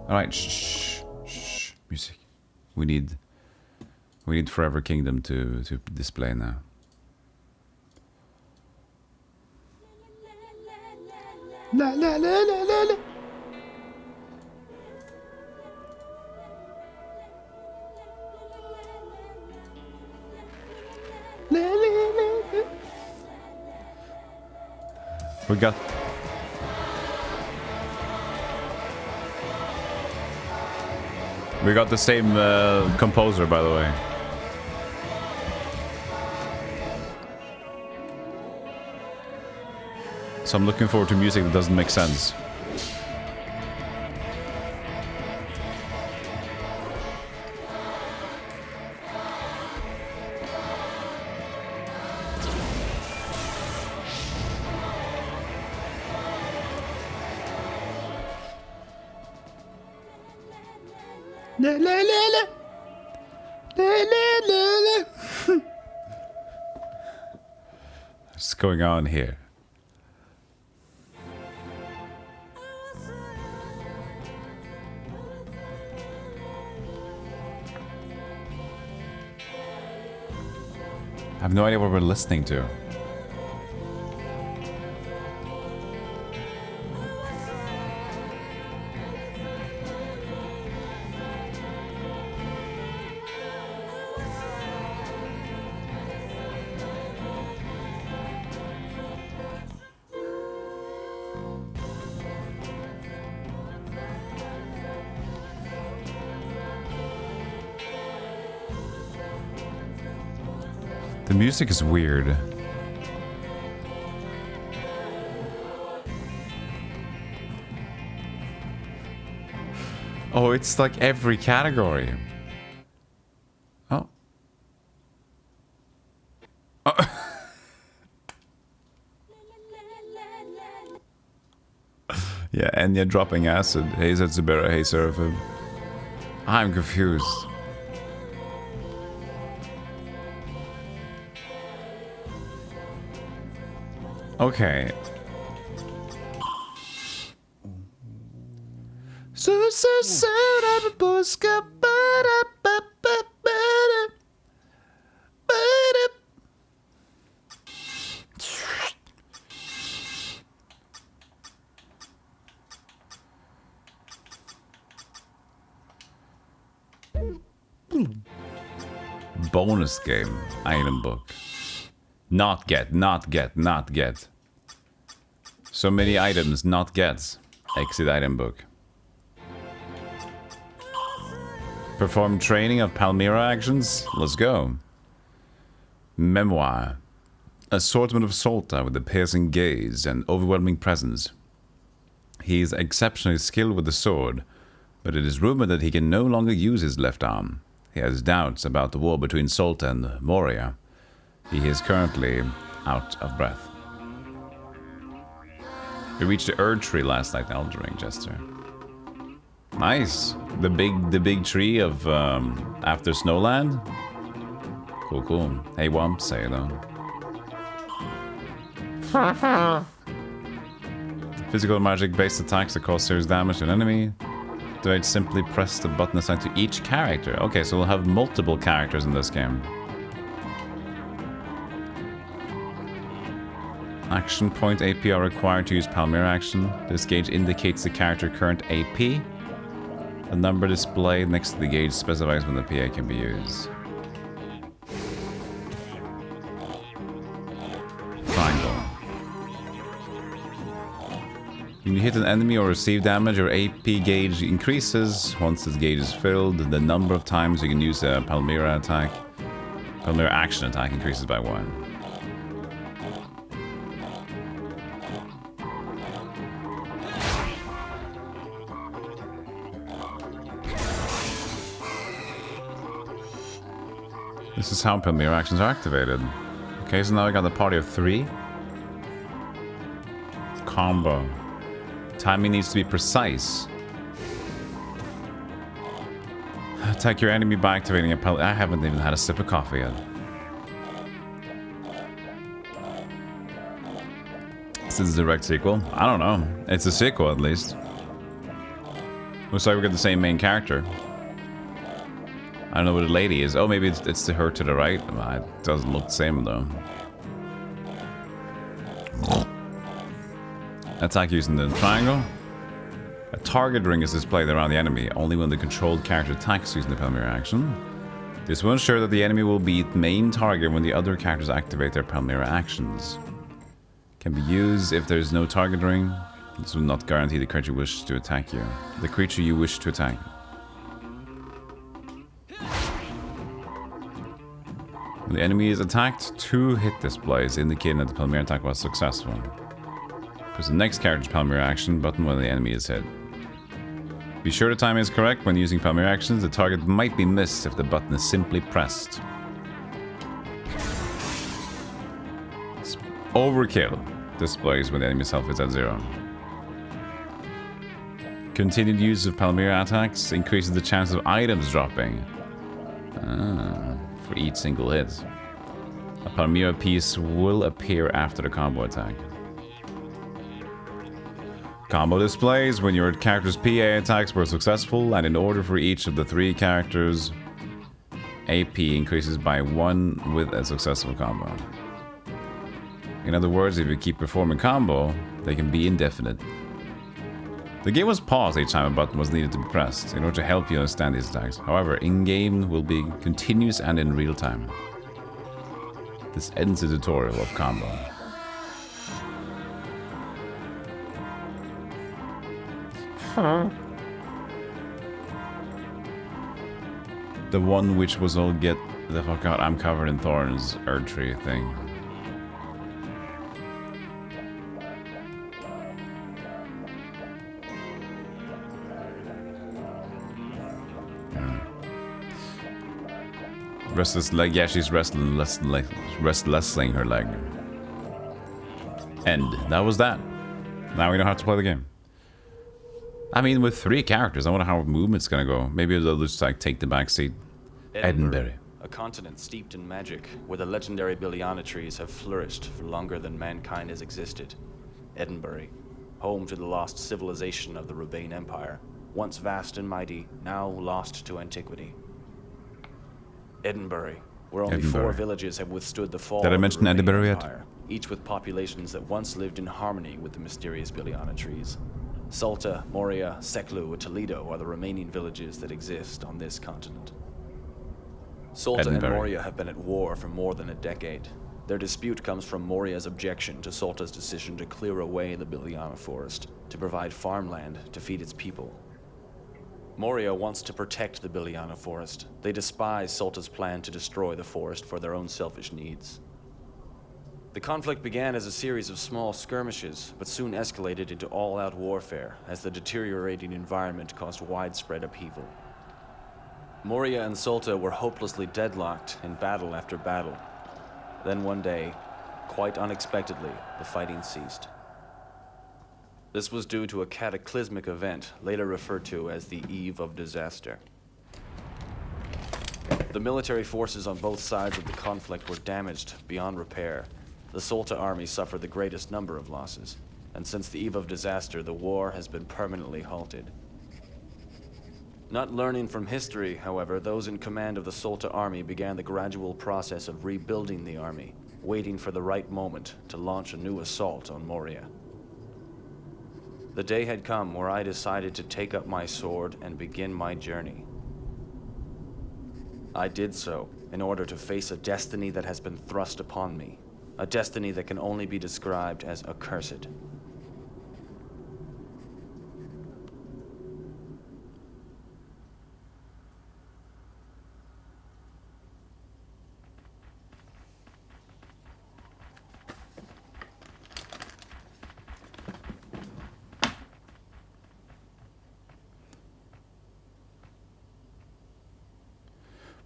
Alright, shh, shh, music. We need Forever Kingdom to display now. La la la la la la. La, la, la, la. We got the same composer, by the way. So I'm looking forward to music that doesn't make sense. La la la la. La la la la. What's going on here? I have no idea what we're listening to. The music is weird. Oh, it's like every category. Oh. Oh. Yeah, Enya dropping acid. Hey, Zetsubera, hey, Seraphim. I'm confused. Okay. So bonus game. Item book. Not get. So many items, not get. Exit item book. Perform training of Palmyra actions. Let's go. Memoir. Assortment of Solta with a piercing gaze and overwhelming presence. He is exceptionally skilled with the sword, but it is rumored that he can no longer use his left arm. He has doubts about the war between Solta and Moria. He is currently out of breath. We reached the Erd tree last night, Elden Ring, Jester. Nice. The big tree of after Snowland. Cool. Hey, Womp, say though. Physical magic-based attacks that cause serious damage to an enemy. Do I simply press the button assigned to each character? Okay, so we'll have multiple characters in this game. Action point AP are required to use Palmyra action. This gauge indicates the character's current AP. The number displayed next to the gauge specifies when the PA can be used. Triangle. When you hit an enemy or receive damage, your AP gauge increases. Once this gauge is filled, the number of times you can use a Palmyra attack, Palmyra action attack increases by 1. This is how Palmyra actions are activated. Okay, so now I got the party of 3. Combo. Timing needs to be precise. Attack your enemy by activating a pellet. I haven't even had a sip of coffee yet. Is this a direct sequel? I don't know. It's a sequel at least. Looks like we got the same main character. I don't know what the lady is. Oh, maybe it's her to the right. It doesn't look the same though. Attack using the triangle. A target ring is displayed around the enemy only when the controlled character attacks using the Palmyra action. This will ensure that the enemy will be the main target when the other characters activate their Palmyra actions. Can be used if there is no target ring. This will not guarantee the creature wishes to attack you. The creature you wish to attack. When the enemy is attacked, 2 hit displays indicating that the Palmyra attack was successful. Press the next character's Palmyra action button when the enemy is hit. Be sure the timing is correct when using Palmyra actions. The target might be missed if the button is simply pressed. Overkill displays when the enemy's health is at 0. Continued use of Palmyra attacks increases the chance of items dropping for each single hit. A Palmyra piece will appear after the combo attack. Combo displays when your character's PA attacks were successful, and in order for each of the 3 characters, AP increases by 1 with a successful combo. In other words, if you keep performing combo, they can be indefinite. The game was paused each time a button was needed to be pressed in order to help you understand these attacks. However, in-game will be continuous and in real time. This ends the tutorial of combo. The one which was all get the fuck out, I'm covered in thorns, Erdtree thing. Restless leg, yeah, she's wrestling her leg. End. That was that. Now we know how to play the game. I mean, with 3 characters, I wonder how movement's gonna go. Maybe they'll just like take the back seat. Edinburgh. A continent steeped in magic, where the legendary Biliana trees have flourished for longer than mankind has existed. Edinburgh, home to the lost civilization of the Rubane Empire, once vast and mighty, now lost to antiquity. Edinburgh, where only 4 villages have withstood the fall Did I mention of the Edinburgh Rubane yet? Empire, each with populations that once lived in harmony with the mysterious Biliana trees. Salta, Moria, Seklu, and Toledo are the remaining villages that exist on this continent. Salta and Moria have been at war for more than a decade. Their dispute comes from Moria's objection to Salta's decision to clear away the Biliana forest, to provide farmland to feed its people. Moria wants to protect the Biliana forest. They despise Salta's plan to destroy the forest for their own selfish needs. The conflict began as a series of small skirmishes, but soon escalated into all-out warfare as the deteriorating environment caused widespread upheaval. Moria and Salta were hopelessly deadlocked in battle after battle. Then one day, quite unexpectedly, the fighting ceased. This was due to a cataclysmic event, later referred to as the Eve of Disaster. The military forces on both sides of the conflict were damaged beyond repair. The Salta army suffered the greatest number of losses, and since the Eve of Disaster, the war has been permanently halted. Not learning from history, however, those in command of the Salta army began the gradual process of rebuilding the army, waiting for the right moment to launch a new assault on Moria. The day had come where I decided to take up my sword and begin my journey. I did so in order to face a destiny that has been thrust upon me. A destiny that can only be described as accursed.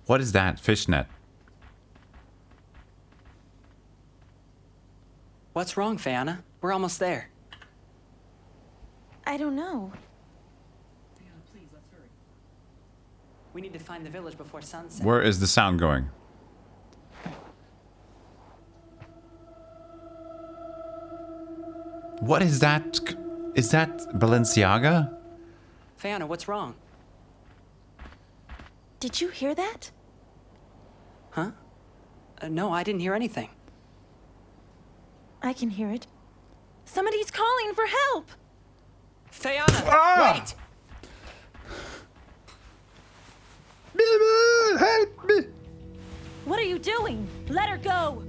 What is that? Fishnet. What's wrong, Fiona? We're almost there. I don't know. Fiona, please, let's hurry. We need to find the village before sunset. Where is the sound going? What is that? Is that Balenciaga? Fiona, what's wrong? Did you hear that? Huh? No, I didn't hear anything. I can hear it. Somebody's calling for help! Fiona, wait! Help me! What are you doing? Let her go!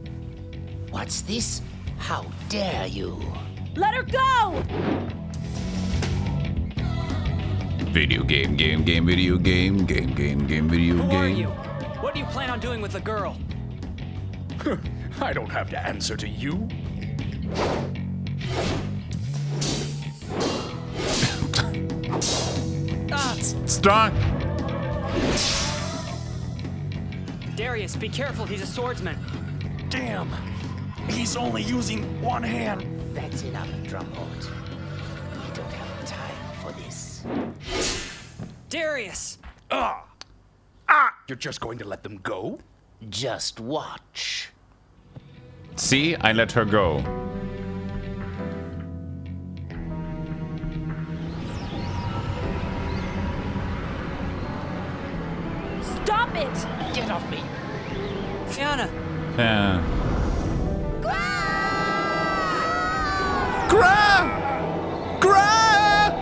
What's this? How dare you? Let her go! Video game, video game, video Who are game. you? What do you plan on doing with the girl? I don't have to answer to you. Strong! Darius, be careful, he's a swordsman. Damn. He's only using one hand. That's enough, Drumheart. We don't have time for this. Darius! You're just going to let them go? Just watch. See, I let her go. Stop it! Get off me. Fiona! Yeah. Grab! Grab!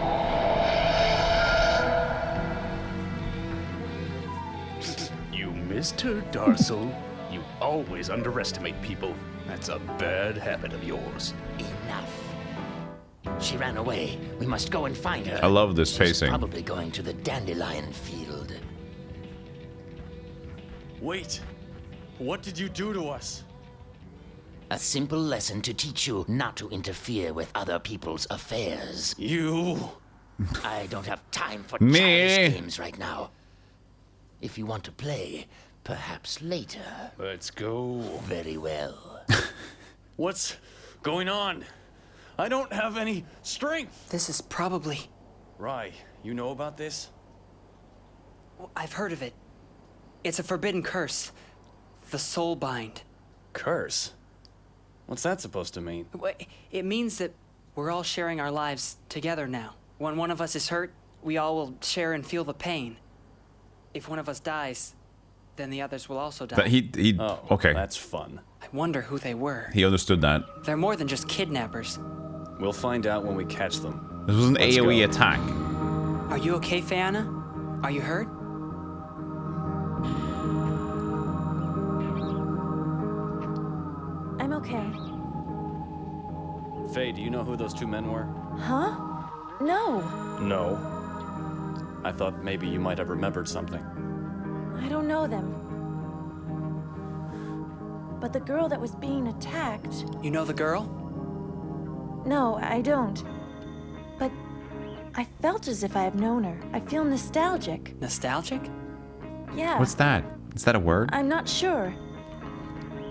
You missed her, Darcel. You always underestimate people. That's a bad habit of yours. Enough. She ran away. We must go and find her. I love this She's pacing. probably going to the dandelion field. Wait. What did you do to us? A simple lesson to teach you not to interfere with other people's affairs. You... I don't have time for Me. childish games right now. If you want to play, perhaps later. Let's go. Very well. What's going on? I don't have any strength. This is probably... Rye, you know about this? I've heard of it. It's a forbidden curse. The Soul Bind. Curse? What's that supposed to mean? It means that we're all sharing our lives together now. When one of us is hurt, we all will share and feel the pain. If one of us dies, then the others will also die. That he Oh, okay. That's fun. I wonder who they were. He understood that. They're more than just kidnappers. We'll find out when we catch them. This was an Let's AoE go. attack. Are you okay, Fiona? Are you hurt? I'm okay. Faye, do you know who those two men were? Huh? No. No. I thought maybe you might have remembered something. I don't know them. But the girl that was being attacked... You know the girl? No, I don't. But I felt as if I had known her. I feel nostalgic. Nostalgic? Yeah. What's that? Is that a word? I'm not sure.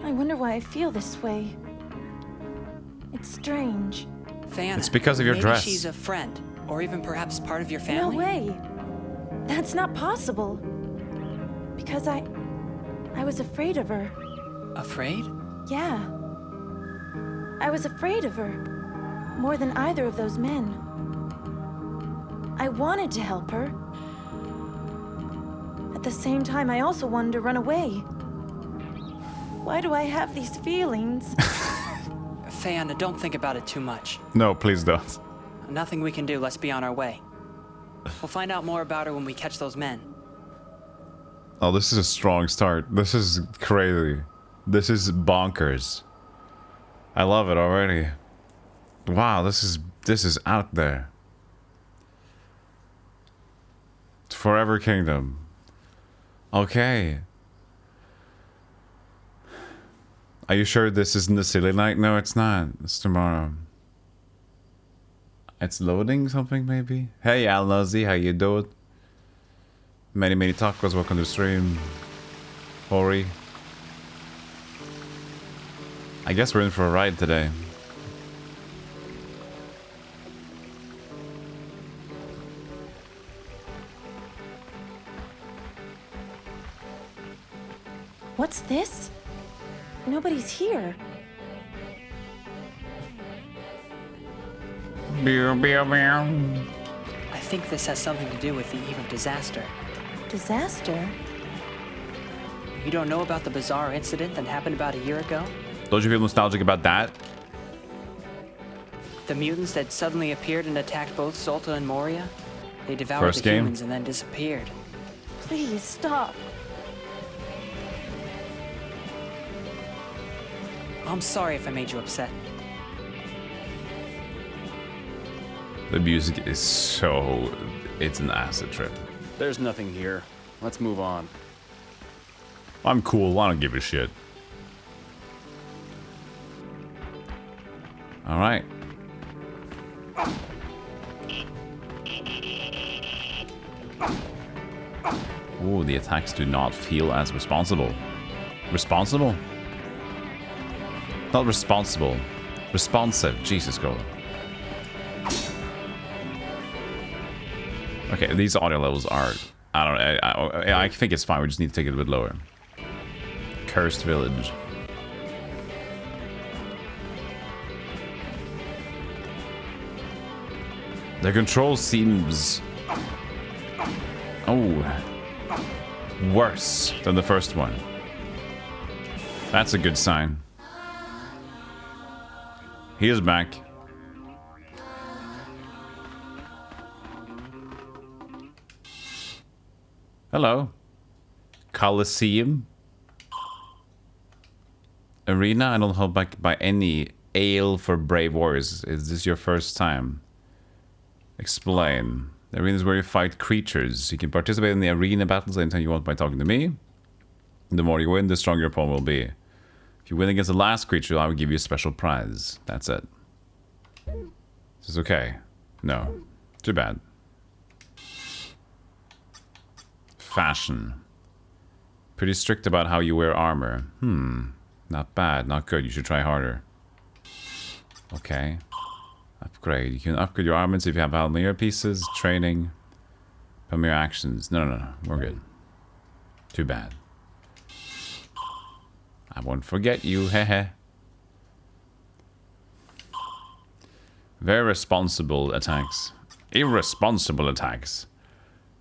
I wonder why I feel this way. It's strange. Fiona. It's because of your maybe dress. She's a friend, or even perhaps part of your No family. way. That's not possible. Because I was afraid of her. Afraid? Yeah. I was afraid of her. More than either of those men. I wanted to help her. At the same time, I also wanted to run away. Why do I have these feelings? Fiona, don't think about it too much. No, please don't. Nothing we can do. Let's be on our way. We'll find out more about her when we catch those men. Oh, this is a strong start. This is crazy. This is bonkers. I love it already. Wow, this is out there. Forever Kingdom. Okay. Are you sure this isn't the silly night? No, it's not. It's tomorrow. It's loading something, maybe? Hey, Al Nazi, how you doing? Many tacos, welcome to the stream. Hori. I guess we're in for a ride today. What's this? Nobody's here. I think this has something to do with the eve of disaster. Disaster? You don't know about the bizarre incident that happened about a year ago? Don't you feel nostalgic about that? The mutants that suddenly appeared and attacked both Zolta and Moria? They devoured First the game? humans and then disappeared. Please stop. I'm sorry if I made you upset. The music is so... It's an acid trip. There's nothing here. Let's move on. I'm cool. I don't give a shit. All right. Ooh, the attacks do not feel as responsible. Responsible? Not responsible. Responsive. Jesus, girl. Okay, these audio levels are... I don't know. I think it's fine. We just need to take it a bit lower. Cursed Village. The control seems... Oh. Worse than the first one. That's a good sign. He is back. Hello. Coliseum. Arena. I don't hold back by any ale for brave warriors. Is this your first time? Explain. The arena is where you fight creatures. You can participate in the arena battles anytime you want by talking to me. The more you win, the stronger your opponent will be. If you win against the last creature, I will give you a special prize. That's it. Is this okay? No. Too bad. Fashion. Pretty strict about how you wear armor. Not bad. Not good. You should try harder. Okay. Upgrade. You can upgrade your armaments if you have Palmyra pieces. Training. Palmyra actions. No. We're good. Too bad. I won't forget you. Hehe. Very responsible attacks. Irresponsible attacks.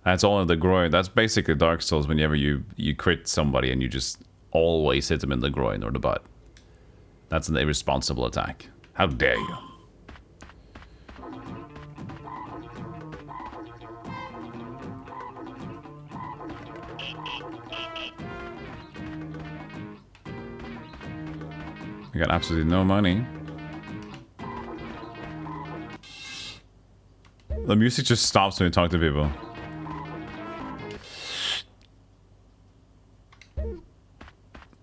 That's all in the groin. That's basically Dark Souls whenever you crit somebody and you just always hit them in the groin or the butt. That's an irresponsible attack. How dare you? We got absolutely no money. The music just stops when you talk to people.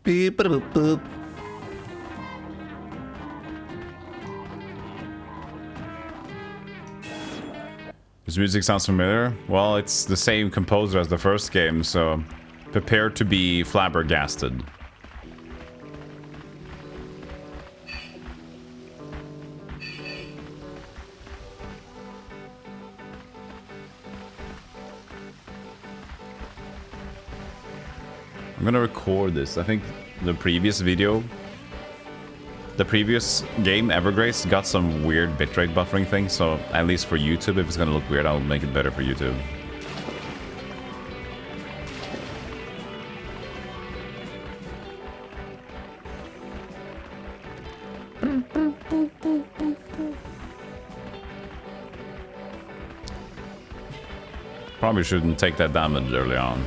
Beep, boop, boop. This music sounds familiar. Well, it's the same composer as the first game, so prepare to be flabbergasted. I'm gonna record this. I think the previous video, the previous game, Evergrace, got some weird bitrate buffering thing, so at least for YouTube, if it's gonna look weird, I'll make it better for YouTube. Probably shouldn't take that damage early on.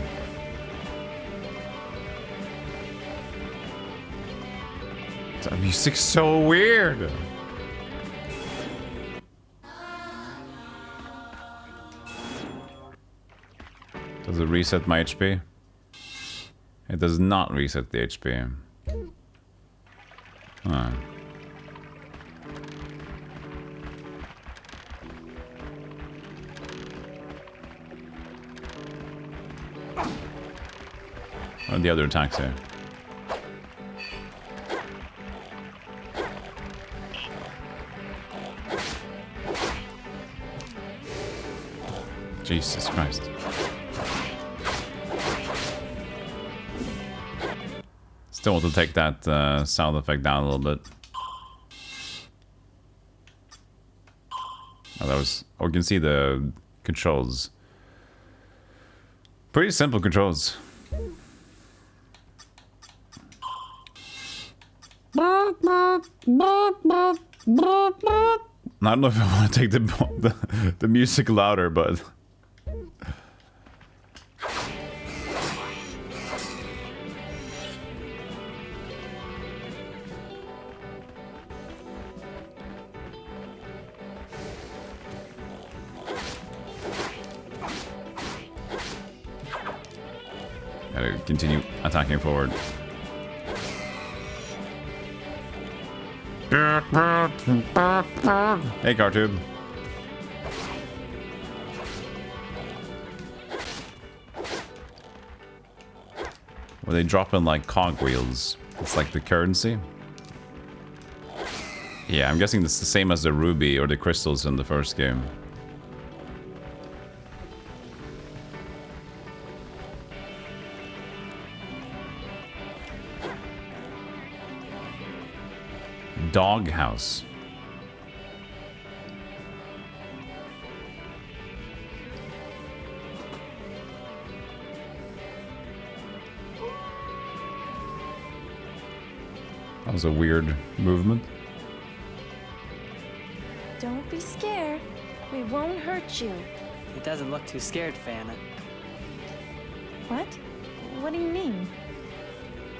The music's so weird. Does it reset my HP? It does not reset the HP. Huh. What are the other attacks here? Jesus Christ. Still want to take that sound effect down a little bit. Oh, that was... Oh, you can see the controls. Pretty simple controls. I don't know if I want to take the music louder, but... Gotta continue attacking forward. Hey, Cartube. Well, they drop in like cogwheels. It's like the currency. Yeah, I'm guessing it's the same as the ruby or the crystals in the first game. Doghouse. That was a weird movement. Don't be scared. We won't hurt you. He doesn't look too scared, Fana. What? What do you mean?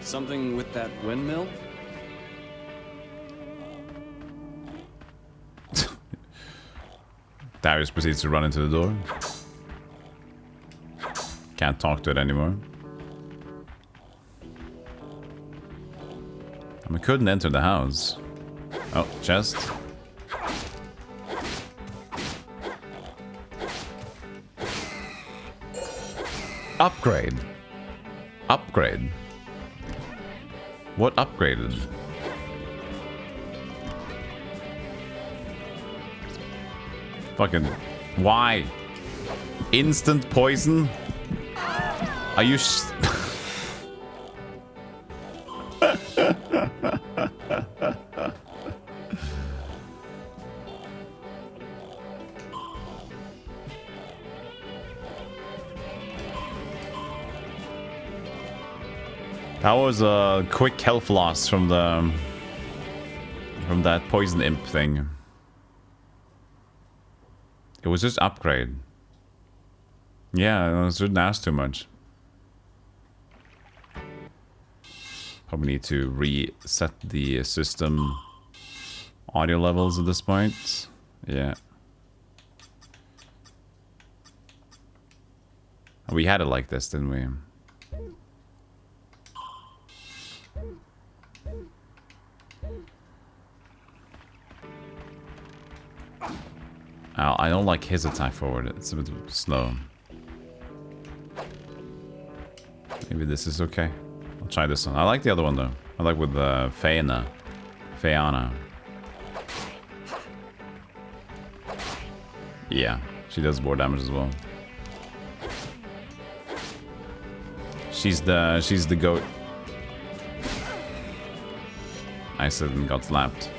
Something with that windmill? Darius proceeds to run into the door. Can't talk to it anymore. And we couldn't enter the house. Oh, chest. Upgrade. Upgrade. What upgraded? Fucking... Why? Instant poison? Are you That was a quick health loss from the... from that poison imp thing. It was just upgrade. Yeah, I shouldn't ask too much. Probably need to reset the system audio levels at this point. Yeah. We had it like this, didn't we? I don't like his attack forward. It's a bit slow. Maybe this is okay. I'll try this one. I like the other one though. I like with Feyana. Yeah, she does more damage as well. She's the goat. I said and got slapped.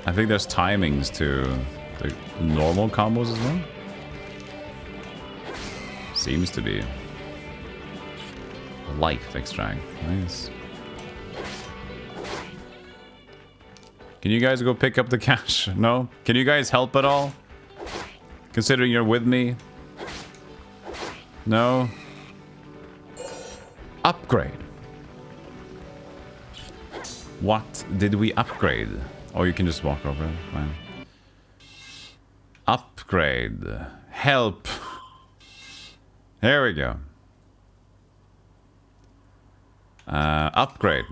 I think there's timings to the normal combos as well. Seems to be. Life extract. Nice. Can you guys go pick up the cash? No? Can you guys help at all? Considering you're with me? No? Upgrade. What did we upgrade? Oh, you can just walk over it. Fine. Upgrade. Help. Here we go. Upgrade.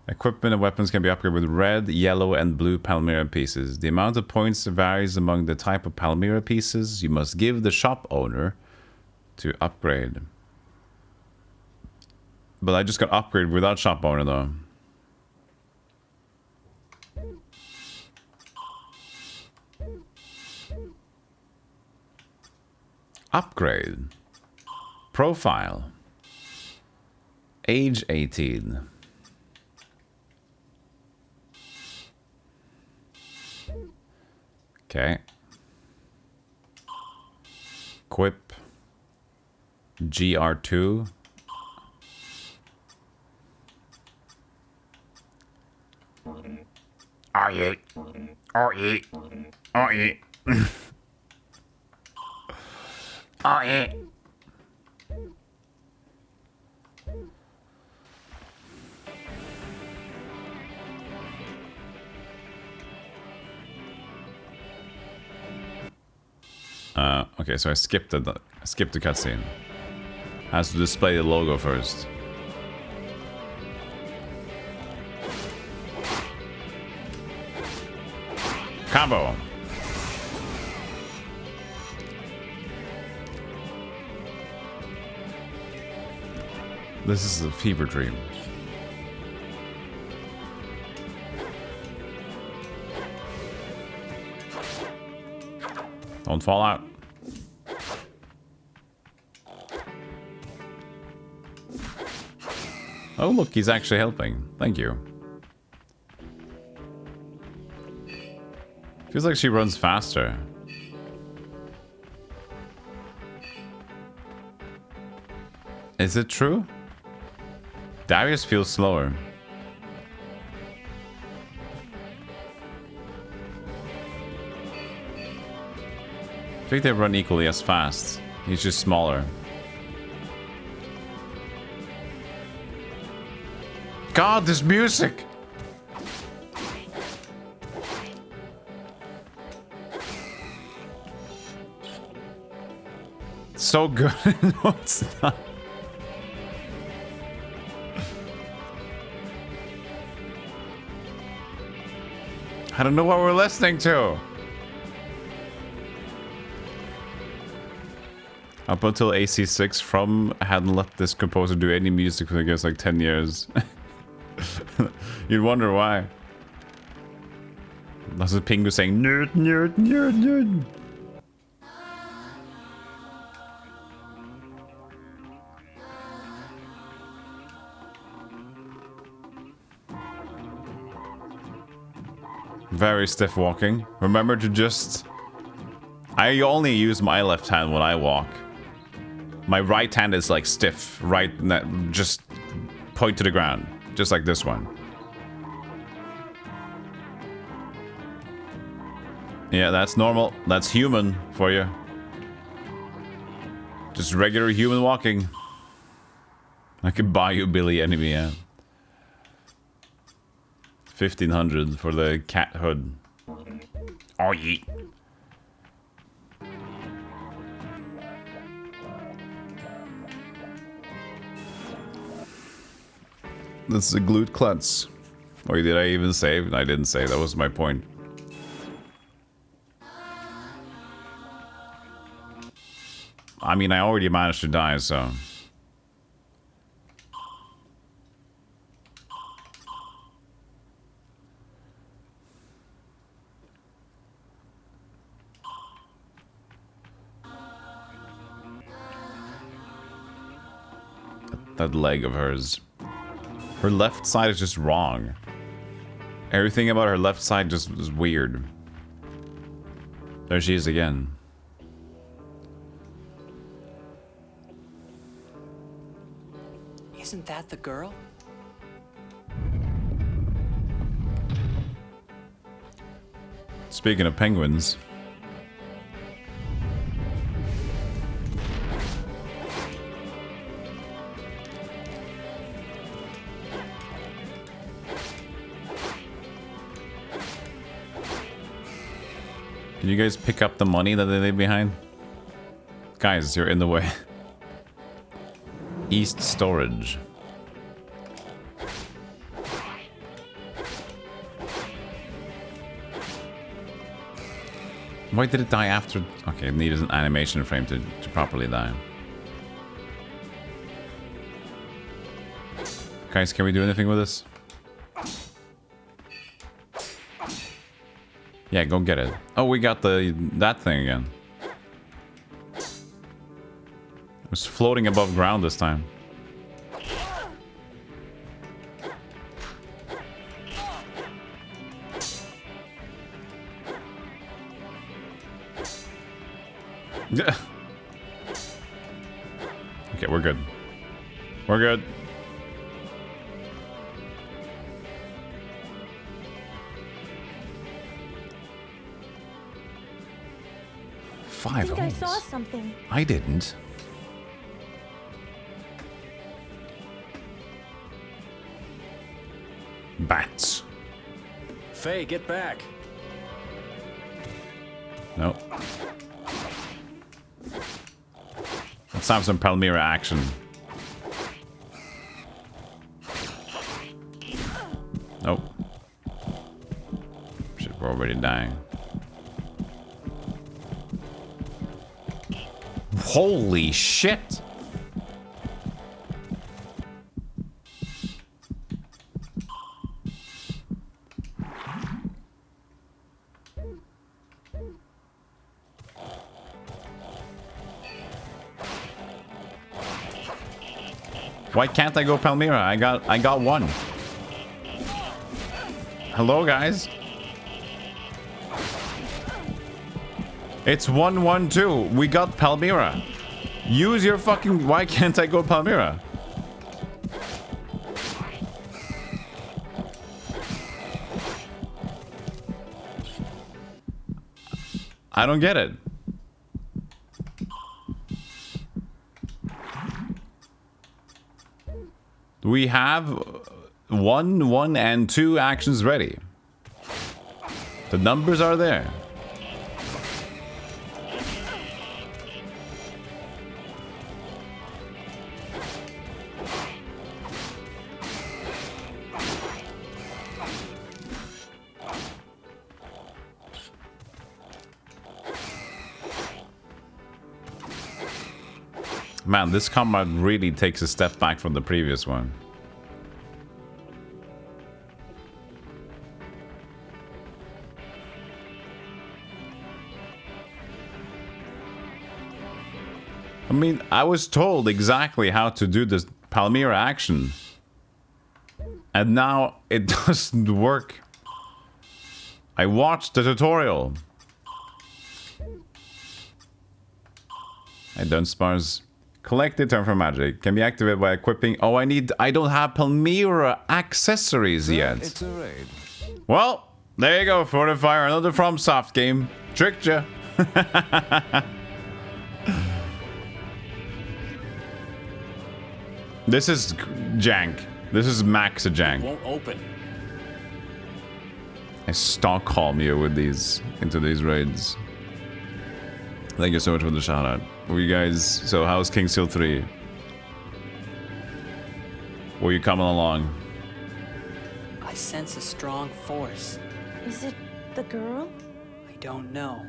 Equipment and weapons can be upgraded with red, yellow, and blue Palmyra pieces. The amount of points varies among the type of Palmyra pieces you must give the shop owner to upgrade. But I just got upgrade without shop owner though. Upgrade. Profile. Age 18. Okay. Equip. GR2. Oh yeah. Oh yeah. Oh yeah. Oh yeah. Okay, so I skipped the cutscene. Has to display the logo first. Combo. This is a fever dream. Don't fall out. Oh, look, he's actually helping. Thank you. Feels like she runs faster. Is it true? Darius feels slower. I think they run equally as fast. He's just smaller. God, this music! It's so good. No, it's not. I don't know what we're listening to. Up until AC6, From hadn't let this composer do any music for I guess like 10 years. You'd wonder why. That's a Pingu saying nerd, nerd, nerd, nerd. Very stiff walking. Remember to just... I only use my left hand when I walk. My right hand is like stiff. Right, just point to the ground. Just like this one. Yeah, that's normal. That's human for you. Just regular human walking. I could buy you Billy Enemy, yeah. 1500 for the cat hood. Oh, yeah. This is a glute klutz. Or did I even save? I didn't save. That was my point. I mean, I already managed to die, so... That leg of hers. Her left side is just wrong. Everything about her left side just was weird. There she is again. Isn't that the girl? Speaking of penguins. Can you guys pick up the money that they leave behind? Guys, you're in the way. East storage. Why did it die after? Okay, it needed an animation frame to properly die. Guys, can we do anything with this? Yeah, go get it. Oh, we got that thing again. It was floating above ground this time. Yeah. Okay, we're good. We're good. I 5 think I holes. saw something. I didn't. Bats. Faye, get back. No. Let's have some Palmyra action. Nope. Shit, we're already dying. Holy shit! Why can't I go Palmyra? I got one. Hello, guys. It's 1-1-2. We got Palmyra. Use your fucking... Why can't I go Palmyra? I don't get it. We have 1, 1, and 2 actions ready. The numbers are there. Man, this combat really takes a step back from the previous one. I mean, I was told exactly how to do this Palmyra action. And now it doesn't work. I watched the tutorial. I don't spars. Collect the turn for magic. Can be activated by equipping. Oh, I don't have Palmyra accessories yet. It's a raid. Well, there you go, Fortifier. Another FromSoft game. Tricked ya. This is jank. This is max a jank. Won't open. I Stockholm you with these into these raids. Thank you so much for the shout out. Were you guys, so how's King Seal 3? Were you coming along? I sense a strong force. Is it the girl? I don't know,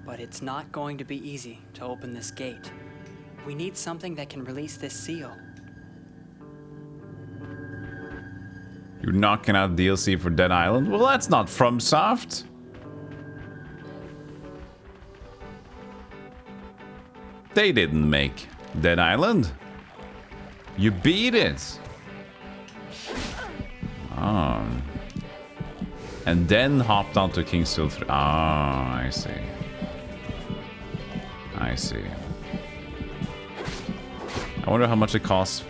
but it's not going to be easy to open this gate. We need something that can release this seal. You're knocking out DLC for Dead Island? Well, that's not FromSoft. They didn't make Dead Island. You beat it. Oh. And then hopped onto King Steel 3. Oh, I see. I see. I wonder how much it costs.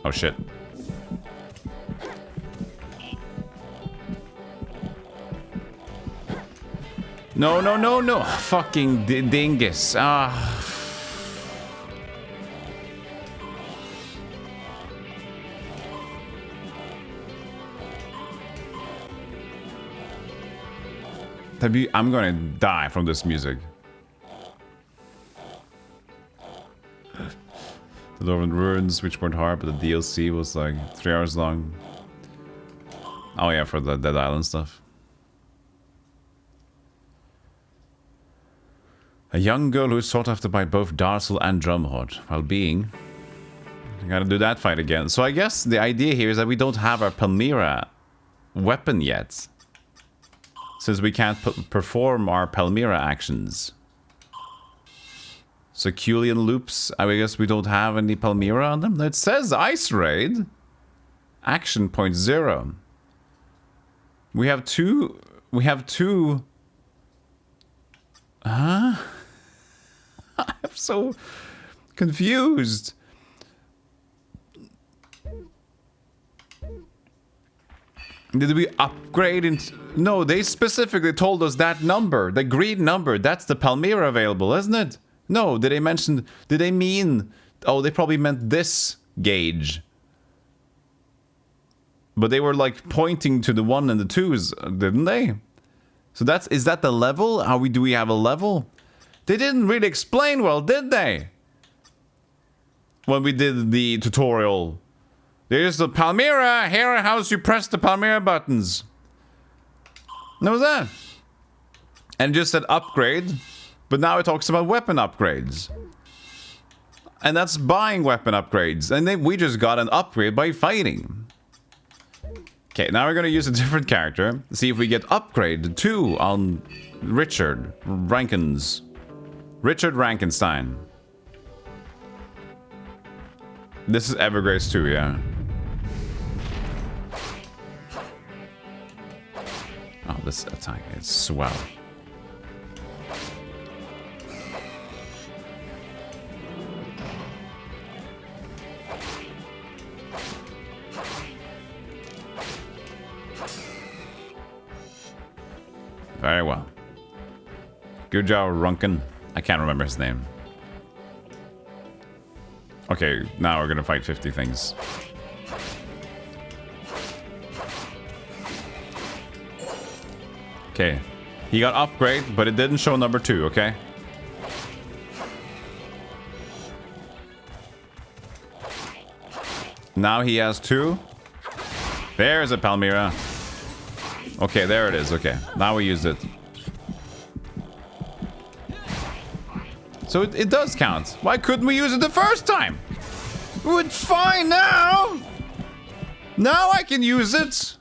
Oh shit. No, no, no, no. Fucking dingus. Ah. I'm gonna die from this music. The Dwarven Ruins, which weren't hard, but the DLC was like 3 hours long. Oh yeah, for the Dead Island stuff. A young girl who is sought after by both Darcel and Drumhorde, while being... I gotta do that fight again. So I guess the idea here is that we don't have our Palmyra weapon yet. since we can't perform our Palmyra actions. Circulian loops, I guess we don't have any Palmyra on them. It says Ice Raid. Action point 0. We have two... Huh? I'm so confused. Did we upgrade into... No, they specifically told us that number. The green number, that's the Palmyra available, isn't it? No, did they mention... Did they mean... Oh, they probably meant this gauge. But they were like pointing to the 1 and the 2s, didn't they? So that's... Is that the level? Do we have a level? They didn't really explain well, did they? When we did the tutorial. There's the Palmyra. Here are how you press the Palmyra buttons. That was that. And it just said upgrade. But now it talks about weapon upgrades. And that's buying weapon upgrades. And then we just got an upgrade by fighting. Okay, now we're going to use a different character. See if we get upgrade 2 on Richard Rankin's. Richard Rankenstein. This is Evergrace 2, yeah. Oh, this attack is swell. Very well. Good job, Runken. I can't remember his name. Okay, now we're gonna fight 50 things. Okay. He got upgrade, but it didn't show number 2, okay? Now he has 2. There's a Palmyra. Okay, there it is. Okay, now we use it. So it does count. Why couldn't we use it the first time? It's fine now. Now I can use it.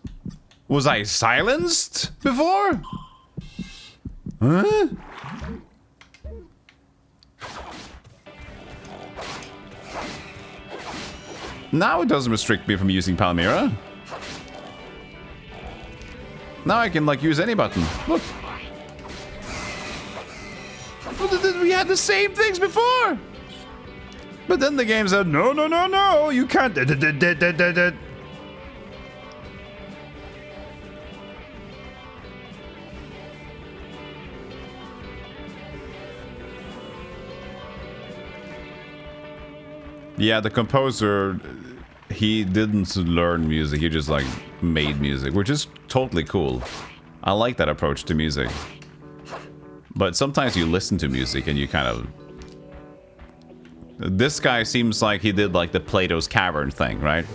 Was I silenced before? Huh? Now it doesn't restrict me from using Palmyra. Now I can, like, use any button. Look. We had the same things before. But then the game said, no, no, no, no, you can't. Yeah, the composer, he didn't learn music. He just, like, made music, which is totally cool. I like that approach to music. But sometimes you listen to music and you kind of... This guy seems like he did, like, the Plato's Cavern thing, right?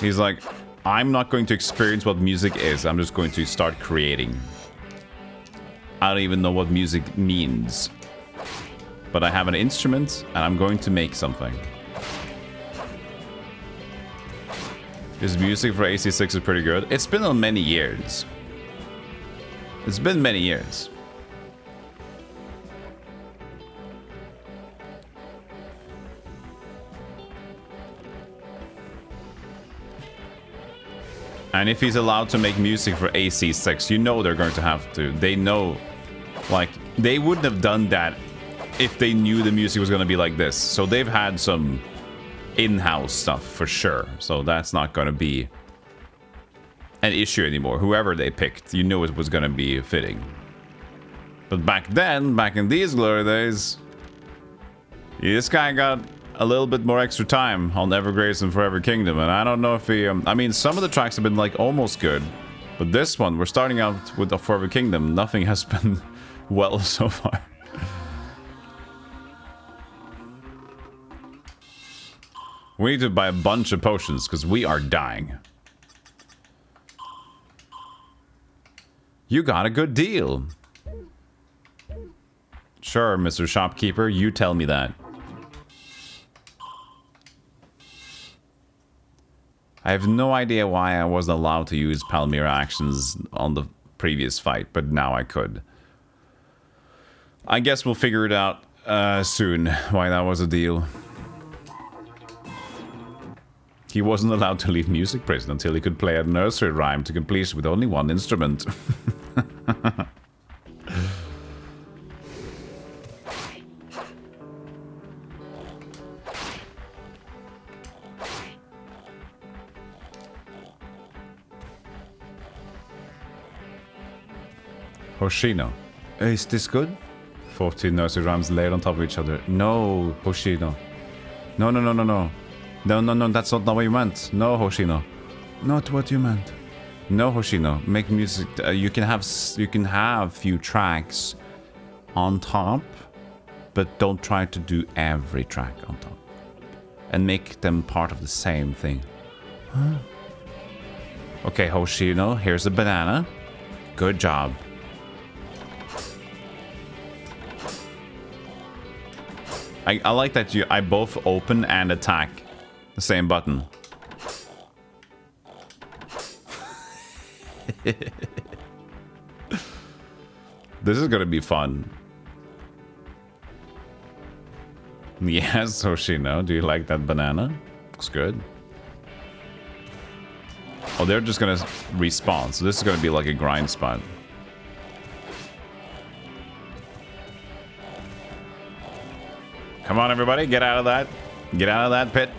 He's like, I'm not going to experience what music is. I'm just going to start creating. I don't even know what music means. But I have an instrument and I'm going to make something. His music for AC6 is pretty good. It's been on many years. It's been many years. And if he's allowed to make music for AC6, you know they're going to have to. They know, like, they wouldn't have done that if they knew the music was going to be like this. So they've had some in-house stuff for sure. So that's not going to be an issue anymore. Whoever they picked, you knew it was going to be fitting. But back then, back in these glory days, this guy got a little bit more extra time on Evergrace and Forever Kingdom, and I don't know if he... I mean, some of the tracks have been, like, almost good, but this one, we're starting out with the Forever Kingdom. Nothing has been well so far. We need to buy a bunch of potions, because we are dying. You got a good deal. Sure, Mr. Shopkeeper, you tell me that. I have no idea why I wasn't allowed to use Palmyra actions on the previous fight, but now I could. I guess we'll figure it out soon, why that was a deal. He wasn't allowed to leave music prison until he could play a nursery rhyme to completion with only one instrument. Hoshino. Is this good? 14 nursery rhymes laid on top of each other. No, Hoshino. No, no, no, no, no. No, no, no, that's not what you meant. No, Hoshino. Not what you meant. No, Hoshino. Make music. You can have few tracks on top, but don't try to do every track on top. And make them part of the same thing. Huh? Okay, Hoshino, here's a banana. Good job. I like that I both open and attack the same button. This is gonna be fun. Yes, Hoshino, do you like that banana? Looks good. Oh, they're just gonna respawn, so this is gonna be like a grind spot. Come on, everybody, get out of that. Get out of that pit.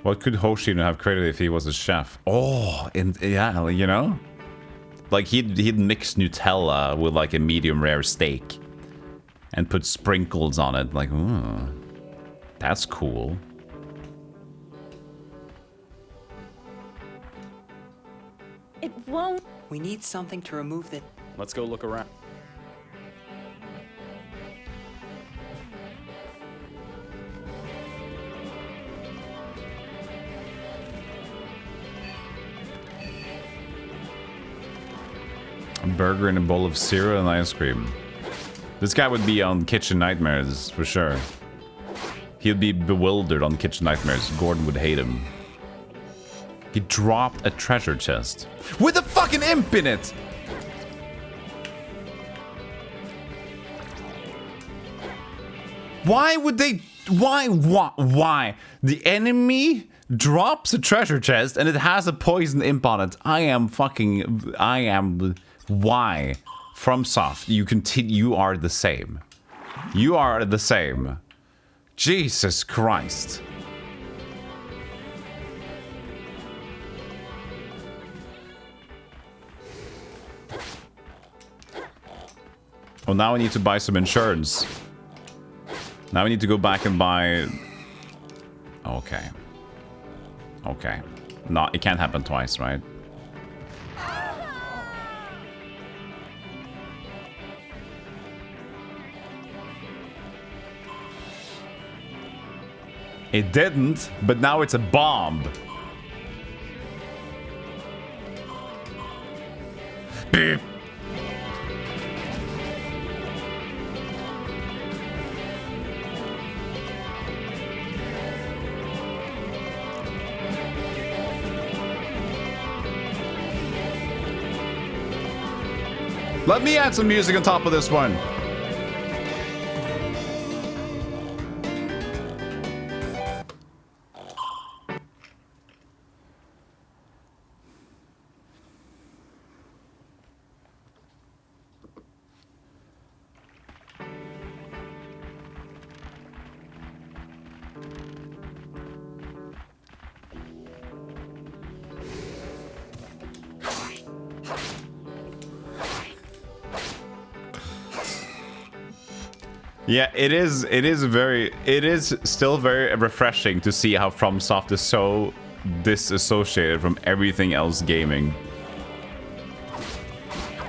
What could Hoshino have created if he was a chef? Oh, yeah, you know? Like, he'd mix Nutella with, like, a medium rare steak. And put sprinkles on it. Like, ooh. That's cool. It won't. We need something to remove the... Let's go look around. A burger and a bowl of cereal and ice cream. This guy would be on Kitchen Nightmares, for sure. He'd be bewildered on Kitchen Nightmares. Gordon would hate him. He dropped a treasure chest. With a fucking imp in it! Why would they... Why? The enemy drops a treasure chest and it has a poison imp on it. Why? FromSoft, you are the same. You are the same. Jesus Christ. Oh, now I need to buy some insurance. Now we need to go back and buy... Okay. Okay. No, it can't happen twice, right? It didn't, but now it's a bomb. Beep. Let me add some music on top of this one. Yeah, it is still very refreshing to see how FromSoft is so disassociated from everything else gaming.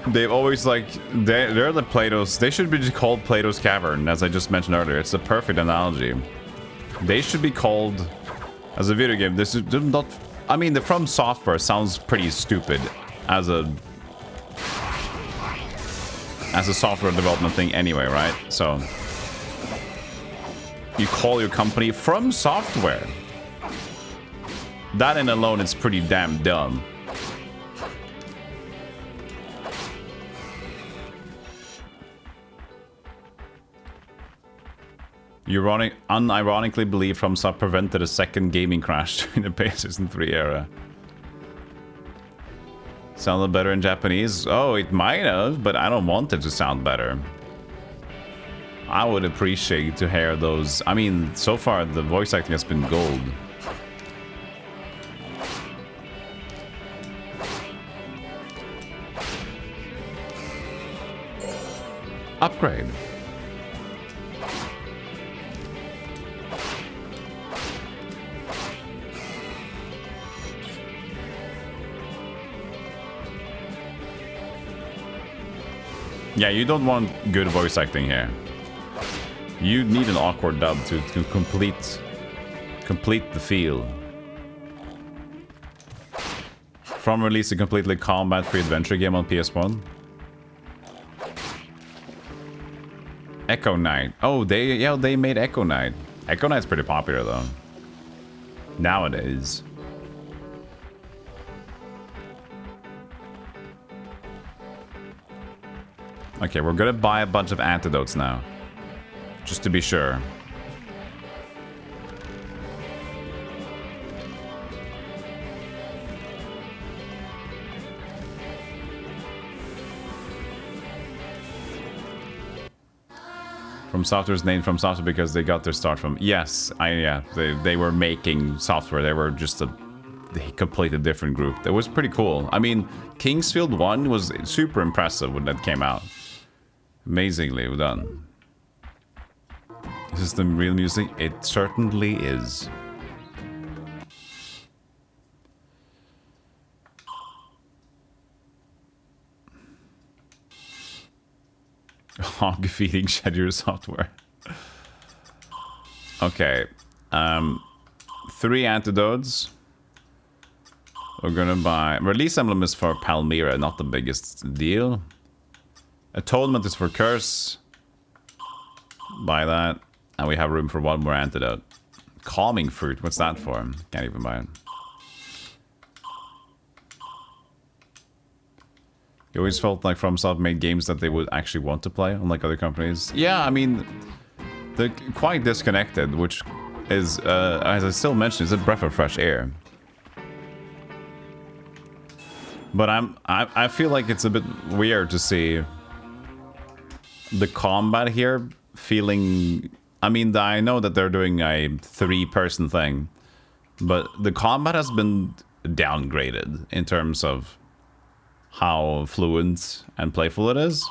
They've always like they're the Plato's. They should be called Plato's Cavern, as I just mentioned earlier. It's the perfect analogy. They should be called as a video game. This is not. I mean, the From Software sounds pretty stupid as a software development thing anyway, right? So you call your company From Software. That in alone is pretty damn dumb. You unironically believe FromSoft prevented a second gaming crash during the PlayStation 3 era. Sounded better in Japanese? Oh, it might have, but I don't want it to sound better. I would appreciate to hear those. I mean, so far the voice acting has been gold. Upgrade. Yeah, you don't want good voice acting here. You need an awkward dub to complete the feel. From release a completely combat-free adventure game on PS1. Echo Knight. Oh, they made Echo Knight. Echo Knight's pretty popular though. Nowadays. Okay, we're gonna buy a bunch of antidotes now. Just to be sure. From Software's named From Software because they got their start from... Yes, they were making software. They were just a completely different group. That was pretty cool. I mean, Kingsfield 1 was super impressive when that came out. Amazingly done. Is this the real music? It certainly is. Hog feeding schedule software. Okay. 3 antidotes. We're gonna buy... Release emblem is for Palmyra, not the biggest deal. Atonement is for Curse. Buy that. And we have room for 1 more antidote. Calming Fruit, what's that for? Can't even buy it. You always felt like FromSoft made games that they would actually want to play, unlike other companies. Yeah, I mean, they're quite disconnected, which is, as I still mentioned, is a breath of fresh air. But I feel like it's a bit weird to see the combat here feeling... I mean, I know that they're doing a 3-person thing, but the combat has been downgraded in terms of how fluent and playful it is.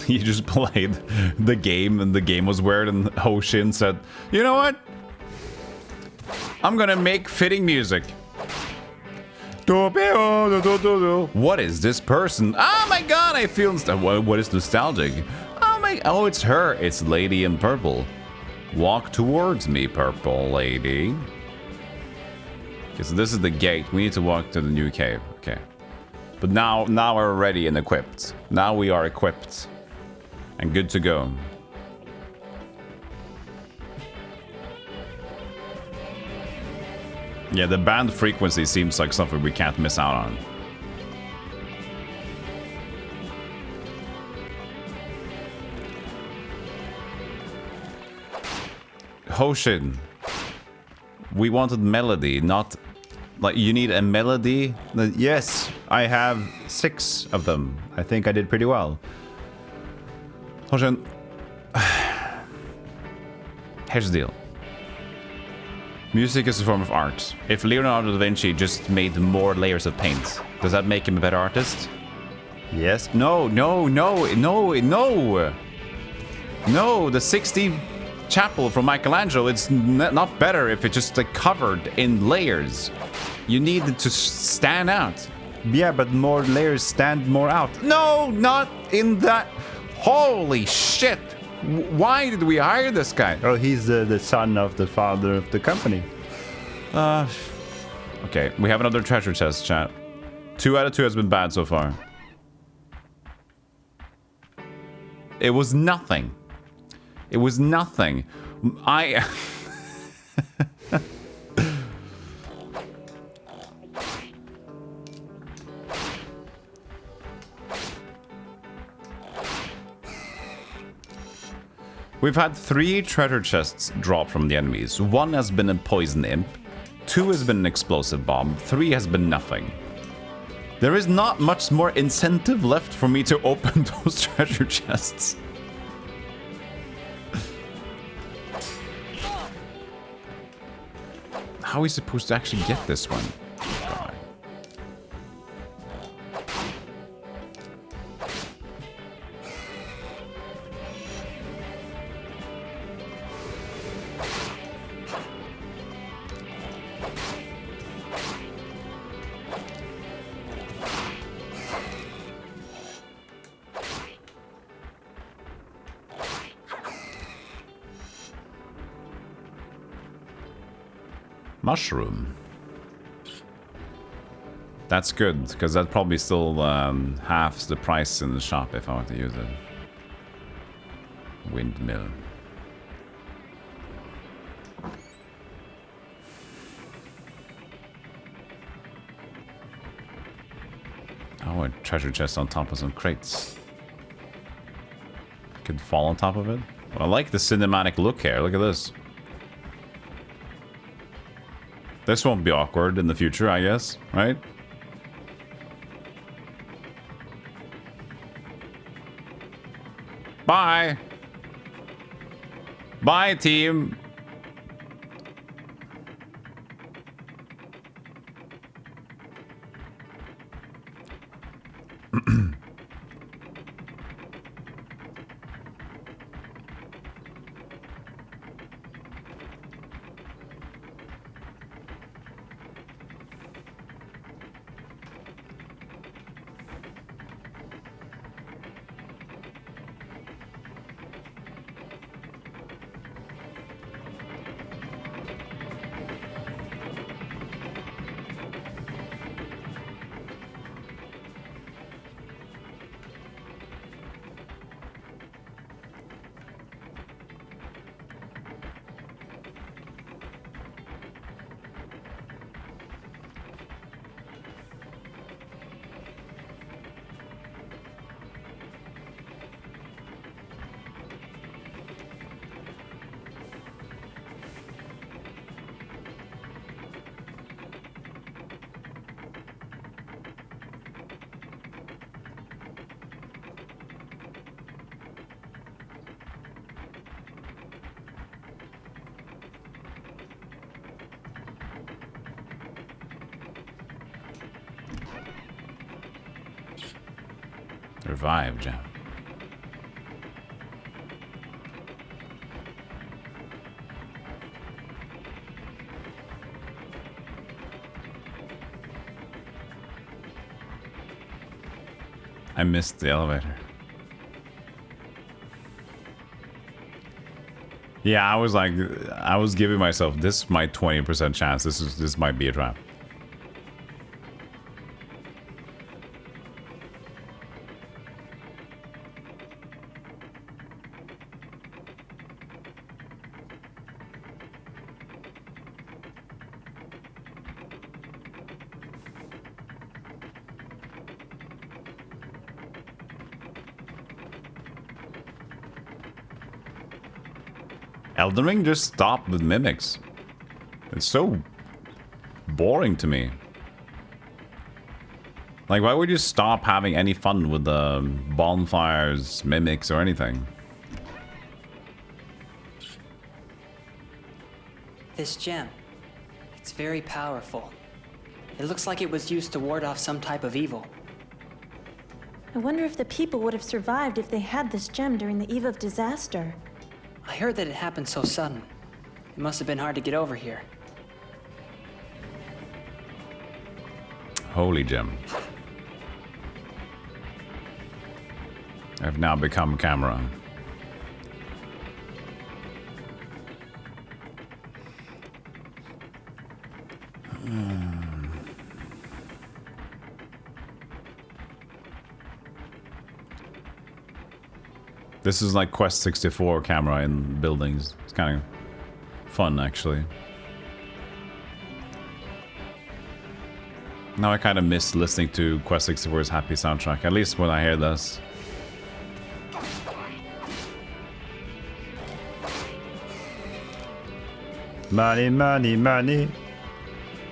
You just played the game and the game was weird and Hoshin said, you know what? I'm gonna make fitting music. What is this person? Oh my god, I feel... What is nostalgic? Oh, it's her. It's Lady in Purple. Walk towards me, purple lady. Okay, so this is the gate. We need to walk to the new cave. Okay. But now we're ready and equipped. Now we are equipped. And good to go. Yeah, the band frequency seems like something we can't miss out on. Hoshin. We wanted melody, not... Like, you need a melody? Yes, I have 6 of them. I think I did pretty well. Hoshin. Here's the deal. Music is a form of art. If Leonardo da Vinci just made more layers of paint, does that make him a better artist? Yes. No, no, no, no, no. No, the 60 chapel from Michelangelo, it's not better if it's just like covered in layers. You need it to stand out. Yeah, but more layers stand more out. No, not in that. Holy shit. Why did we hire this guy? Oh, he's the son of the father of the company. Okay, we have another treasure chest, chat. 2 out of 2 has been bad so far. It was nothing. It was nothing. We've had 3 treasure chests drop from the enemies. 1 has been a poison imp. 2 has been an explosive bomb. 3 has been nothing. There is not much more incentive left for me to open those treasure chests. How are we supposed to actually get this one? God. Mushroom. That's good, because that probably still halves the price in the shop if I want to use it. Windmill. Oh, a treasure chest on top of some crates. Could fall on top of it. Well, I like the cinematic look here. Look at this. This won't be awkward in the future, I guess, right? Bye! Bye, team! Revive gem. I missed the elevator. Yeah, I was giving myself this my 20% chance. This might be a trap. Elden Ring just stopped with mimics. It's so boring to me. Like, why would you stop having any fun with the bonfires, mimics, or anything? This gem, it's very powerful. It looks like it was used to ward off some type of evil. I wonder if the people would have survived if they had this gem during the eve of disaster. I heard that it happened so sudden. It must have been hard to get over here. Holy gem. I've now become camera. This is like Quest 64 camera in buildings. It's kind of fun, actually. Now I kind of miss listening to Quest 64's happy soundtrack, at least when I hear this. Money, money, money.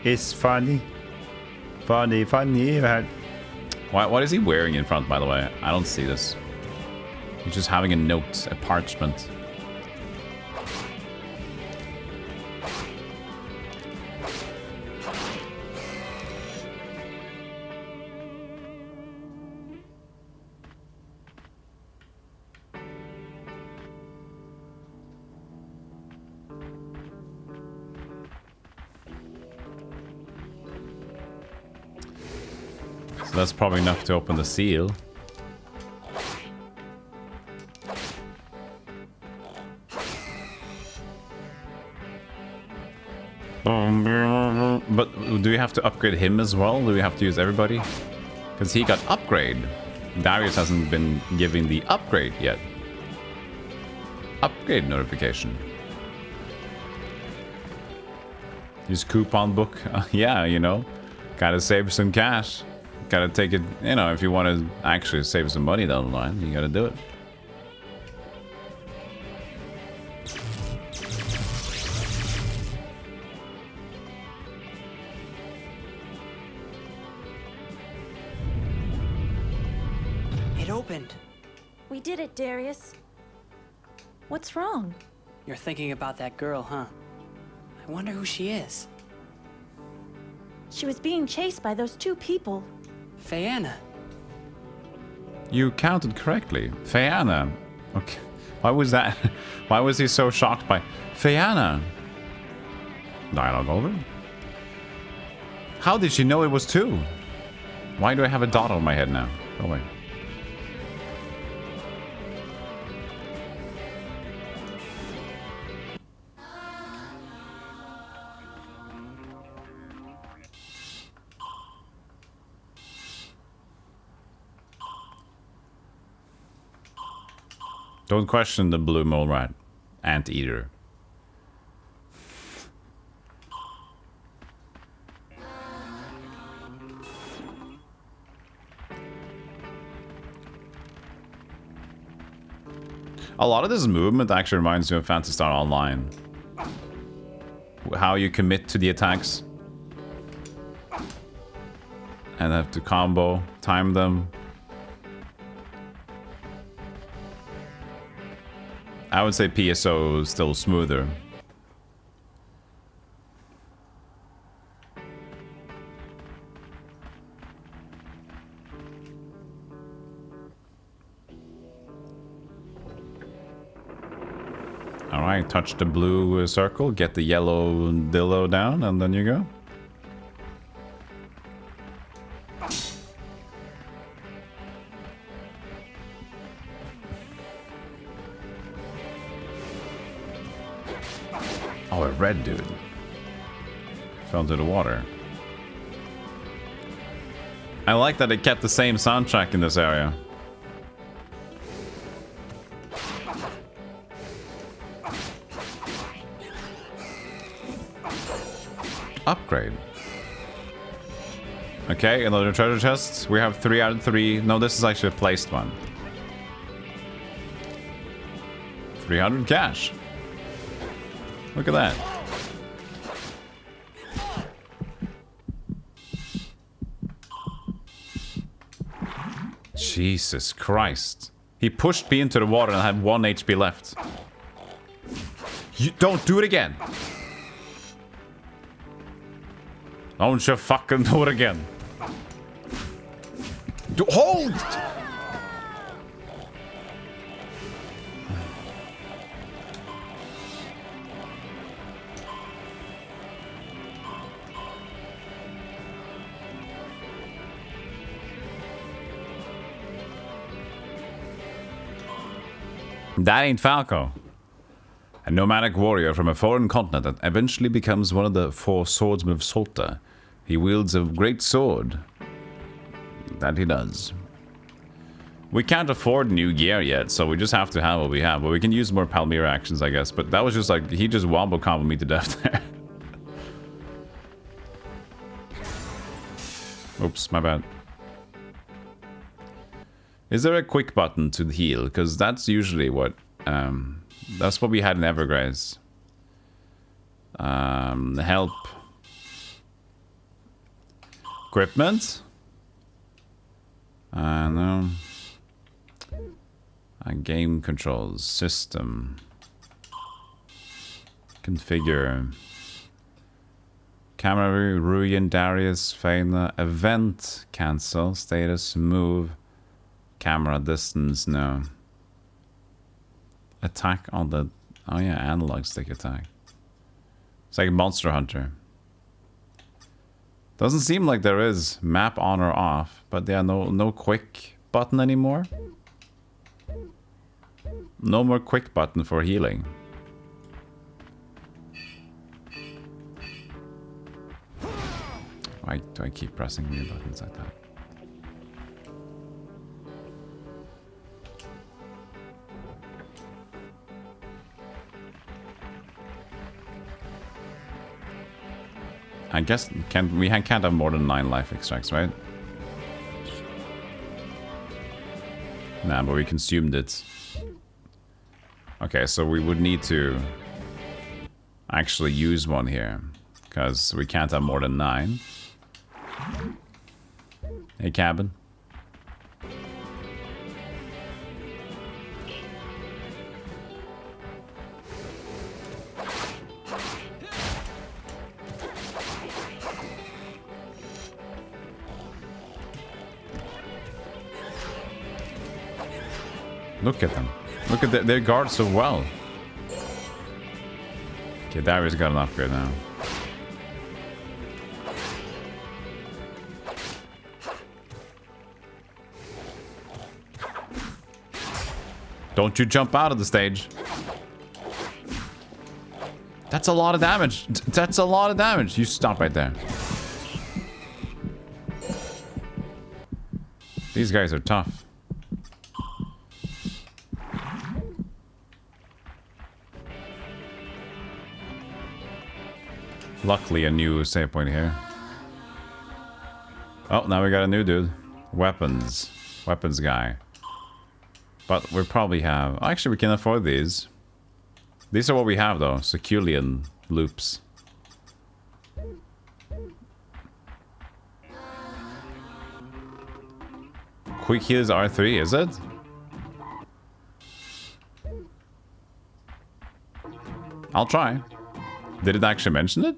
It's funny. Funny, funny. What is he wearing in front, by the way? I don't see this. He's just having a note, a parchment. So that's probably enough to open the seal. But do we have to upgrade him as well? Do we have to use everybody? Because he got upgrade. Darius hasn't been giving the upgrade yet. Upgrade notification. Use coupon book. Yeah, you know. Gotta save some cash. Gotta take it, you know, if you want to actually save some money down the line, you gotta do it. It opened. We did it, Darius. What's wrong? You're thinking about that girl, huh? I wonder who she is. She was being chased by those two people. Fayana. You counted correctly. Fayana. Okay. Why was that? Why was he so shocked by Fayana? Dialogue over. How did she know it was two? Why do I have a dot on my head now? Go away. Don't question the blue mole rat. Anteater. A lot of this movement actually reminds me of Phantasy Star Online. How you commit to the attacks. And have to combo, time them. I would say PSO is still smoother. Alright, touch the blue circle, get the yellow dillo down, and then you go. Oh, a red dude. Fell into the water. I like that it kept the same soundtrack in this area. Upgrade. Okay, another treasure chest. We have 3 out of 3. No, this is actually a placed one. 300 cash. Look at that. Jesus Christ. He pushed me into the water and I had 1 HP left. You don't do it again. Don't you fucking do it again. Hold! That ain't Falco. A nomadic warrior from a foreign continent that eventually becomes one of the 4 swordsmen of Solta. He wields a great sword. That he does. We can't afford new gear yet, so we just have to have what we have. But we can use more Palmyra actions, I guess. But that was just like, he just wombo comboed me to death there. Oops, my bad. Is there a quick button to heal? Because that's usually what... that's what we had in Evergrace. Help. Equipment? No. Game controls. System. Configure. Camera, Ruin, Darius, Faina. Event. Cancel. Status. Move. Camera distance. No. Attack on the... Oh yeah, analog stick attack. It's like Monster Hunter. Doesn't seem like there is map on or off, but yeah, no quick button anymore. No more quick button for healing. Why do I keep pressing new buttons like that? I guess we can't have more than 9 life extracts, right? Nah, but we consumed it. Okay, so we would need to actually use one here, because we can't have more than 9. Hey, cabin. Look at them. Look at their guard so well. Okay, Darius got an upgrade now. Don't you jump out of the stage. That's a lot of damage. That's a lot of damage. You stop right there. These guys are tough. Luckily, a new save point here. Oh, now we got a new dude. Weapons. Weapons guy. But we probably have... Actually, we can afford these. These are what we have, though. Seculian loops. Quick heal is R3, is it? I'll try. Did it actually mention it?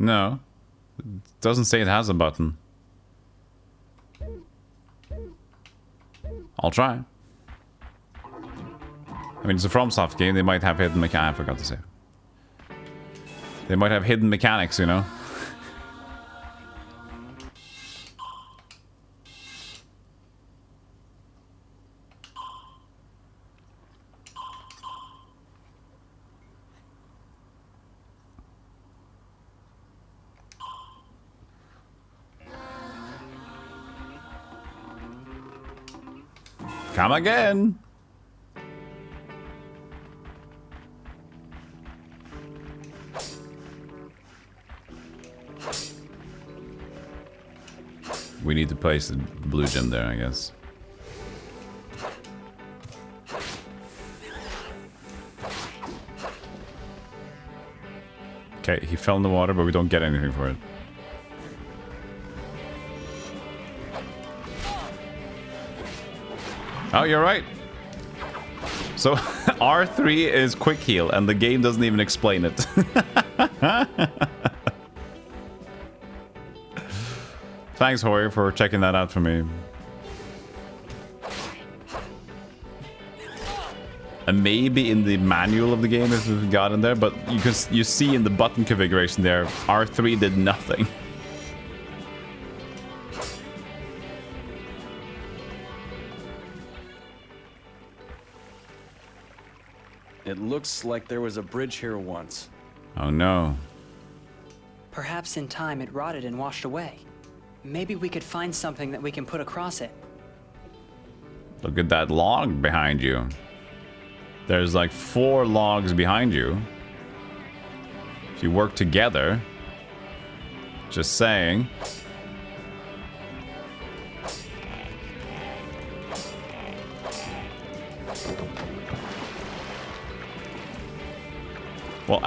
No. It doesn't say it has a button. I'll try. I mean, it's a FromSoft game. They might have hidden mechanics. I forgot to say. They might have hidden mechanics, you know? Come again. We need to place the blue gem there, I guess. Okay, he fell in the water, but we don't get anything for it. Oh, you're right. So R3 is quick heal, and the game doesn't even explain it. Thanks, Hoyer, for checking that out for me. And maybe in the manual of the game if we've got in there, but you see in the button configuration there, R3 did nothing. It looks like there was a bridge here once. Oh no. Perhaps in time it rotted and washed away. Maybe we could find something that we can put across it. Look at that log behind you. There's like 4 logs behind you. If you work together. Just saying. Well,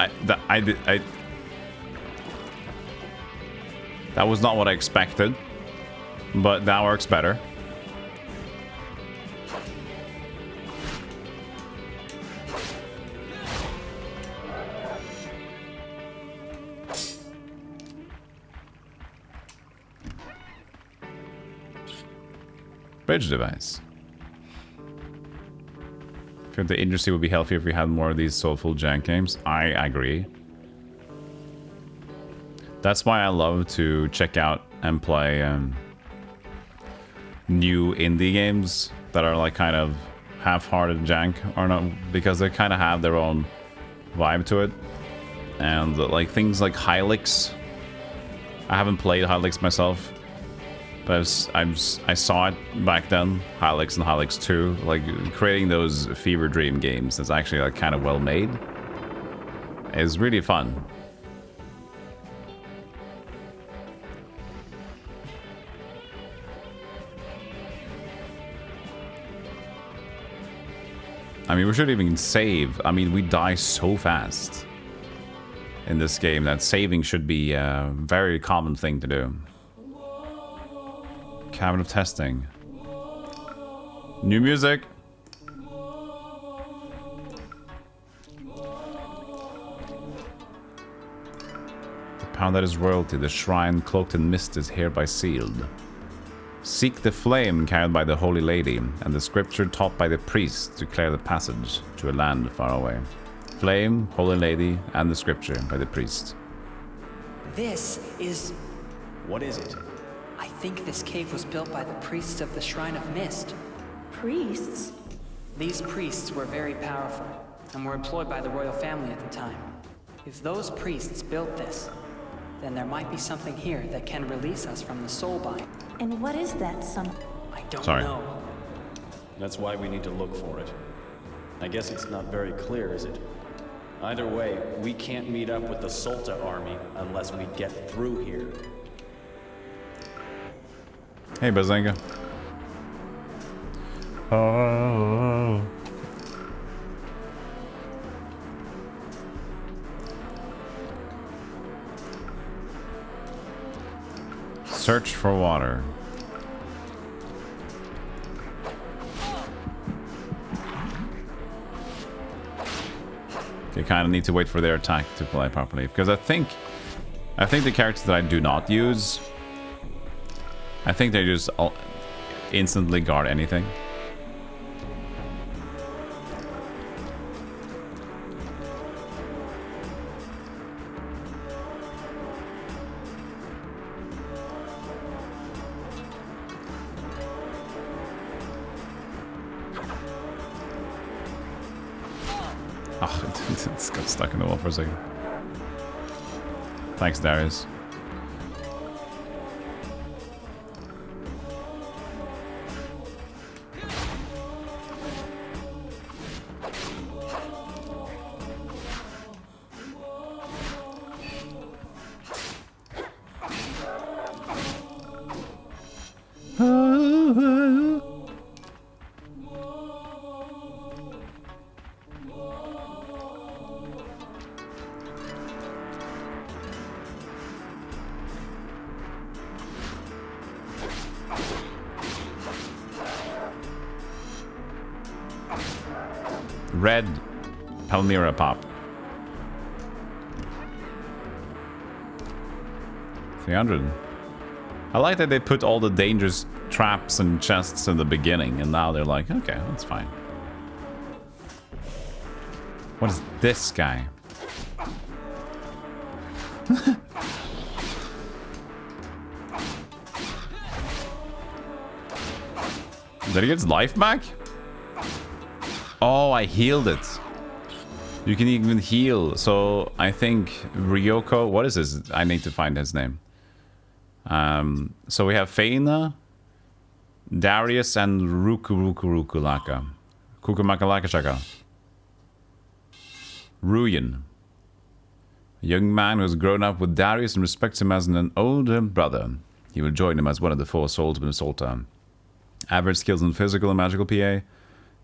that was not what I expected, but that works better. Bridge device. I think the industry would be healthier if we had more of these soulful jank games. I agree. That's why I love to check out and play new indie games that are like kind of half-hearted jank or not, because they kind of have their own vibe to it. And like things like Hylix. I haven't played Hylix myself, but I saw it back then. Hylix and Hylix 2, like creating those fever dream games that's actually like kind of well made is really fun. I mean, we should even save. I mean, we die so fast in this game that saving should be a very common thing to do. Cabin of testing. New music. The pound that is royalty, the shrine cloaked in mist is hereby sealed. Seek the flame carried by the Holy Lady, and the scripture taught by the priest to clear the passage to a land far away. Flame, Holy Lady, and the scripture by the priest. This is... What is it? I think this cave was built by the priests of the Shrine of Mist. Priests? These priests were very powerful, and were employed by the royal family at the time. If those priests built this, then there might be something here that can release us from the soul bind. And what is that I don't Sorry. know. That's why we need to look for it. I guess it's not very clear, is it? Either way, we can't meet up with the Solta army unless we get through here. Hey, Bazinga. Oh. Search for water. Okay, kind of need to wait for their attack to play properly, because I think the characters that I do not use, I think they just instantly guard anything. Oh, it's got stuck in the wall for a second. Thanks, Darius. Red Palmyra Pop. 300. I like that they put all the dangerous traps and chests in the beginning, and now they're like, okay, that's fine. What is this guy? Did he get his life back? Oh, I healed it. You can even heal. So I think Ryoko, what is this? I need to find his name. So we have Feina, Darius, and Rukulaka. Kukumakalakashaka. Ruyan. A young man who has grown up with Darius and respects him as an older brother. He will join him as one of the 4 souls of Minnesota. Average skills in physical and magical PA.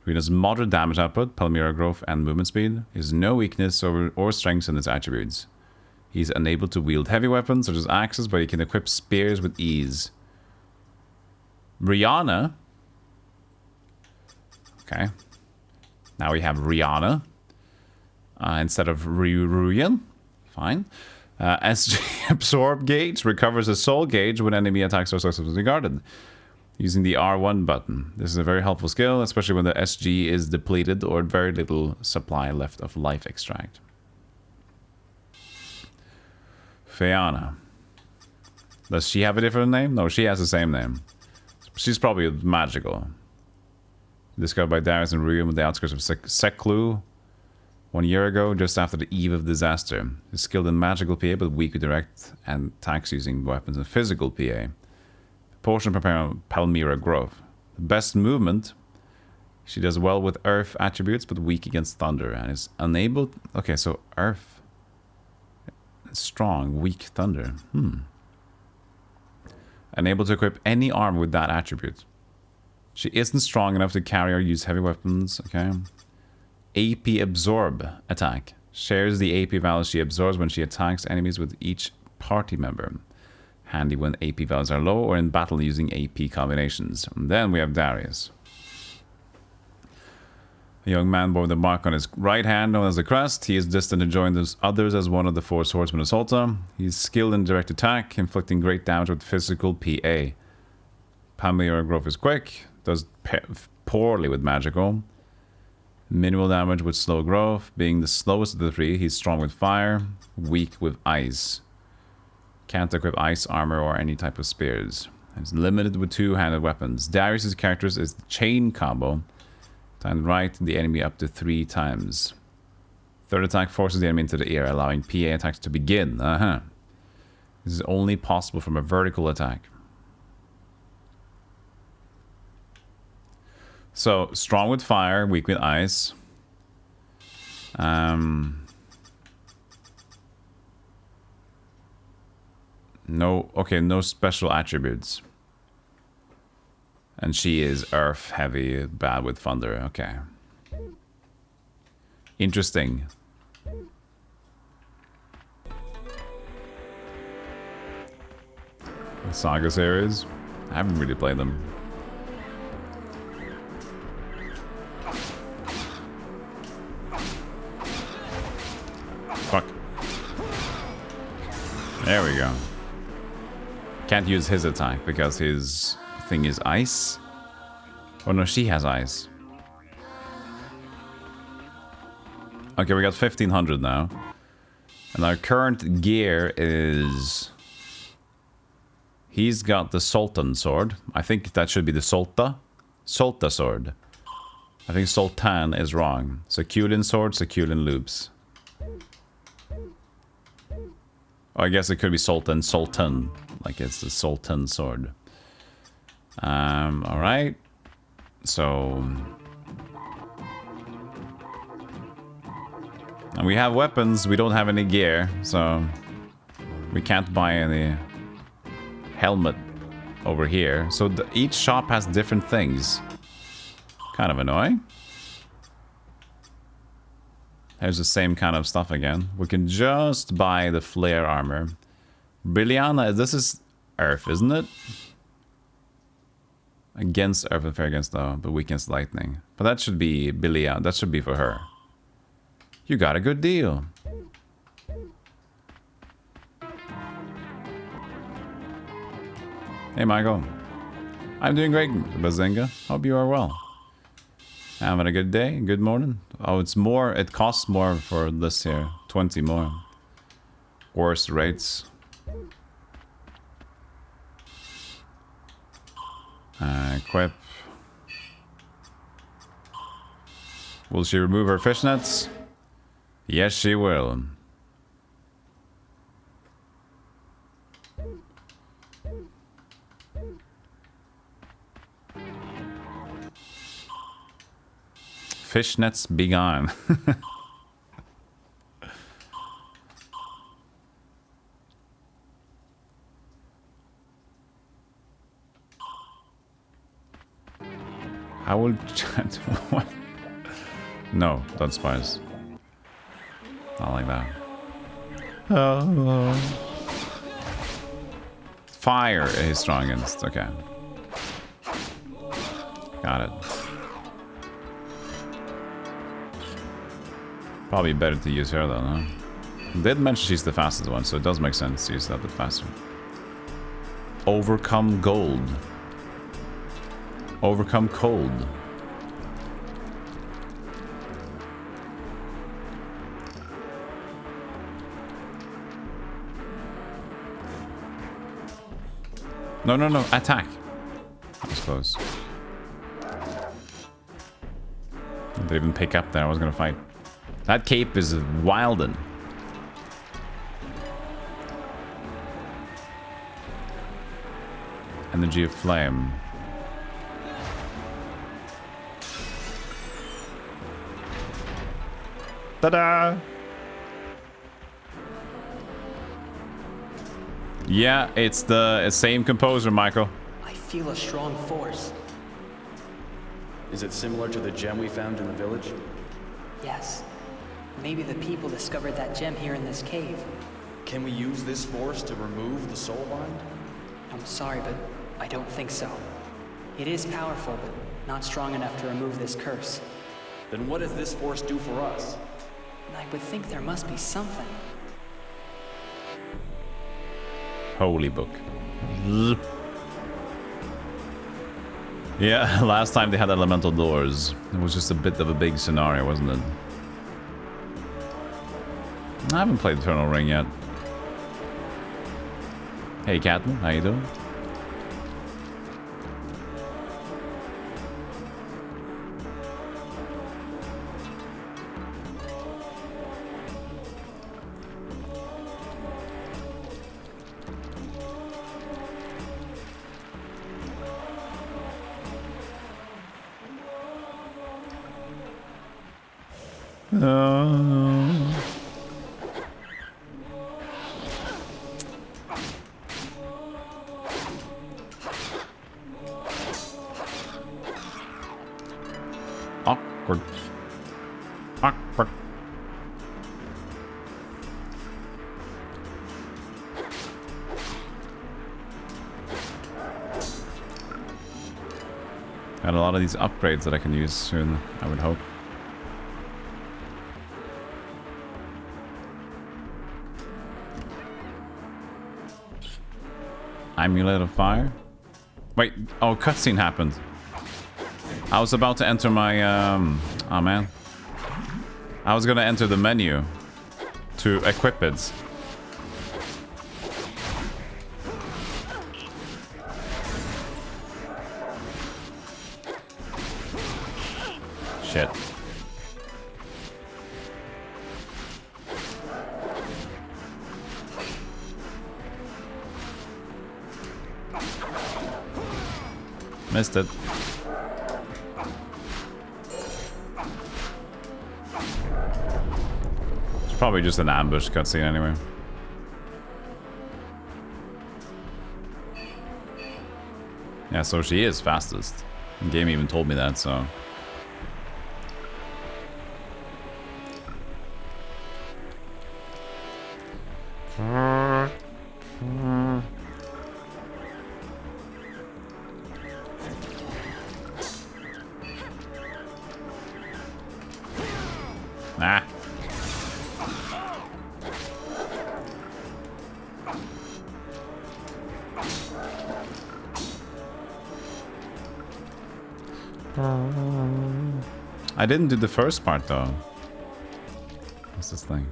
Ruyan has moderate damage output, Palmyra growth, and movement speed. He has no weakness or strengths in his attributes. He's unable to wield heavy weapons such as axes, but he can equip spears with ease. Rihanna. Okay. Now we have Rihanna. Instead of Ruyan. Fine. SG Absorb Gauge recovers a soul gauge when enemy attacks are successfully guarded. Using the R1 button. This is a very helpful skill, especially when the SG is depleted or very little supply left of life extract. Fiona. Does she have a different name? No, she has the same name. She's probably magical. Discovered by Darius and Ruyan with the outskirts of Seklu 1 year ago, just after the eve of disaster. Is skilled in magical PA, but weak with direct and attacks using weapons and physical PA. Portion of Palmyra growth. Best movement. She does well with earth attributes, but weak against thunder, and is unable. Okay, so earth. Strong, weak thunder. Unable to equip any armor with that attribute. She isn't strong enough to carry or use heavy weapons. Okay. AP absorb attack. Shares the AP values she absorbs when she attacks enemies with each party member. Handy when AP values are low or in battle using AP combinations. And then we have Darius. A young man bore the mark on his right hand known as the crest. He is destined to join those others as one of the 4 swordsmen of Salta. He's skilled in direct attack, inflicting great damage with physical PA. Palmyra growth is quick, does poorly with magical. Minimal damage with slow growth. Being the slowest of the 3, he's strong with fire, weak with ice. Can't equip ice armor or any type of spears. It's limited with 2-handed weapons. Darius' character is the chain combo. Time right the enemy up to 3 times. Third attack forces the enemy into the air, allowing PA attacks to begin. This is only possible from a vertical attack. So, strong with fire, weak with ice. No special attributes. And she is earth heavy, bad with thunder. Okay. Interesting. The Saga series. I haven't really played them. Fuck. There we go. Can't use his attack because his thing is ice. Oh no, she has ice. Okay, we got 1500 now. And our current gear is... He's got the Sultan sword. I think that should be the Solta sword. I think Sultan is wrong. Succulent sword, succulent loops. Oh, I guess it could be Sultan. Like it's the Sultan sword. Alright. So... And we have weapons, we don't have any gear, so... We can't buy any helmet over here. So each shop has different things. Kind of annoying. There's the same kind of stuff again. We can just buy the flare armor. Brilliana, this is earth, isn't it? Against earth and fair against but weak against lightning. But that should be Brilliana. That should be for her. You got a good deal. Hey, Michael. I'm doing great, Bazinga. Hope you are well. Having a good day, good morning. Oh, it's more, it costs more for this here. 20 more. Worse rates. Equip. Will she remove her fishnets? Yes, she will. Fishnets be gone. I will chat. What? No, don't spice. Not like that. Fire is strong against. Okay. Got it. Probably better to use her though, huh? Did mention she's the fastest one, so it does make sense to use that a bit faster. Overcome gold. Overcome cold. No, no, no, attack. That was close. Didn't even pick up there, I was gonna fight. That cape is wildin'. Energy of flame. Ta-da! Yeah, it's the same composer, Michael. I feel a strong force. Is it similar to the gem we found in the village? Yes. Maybe the people discovered that gem here in this cave. Can we use this force to remove the soul bind? I'm sorry, but I don't think so. It is powerful, but not strong enough to remove this curse. Then what does this force do for us? I would think there must be something. Holy book. Yeah, last time they had elemental doors. It was just a bit of a big scenario, wasn't it? I haven't played Eternal Ring yet. Hey, Captain, how you doing? Awkward. Awkward. Got a lot of these upgrades that I can use soon, I would hope. Amulet of Fire? Wait, oh, cutscene happened. I was about to enter my, oh man. I was gonna enter the menu to equip it. Shit. Missed it. It's probably just an ambush cutscene anyway. Yeah, so she is fastest. The game even told me that, so... Ah. I didn't do the first part though. What's this thing?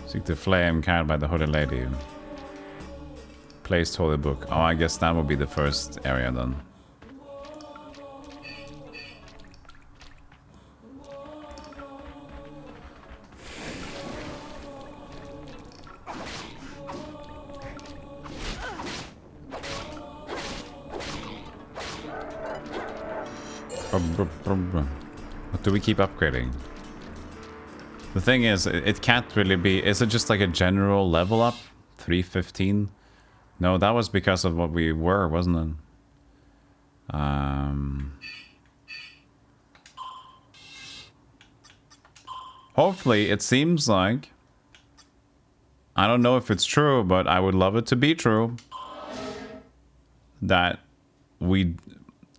Seek the flame carried by the holy lady. Placed holy book. Oh, I guess that would be the first area then. What do we keep upgrading? The thing is, it can't really be... Is it just like a general level up? 315? No, that was because of what we were, wasn't it? Hopefully, it seems like... I don't know if it's true, but I would love it to be true. That we...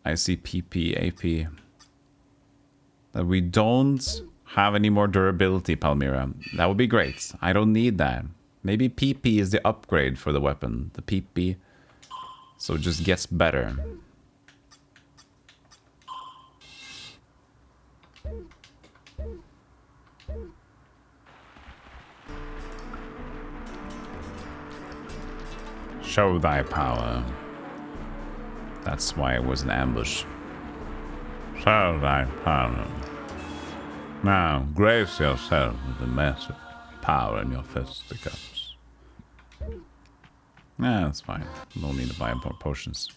I see PP, AP. That we don't have any more durability, Palmyra. That would be great. I don't need that. Maybe PP is the upgrade for the weapon. The PP. So it just gets better. Show thy power. That's why it was an ambush. Show thy power. Now, grace yourself with the massive power in your fisticuffs. Yeah, that's fine. No need to buy more potions.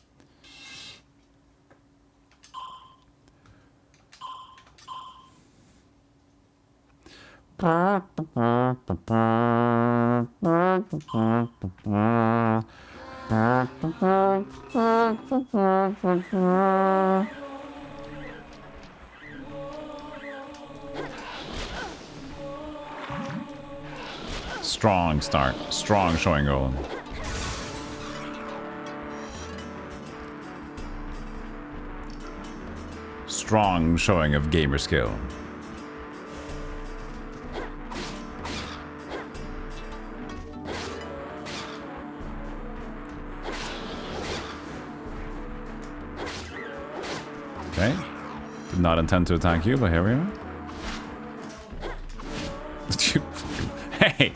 Strong start. Strong showing golem. Strong showing of gamer skill. Okay. Did not intend to attack you, but here we are. Hey!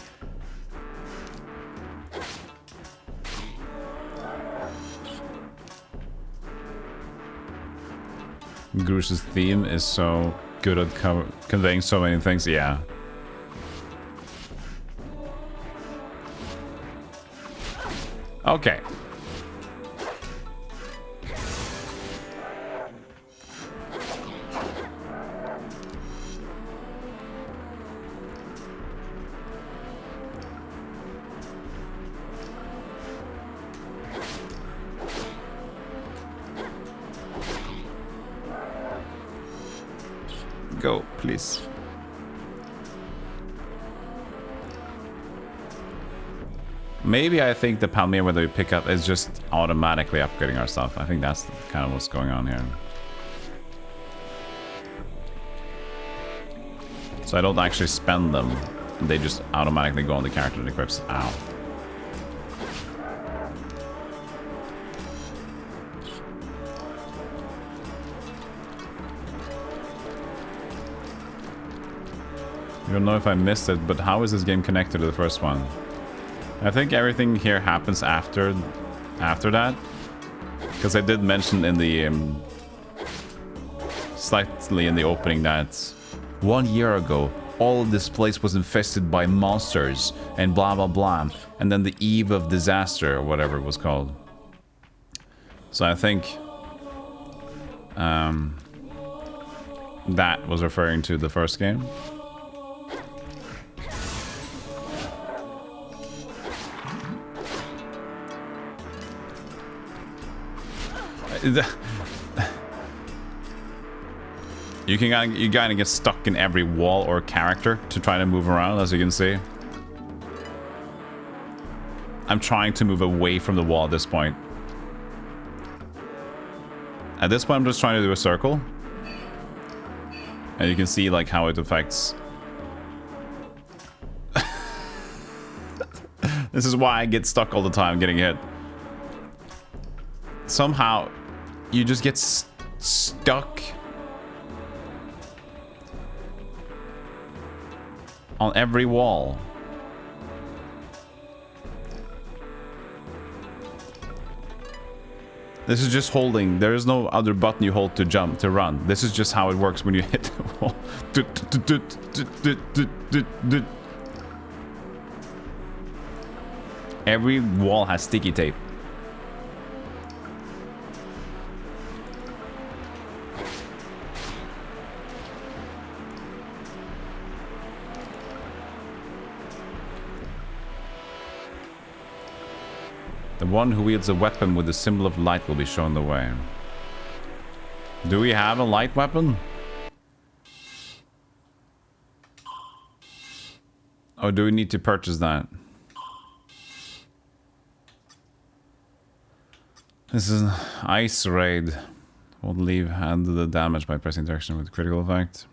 Grush's theme is so good at conveying so many things, yeah. Okay. Go, please. Maybe I think the Palmyra, whether we pick up, is just automatically upgrading our stuff. I think that's kind of what's going on here. So I don't actually spend them. They just automatically go on the character that equips. Ow. I don't know if I missed it, but how is this game connected to the first one? I think everything here happens after that. Because I did mention in the... slightly in the opening that 1 year ago, all of this place was infested by monsters and blah blah blah. And then the eve of disaster, or whatever it was called. So I think... that was referring to the first game. You gotta get stuck in every wall or character to try to move around, as you can see. I'm trying to move away from the wall at this point. At this point, I'm just trying to do a circle. And you can see like how it affects. This is why I get stuck all the time getting hit. Somehow, you just get stuck on every wall. This is just holding. There is no other button you hold to jump, to run. This is just how it works when you hit the wall. Every wall has sticky tape. The one who wields a weapon with the symbol of light will be shown the way. Do we have a light weapon? Or do we need to purchase that? This is an ice raid. Won't leave hand the damage by pressing direction with critical effect.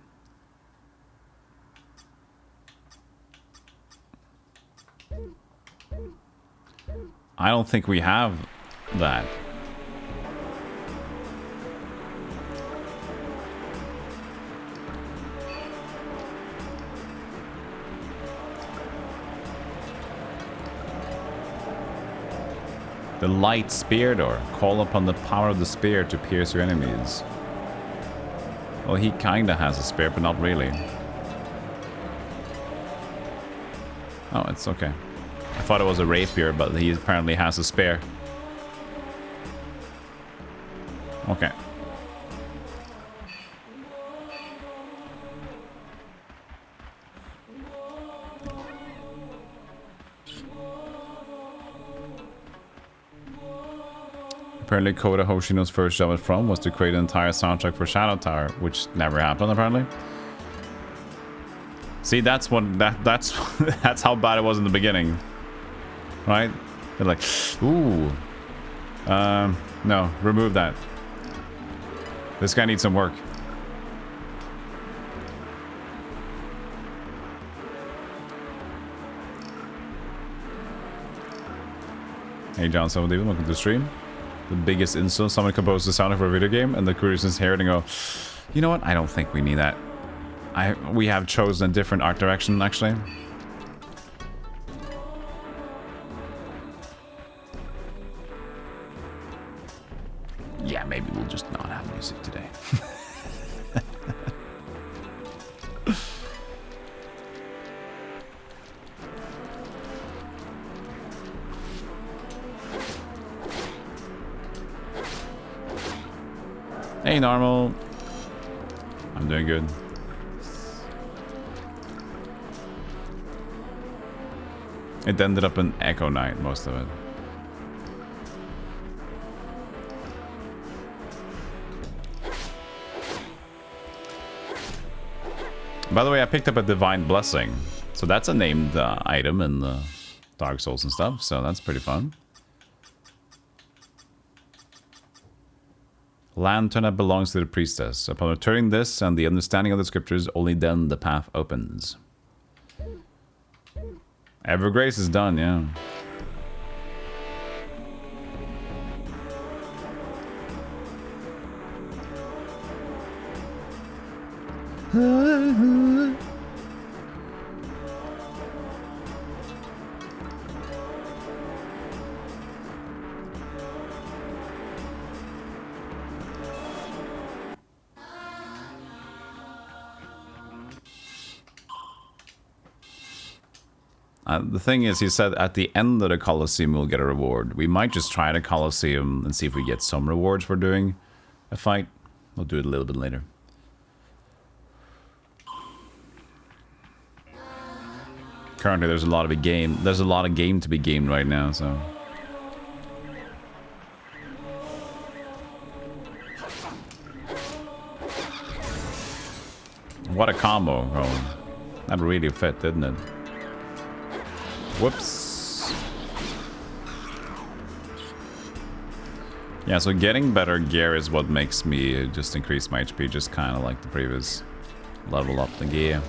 I don't think we have that. The light spear door. Call upon the power of the spear to pierce your enemies. Well, he kinda has a spear, but not really. Oh, it's okay. I thought it was a rapier, but he apparently has a spear. Okay. Apparently Kota Hoshino's first job at From was to create an entire soundtrack for Shadow Tower, which never happened apparently. See, that's what that's that's how bad it was in the beginning. Right? They're like, ooh. No, remove that. This guy needs some work. Hey John, welcome to the stream. The biggest insult, someone composed the soundtrack for a video game and the creators hear it and go, you know what, I don't think we need that. We have chosen a different art direction actually. Yeah, maybe we'll just not have music today. Hey, normal. I'm doing good. It ended up an Echo Night, most of it. By the way, I picked up a Divine Blessing. So that's a named item in the Dark Souls and stuff, so that's pretty fun. Lantern that belongs to the priestess. Upon returning this and the understanding of the scriptures, only then the path opens. Evergrace is done, yeah. The thing is, he said at the end of the Colosseum we'll get a reward. We might just try the Colosseum and see if we get some rewards for doing a fight. We'll do it a little bit later. Currently, there's a lot of game. There's a lot of game to be gamed right now, so. What a combo, bro. That really fit, didn't it? Whoops. Yeah, so getting better gear is what makes me just increase my HP, just kind of like the previous. Level up the gear.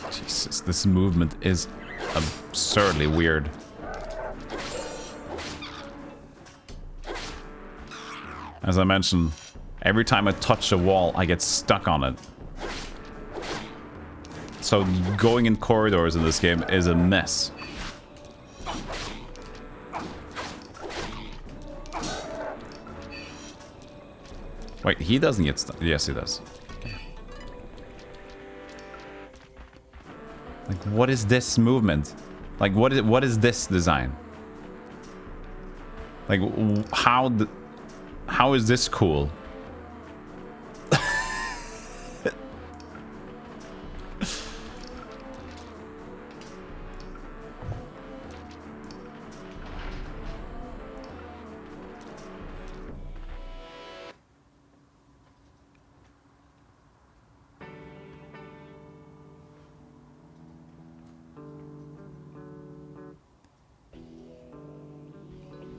Jesus, this movement is absurdly weird. As I mentioned, every time I touch a wall, I get stuck on it. So going in corridors in this game is a mess. Wait, he doesn't get stuck. Yes, he does. Like, what is this movement? Like, what is this design? Like, how is this cool?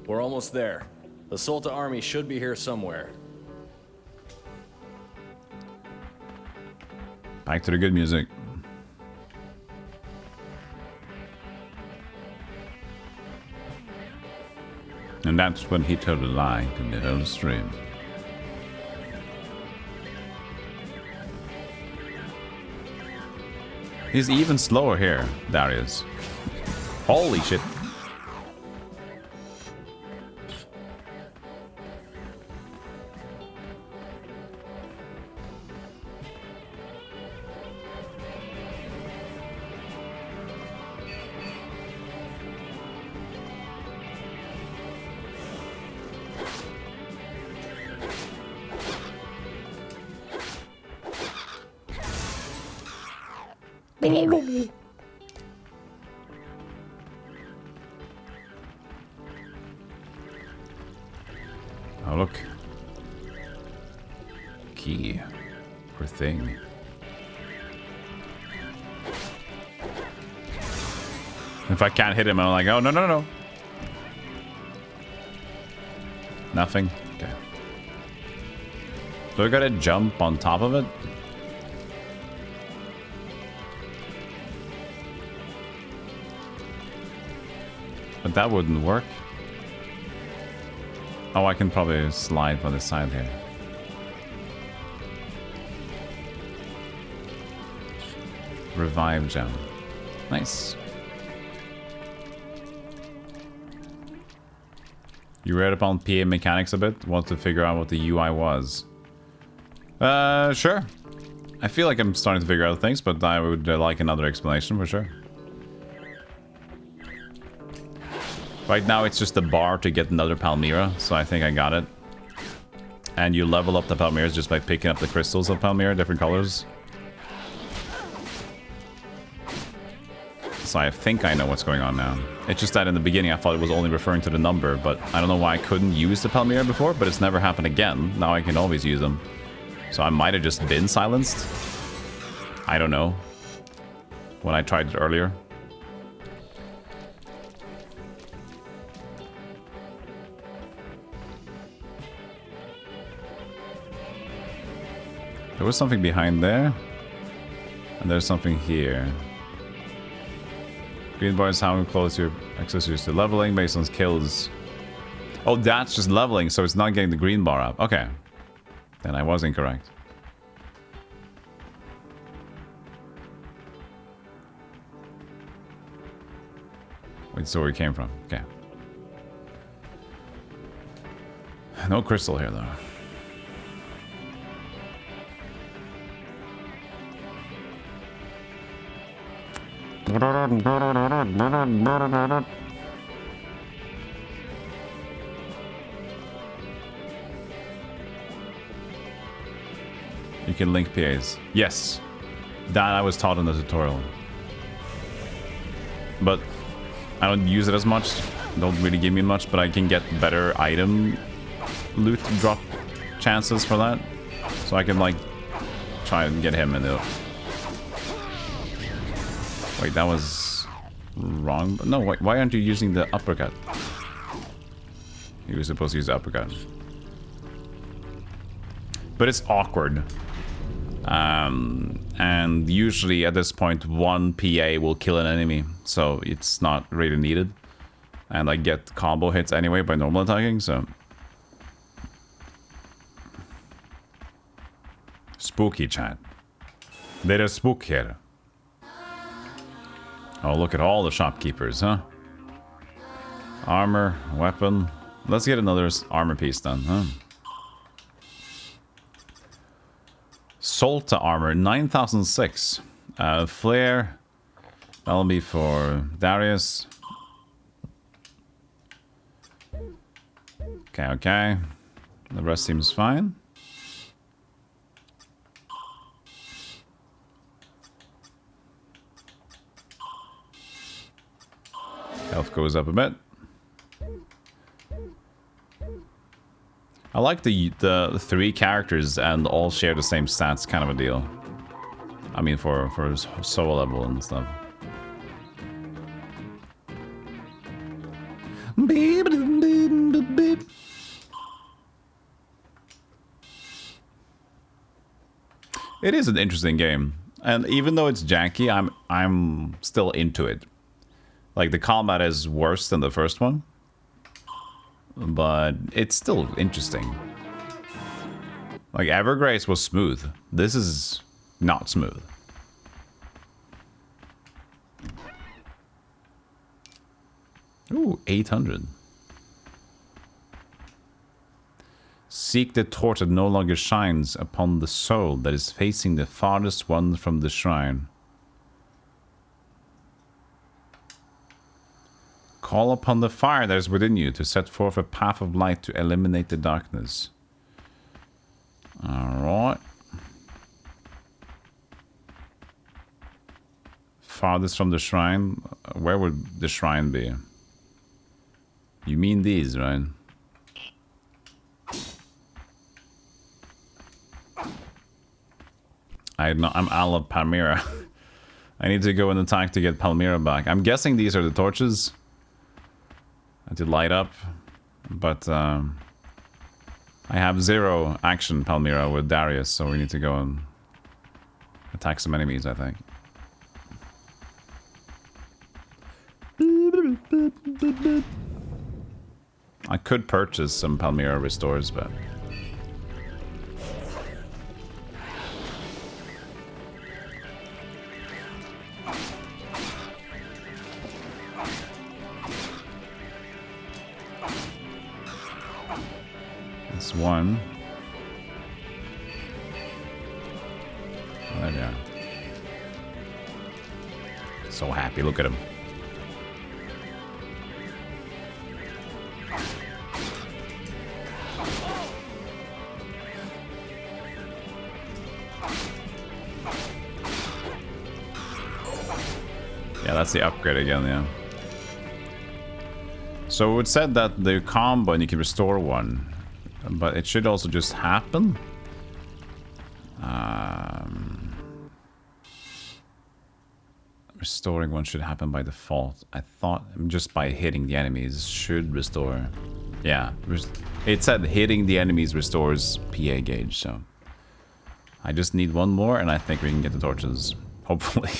We're almost there. The Solta army should be here somewhere. Back to the good music. And that's when he told a lie in the whole stream. He's even slower here, Darius. Holy shit. Oh, look. Key. Poor thing. If I can't hit him, I'm like, oh, no, no, no. Nothing? Okay. Do I gotta jump on top of it? But that wouldn't work. Oh, I can probably slide from the side here. Revive gem. Nice. You read upon PA mechanics a bit? Want to figure out what the UI was? Sure. I feel like I'm starting to figure out things, but I would like another explanation for sure. Right now it's just a bar to get another Palmyra, so I think I got it. And you level up the Palmyras just by picking up the crystals of Palmyra, different colors. So I think I know what's going on now. It's just that in the beginning I thought it was only referring to the number, but I don't know why I couldn't use the Palmyra before, but it's never happened again. Now I can always use them. So I might have just been silenced. I don't know. When I tried it earlier. There was something behind there. And there's something here. Green bar is how close your accessories to leveling based on skills. Oh, that's just leveling, so it's not getting the green bar up. Okay. Then I was incorrect. Wait, so where it came from. Okay. No crystal here, though. You can link PAs. Yes. That I was taught in the tutorial. But I don't use it as much. Don't really give me much, but I can get better item loot drop chances for that. So I can like try and get him in the... Wait, that was wrong. No, wait, why aren't you using the uppercut? You were supposed to use the uppercut. But it's awkward. And usually at this point, one PA will kill an enemy. So it's not really needed. And I get combo hits anyway by normal attacking, so... Spooky chat. There is spook here. Oh, look at all the shopkeepers, huh? Armor, weapon. Let's get another armor piece then, huh? Solta armor, 9006. Flare. That'll be for Darius. Okay, okay. The rest seems fine. Health goes up a bit. I like the three characters and all share the same stats kind of a deal. I mean for soul level and stuff. It is an interesting game, and even though it's janky, I'm still into it. Like, the combat is worse than the first one, but it's still interesting. Like, Evergrace was smooth. This is not smooth. Ooh, 800. Seek the torch that no longer shines upon the soul that is facing the farthest one from the shrine. Call upon the fire that is within you to set forth a path of light to eliminate the darkness. Alright. Farthest from the shrine. Where would the shrine be? You mean these, right? I'm out of Palmyra. I need to go and attack to get Palmyra back. I'm guessing these are the torches to light up, but I have 0 action Palmyra with Darius, so we need to go and attack some enemies, I think. I could purchase some Palmyra restores, but it's one. There we are. So happy, look at him. Yeah, that's the upgrade again, yeah. So it said that the combo and you can restore one, but it should also just happen. Restoring one should happen by default. I thought just by hitting the enemies should restore. Yeah, it said hitting the enemies restores PA gauge, so I just need one more and I think we can get the torches, hopefully.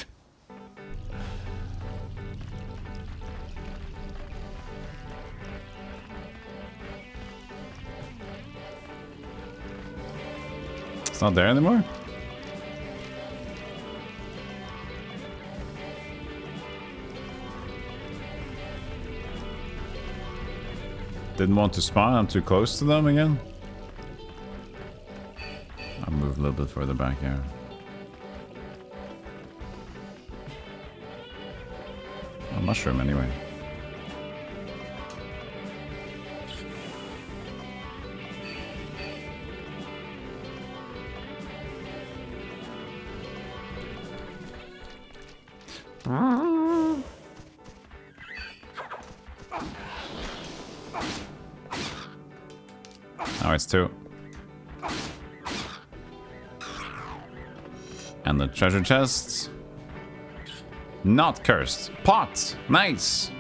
It's not there anymore? Didn't want to spawn, I'm too close to them again. I'll move a little bit further back here. A mushroom anyway. Oh, it's 2. And the treasure chests. Not cursed. Pot! Nice!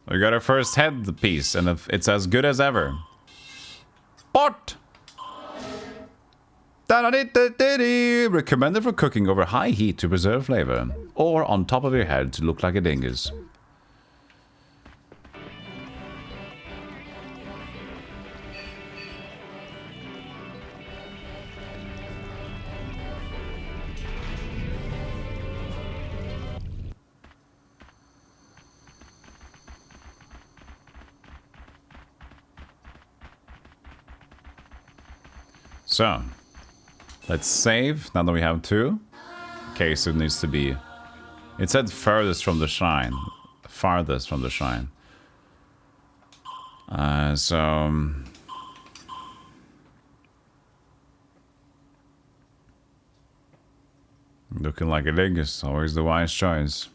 We got our first headpiece, and it's as good as ever. Pot! Recommended for cooking over high heat to preserve flavor, or on top of your head to look like a dingus. So, let's save, now that we have 2. In case it needs to be... It said furthest from the shrine. Farthest from the shrine. Looking like a dingus, always the wise choice.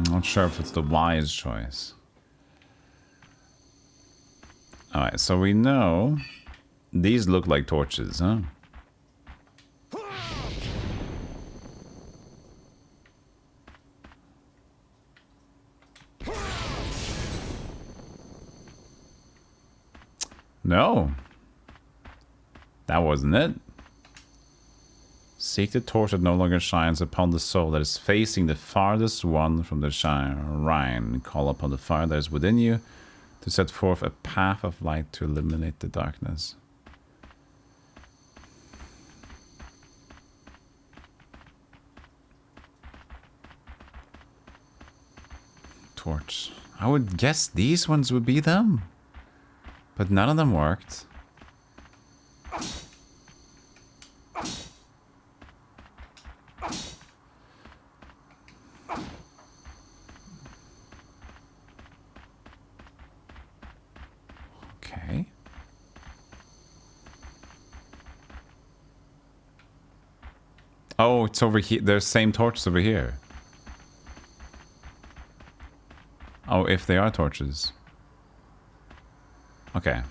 Not sure if it's the wise choice. Alright, so we know these look like torches, huh? No, That wasn't it. Seek the torch that no longer shines upon the soul that is facing the farthest one from the shrine. Call upon the fire that is within you to set forth a path of light to illuminate the darkness. Torch. I would guess these ones would be them. But none of them worked. Okay. Oh, it's over here. There's same torches over here. Oh, if they are torches. Okay.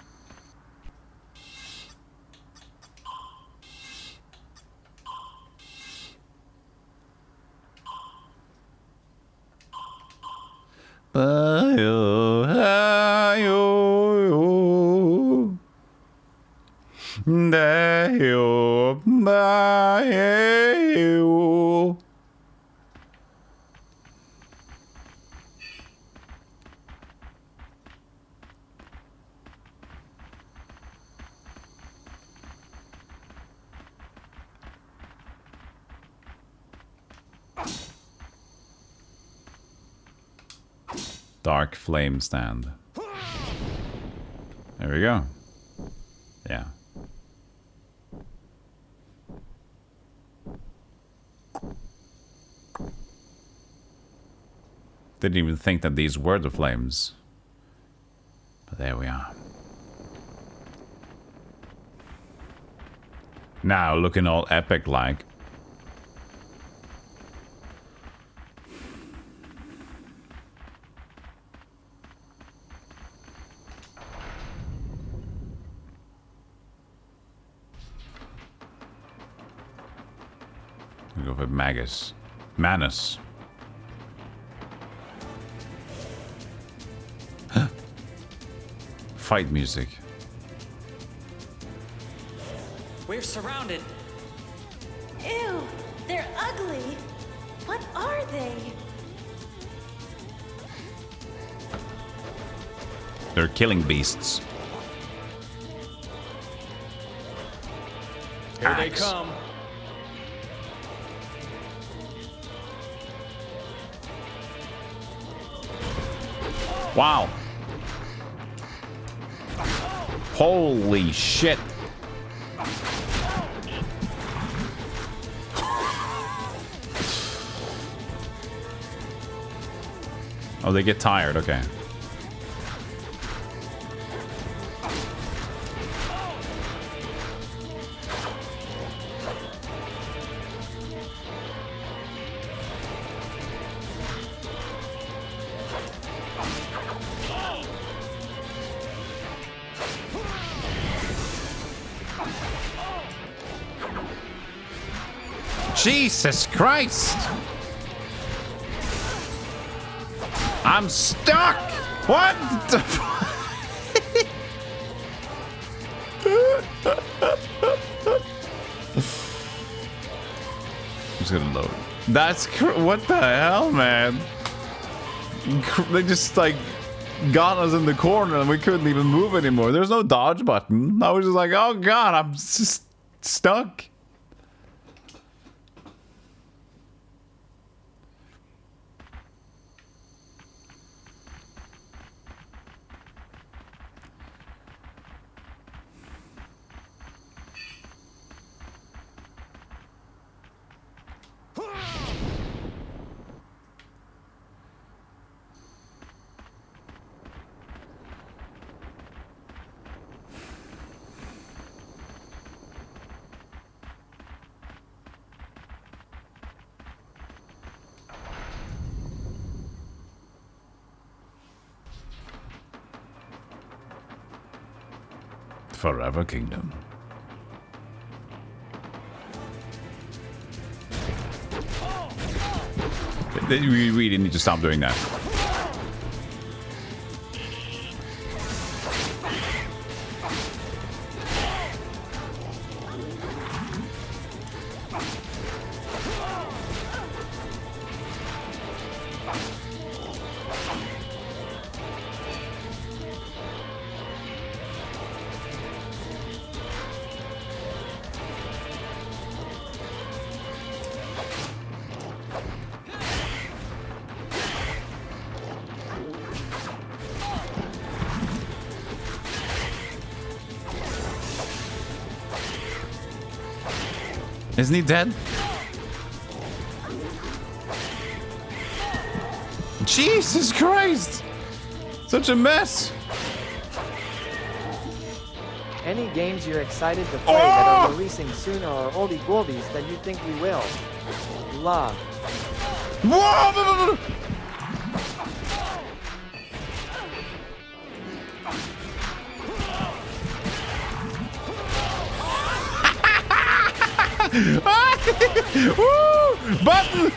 Dark flame stand. There we go. Yeah. Didn't even think that these were the flames. But there we are. Now looking all epic like. Go for Magus. Manus. Fight music. We're surrounded. Ew, they're ugly. What are they? They're killing beasts. Here they Axe. come. Wow. Holy shit. Oh, they get tired, okay. Jesus Christ! I'm stuck! What the I'm just gonna load. That's what the hell, man? They just like got us in the corner and we couldn't even move anymore. There's no dodge button. I was just like, oh god, I'm just stuck. Forever Kingdom. We really need to stop doing that. Isn't he dead? Jesus Christ! Such a mess! Any games you're excited to play that are releasing sooner or oldie goldies that you think we will. Love. Whoa! Woo! Button!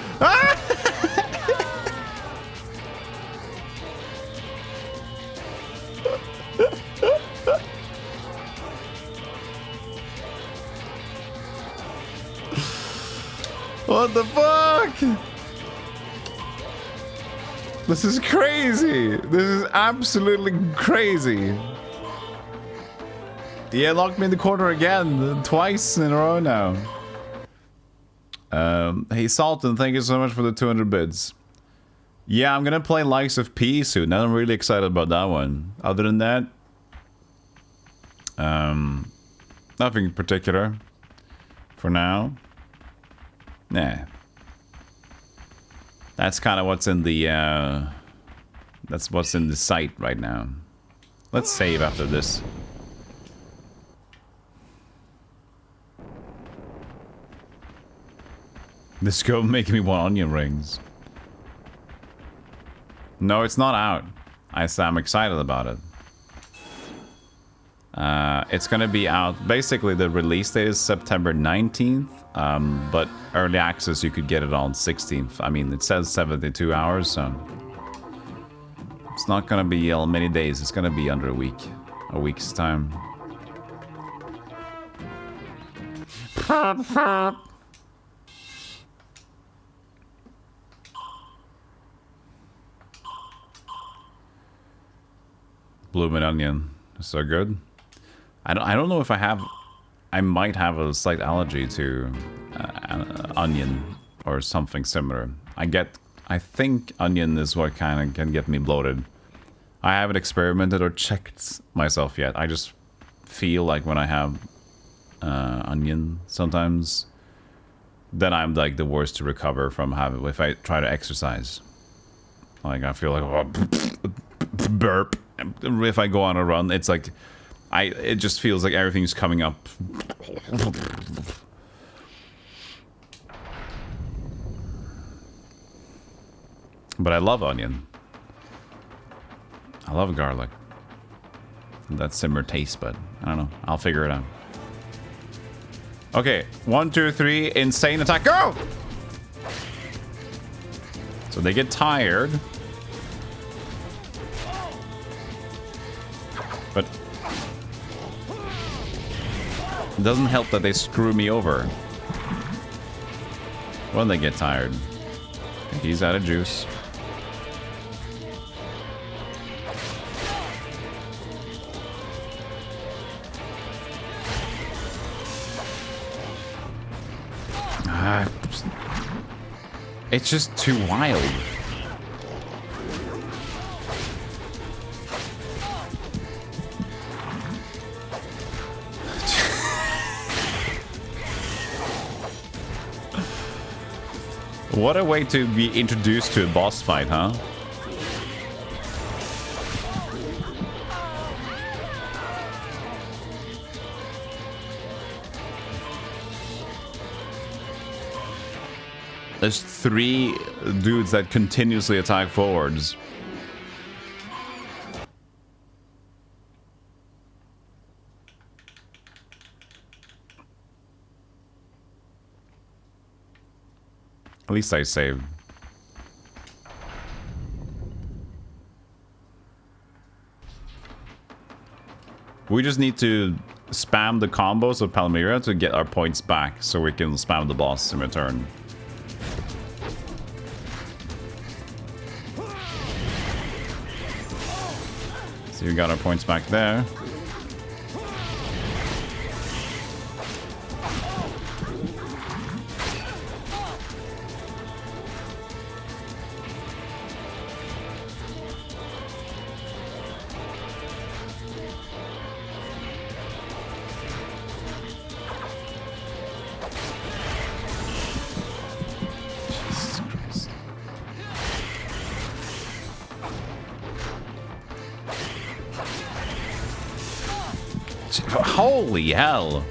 What the fuck? This is crazy. This is absolutely crazy. Yeah, locked me in the corner again, twice in a row now. Hey Salton, thank you so much for the 200 bits. Yeah, I'm gonna play Lies of P soon. I'm really excited about that one. Other than that, nothing in particular for now. Nah. That's kind of what's in the that's what's in the site right now. Let's save after this. This go making me want onion rings. No, it's not out. I'm excited about it. It's gonna be out. Basically, the release date is September 19th, but early access you could get it on 16th. I mean, it says 72 hours, so it's not gonna be many days. It's gonna be under a week's time. Bloomin' onion, so good. I don't know if I might have a slight allergy to onion or something similar. I think onion is what kind of can get me bloated. I haven't experimented or checked myself yet. I just feel like when I have onion sometimes, then I'm like the worst to recover from having if I try to exercise. Like I feel like burp. If I go on a run, it's like it just feels like everything's coming up. But I love onion. I love garlic. That simmer taste, but I don't know. I'll figure it out. Okay, 1, 2, 3, insane attack, go! So they get tired. But it doesn't help that they screw me over when they get tired. He's out of juice. It's just too wild. What a way to be introduced to a boss fight, huh? There's 3 dudes that continuously attack forwards. At least I saved. We just need to spam the combos of Palmyra to get our points back so we can spam the boss in return. So we got our points back there. Holy hell.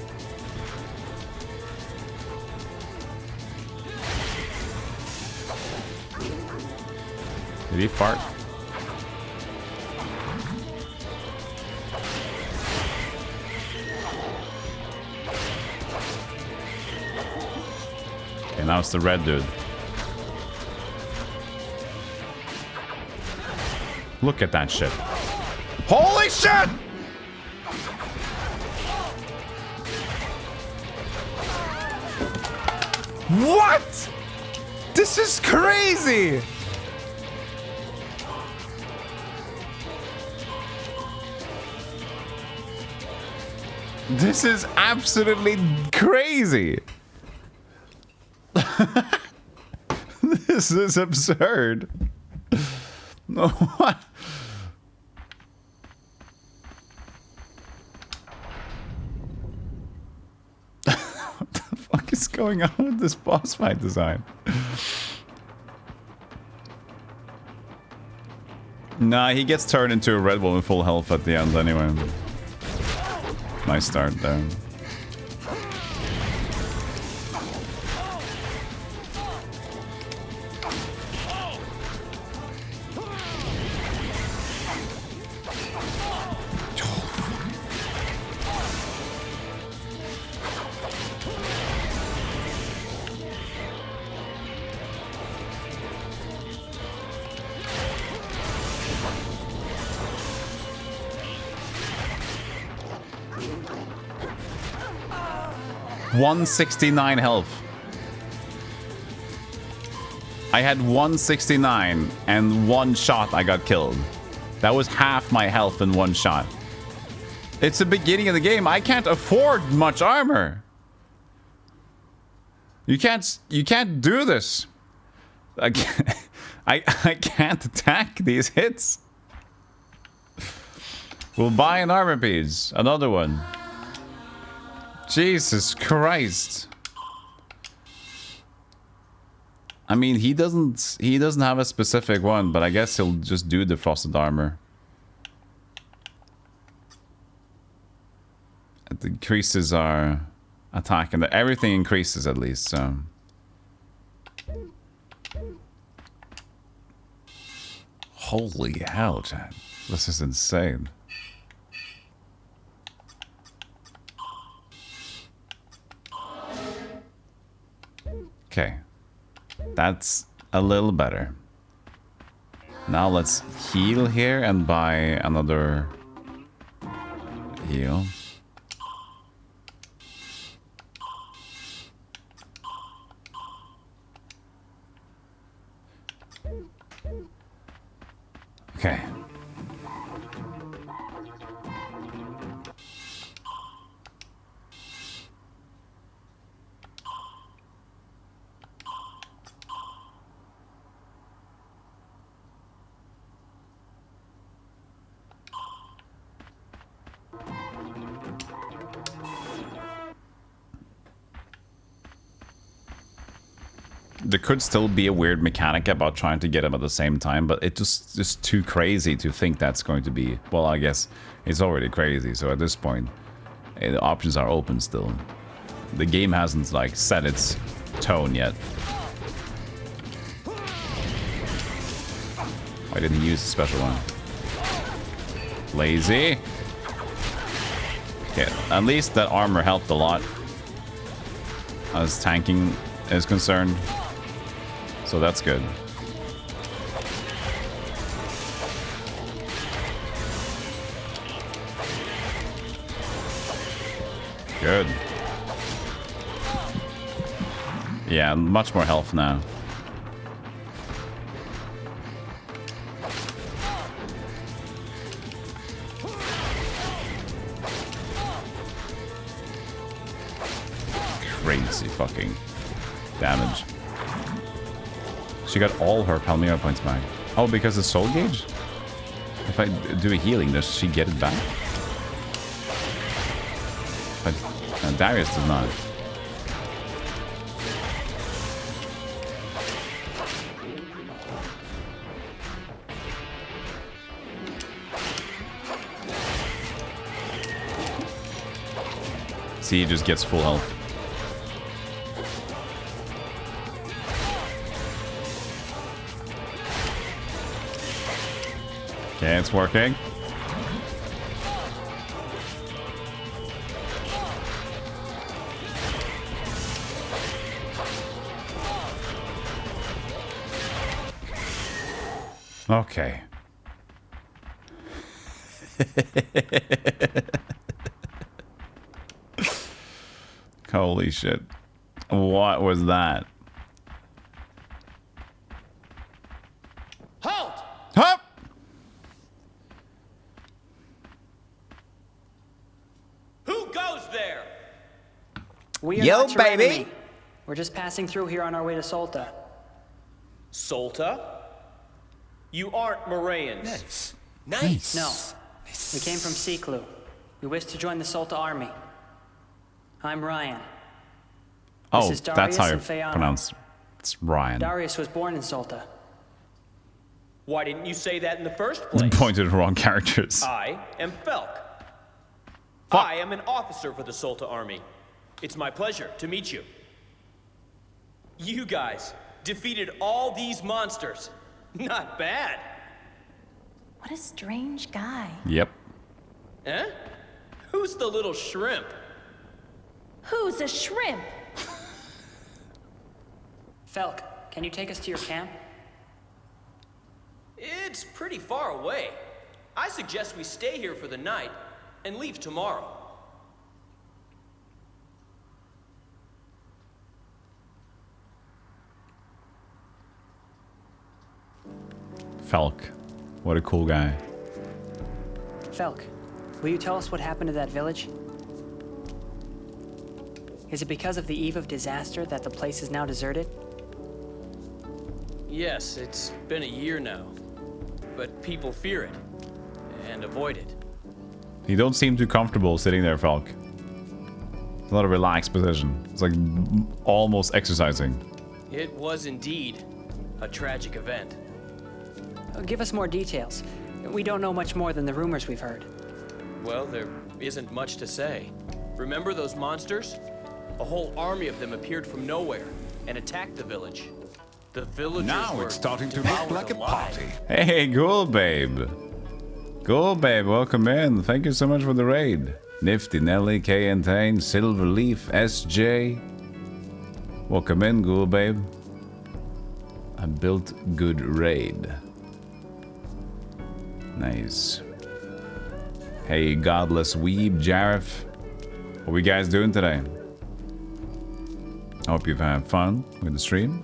Did he fart? Okay, now it's the red dude. Look at that shit. Holy shit! What? This is crazy! This is absolutely crazy. This is absurd. What? What the fuck is going on with this boss fight design? Nah, he gets turned into a red one with full health at the end anyway. Nice start there. $169 health. I had 169 and one shot I got killed. That was half my health in one shot. It's the beginning of the game. I can't afford much armor. You can't do this. I can't attack these hits. We'll buy an armor piece. Another one. Jesus Christ. I mean, he doesn't have a specific one, but I guess he'll just do the frosted armor. It increases our attack and everything increases at least, so. Holy hell, Chad. This is insane. Okay, that's a little better. Now let's heal here and buy another heal. Okay. There could still be a weird mechanic about trying to get them at the same time, but it's just too crazy to think that's going to be... Well, I guess it's already crazy, so at this point, the options are open still. The game hasn't, like, set its tone yet. Why didn't he use the special one? Lazy. Okay, at least that armor helped a lot as tanking is concerned. So that's good. Good. Yeah, much more health now. Crazy fucking damage. She got all her Palmyra points back. Oh, because it's soul gauge? If I do a healing, does she get it back? But Darius does not. see he just gets full health. Okay, it's working. Okay. Holy shit. What was that? Halt! Hup! Who goes there? We are Yo, not your baby. enemy. We're just passing through here on our way to Solta. Solta? You aren't Moraians. Nice. No. We came from Siklu. We wish to join the Solta army. I'm Ryan. Oh, is that's Darius how you and Fayana. pronounce it. It's Ryan. Darius was born in Solta. Why didn't you say that in the first place? Pointed at the wrong characters. I am Felk. Fuck. I am an officer for the Solta army. It's my pleasure to meet you. You guys defeated all these monsters. Not bad. What a strange guy. Yep. Eh? Who's the little shrimp? Who's a shrimp? Felk, can you take us to your camp? It's pretty far away. I suggest we stay here for the night and leave tomorrow. Falk. What a cool guy. Felk, will you tell us what happened to that village? Is it because of the eve of disaster that the place is now deserted? Yes, it's been a year now. But people fear it and avoid it. You don't seem too comfortable sitting there, Falk. It's not a relaxed position. It's like almost exercising. It was indeed a tragic event. Give us more details. We don't know much more than the rumors we've heard. Well, there isn't much to say. Remember those monsters? A whole army of them appeared from nowhere and attacked the village. The villagers Now were it's starting to devoured look like a alive. party. Hey, Ghoul Babe. Ghoul Babe, welcome in. Thank you so much for the raid. Nifty Nelly, K and Tane, Silverleaf, SJ. Welcome in, Ghoul Babe. A built good raid. Nice. Hey, Godless Weeb, Jareth. What are we guys doing today? I hope you've had fun with the stream.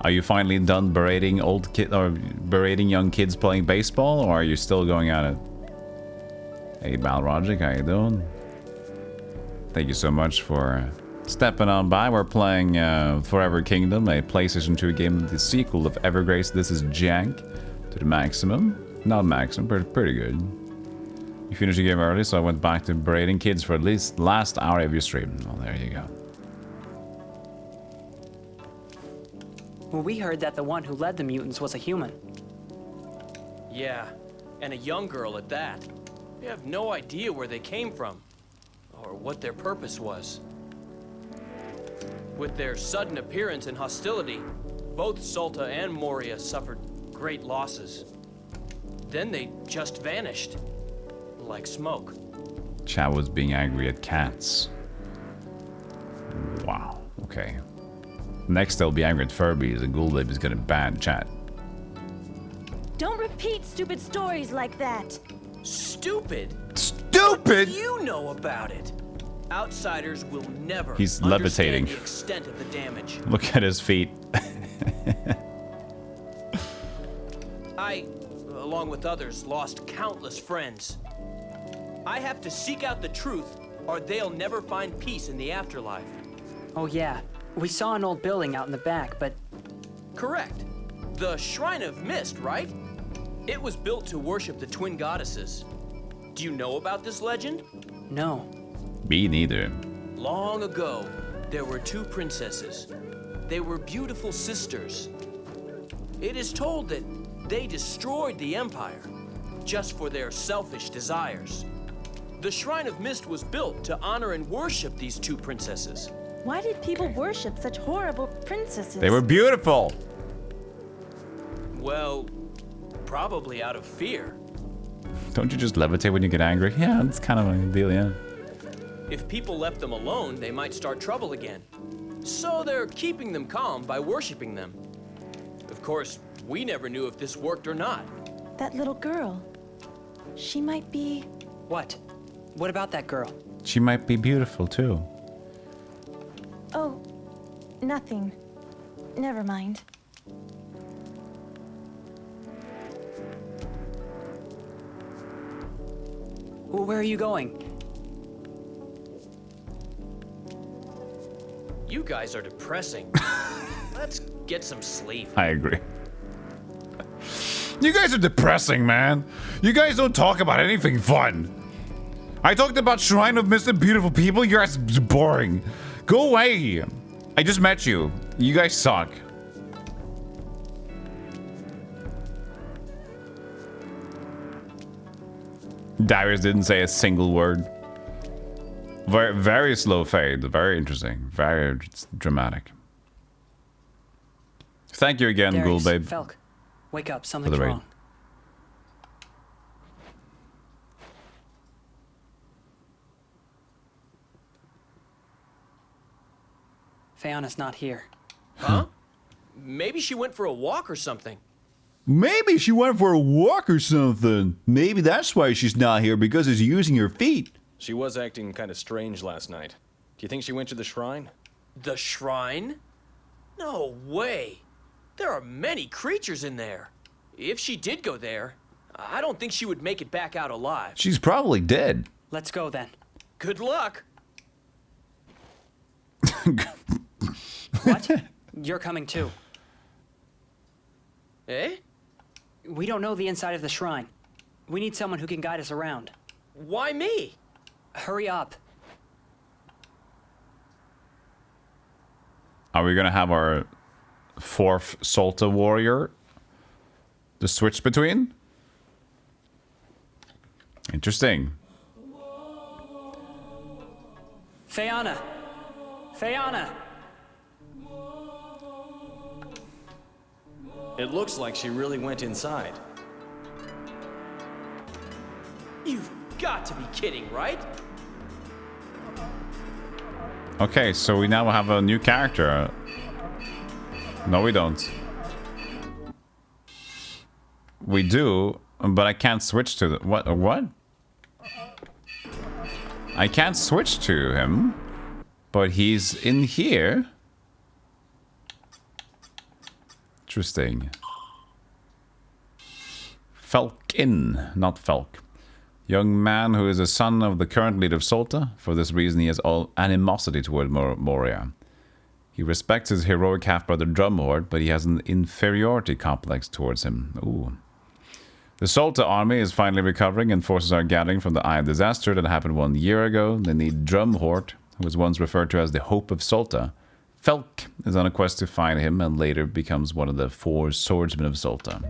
Are you finally done berating berating young kids playing baseball, or are you still going at it? Hey, Balrogic, how you doing? Thank you so much for stepping on by. We're playing Forever Kingdom, a PlayStation 2 game, the sequel of Evergrace. This is jank to the maximum. Not maximum, but pretty good. You finished the game early, so I went back to berating kids for at least the last hour of your stream. Well, there you go. Well, we heard that the one who led the mutants was a human. Yeah, and a young girl at that. We have no idea where they came from, or what their purpose was. With their sudden appearance and hostility, both Solta and Moria suffered great losses. Then they just vanished, like smoke. Chat was being angry at cats. Wow, okay. Next they'll be angry at Furbies and Ghoulbabe is gonna ban chat. Don't repeat stupid stories like that. Stupid? Stupid? You know about it. Outsiders will never He's understand levitating. the extent of the damage. Look at his feet. I, along with others, lost countless friends. I have to seek out the truth, or they'll never find peace in the afterlife. Oh yeah, we saw an old building out in the back, but... Correct. The Shrine of Mist, right? It was built to worship the twin goddesses. Do you know about this legend? no. Me neither. Long ago, there were two princesses. They were beautiful sisters. It is told that they destroyed the empire just for their selfish desires. The Shrine of Mist was built to honor and worship these two princesses. Why did people worship such horrible princesses? They were beautiful. Well, probably out of fear. Don't you just levitate when you get angry? Yeah, that's kind of a deal, yeah. If people left them alone, they might start trouble again. So they're keeping them calm by worshiping them. Of course, we never knew if this worked or not. That little girl. She might be... What? What about that girl? She might be beautiful too. Oh, nothing. Never mind. Where are you going? You guys are depressing. Let's get some sleep. I agree. You guys are depressing, man. You guys don't talk about anything fun. I talked about Shrine of Mist and beautiful people. You're boring. Go away. I just met you. You guys suck. Darius didn't say a single word. Very, very slow fade. Very interesting. Very dramatic. Thank you again, Ghoul Darius, Babe. Felk, wake up. Something's raid. wrong. Fiona's not here. Huh? Maybe she went for a walk or something. Maybe she went for a walk or something. Maybe that's why she's not here, because she's using her feet. She was acting kind of strange last night. Do you think she went to the shrine? The shrine? No way. There are many creatures in there. If she did go there, I don't think she would make it back out alive. She's probably dead. Let's go then. Good luck. What? You're coming too. Eh? We don't know the inside of the shrine. We need someone who can guide us around. Why me? Hurry up. Are we gonna have our fourth Solta warrior to switch between? Interesting. Fiona! Fiona! It looks like she really went inside. You've got to be kidding, right? Okay, so we now have a new character. No, we don't. We do, but I can't switch to the... What? I can't switch to him, but he's in here. Interesting. Felkin, not Felk. Young man who is a son of the current leader of Solta. For this reason, he has all animosity toward Moria. He respects his heroic half-brother Drumhorde, but he has an inferiority complex towards him. Ooh. The Solta army is finally recovering and forces are gathering from the Eye of Disaster that happened 1 year ago. They need Drumhorde, who was once referred to as the Hope of Solta. Felk is on a quest to find him and later becomes one of the 4 swordsmen of Solta.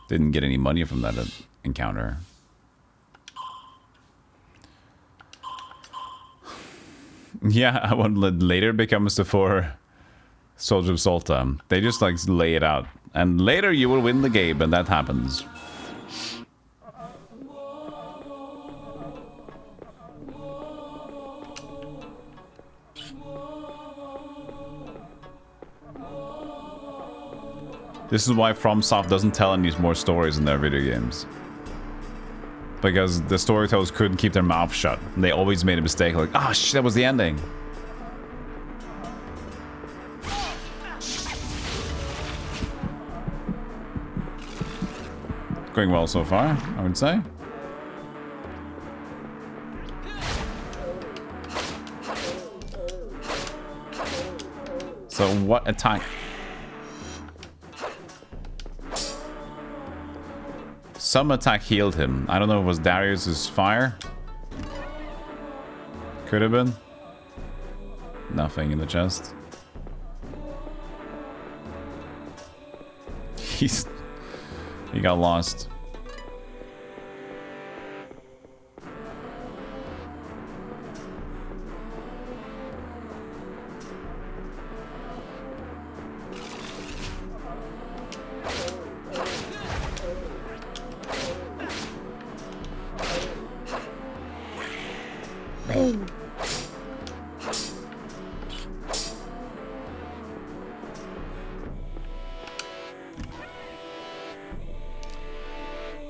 Didn't get any money from that encounter. Yeah, what later becomes the 4 soldiers of Solta. They just like lay it out. And later you will win the game, and that happens. This is why FromSoft doesn't tell any more stories in their video games. Because the storytellers couldn't keep their mouth shut. They always made a mistake like, ah, shit, that was the ending. Going well so far, I would say. So what attack? Some attack healed him. I don't know if it was Darius's fire. Could have been. Nothing in the chest. He got lost.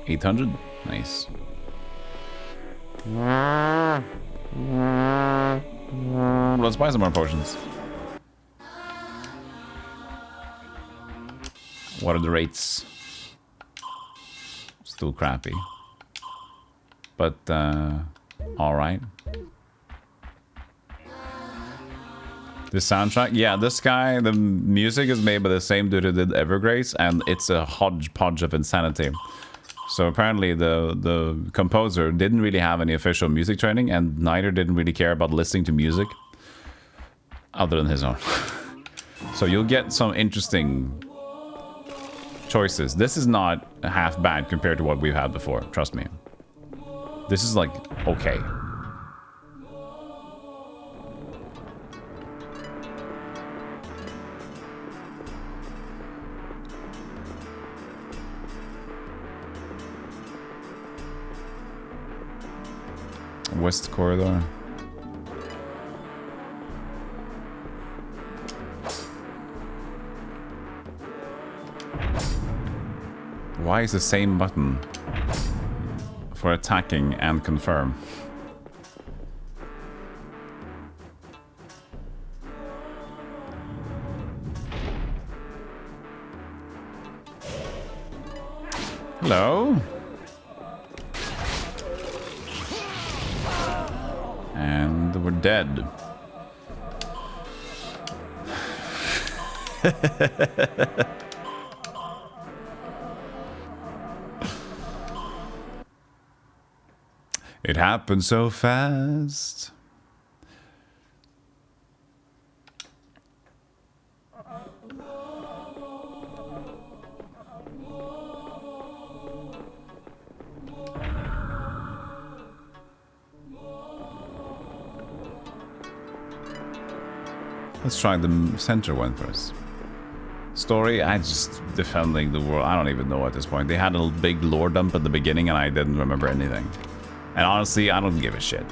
$800? Nice. Let's buy some more potions. What are the rates? Still crappy. But, alright. The soundtrack? Yeah, this guy, the music is made by the same dude who did Evergrace, and it's a hodgepodge of insanity. So apparently the composer didn't really have any official music training, and neither didn't really care about listening to music other than his own. So you'll get some interesting choices. This is not half bad compared to what we've had before, trust me. This is like okay. West corridor. Why is the same button for attacking and confirm? Hello? And we're dead. It happened so fast. Let's try the center one first. Story, I just defending the world. I don't even know at this point. They had a big lore dump at the beginning and I didn't remember anything. And honestly, I don't give a shit.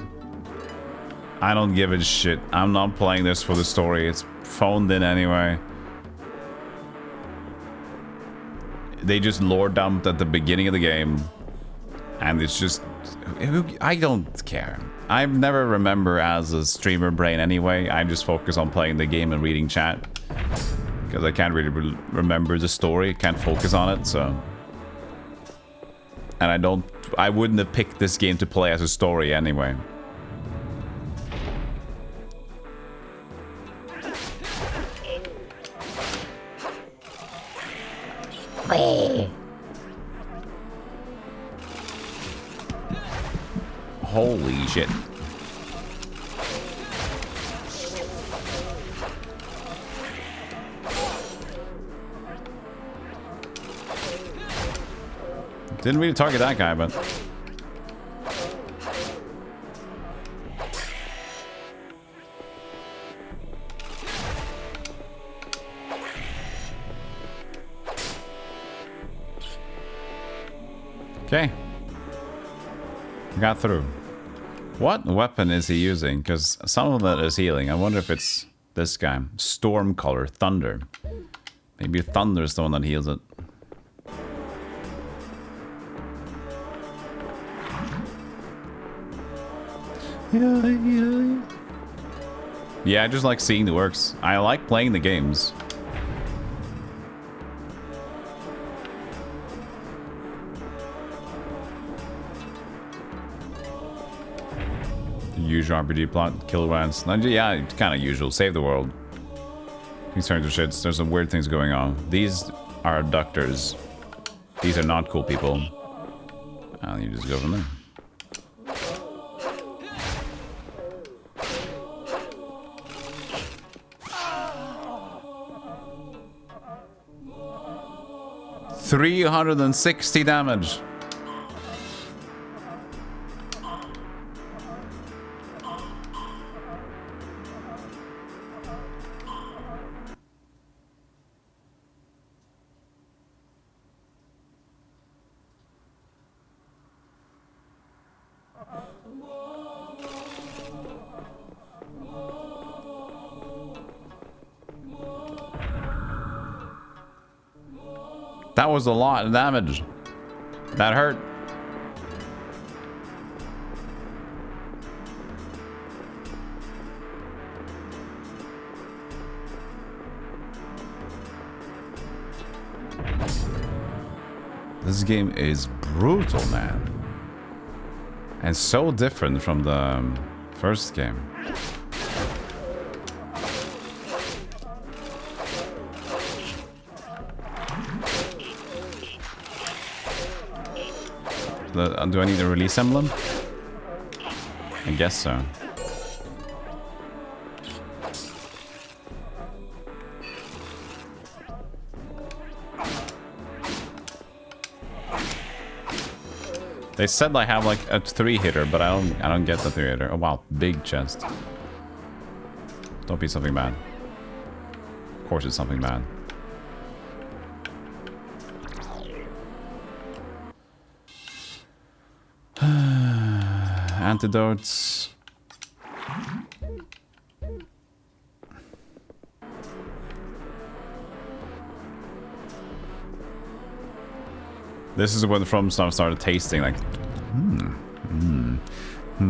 I don't give a shit. I'm not playing this for the story. It's phoned in anyway. They just lore dumped at the beginning of the game. And it's just... I don't care. I never remember as a streamer brain anyway. I just focus on playing the game and reading chat. Because I can't really remember the story. Can't focus on it, so... And I wouldn't have picked this game to play as a story anyway. Holy shit. Didn't really target that guy, but... Okay. Got through. What weapon is he using? Because some of that is healing. I wonder if it's this guy. Storm color. Thunder. Maybe Thunder is the one that heals it. Yeah, I just like seeing the works. I like playing the games. Usual RPG plot, kill rounds. Yeah, it's kind of usual. Save the world. These turns to shits. There's some weird things going on. These are abductors. These are not cool people. And you just go from there. 360 damage. That was a lot of damage. That hurt. This game is brutal, man. And so different from the first game. Do I need a release emblem? I guess so. They said I have like a 3-hitter, but I don't get the 3-hitter. Oh wow, big chest. Don't be something bad. Of course it's something bad. Antidotes. This is when From started tasting like,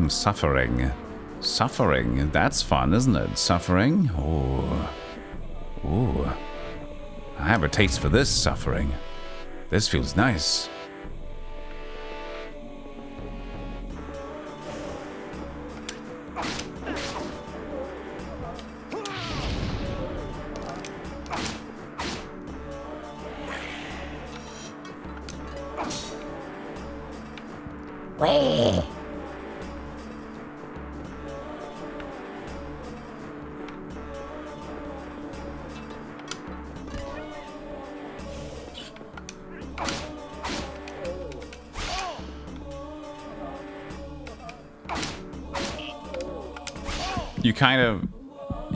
suffering. Suffering, that's fun, isn't it? Suffering? Ooh. I have a taste for this suffering. This feels nice. Wait.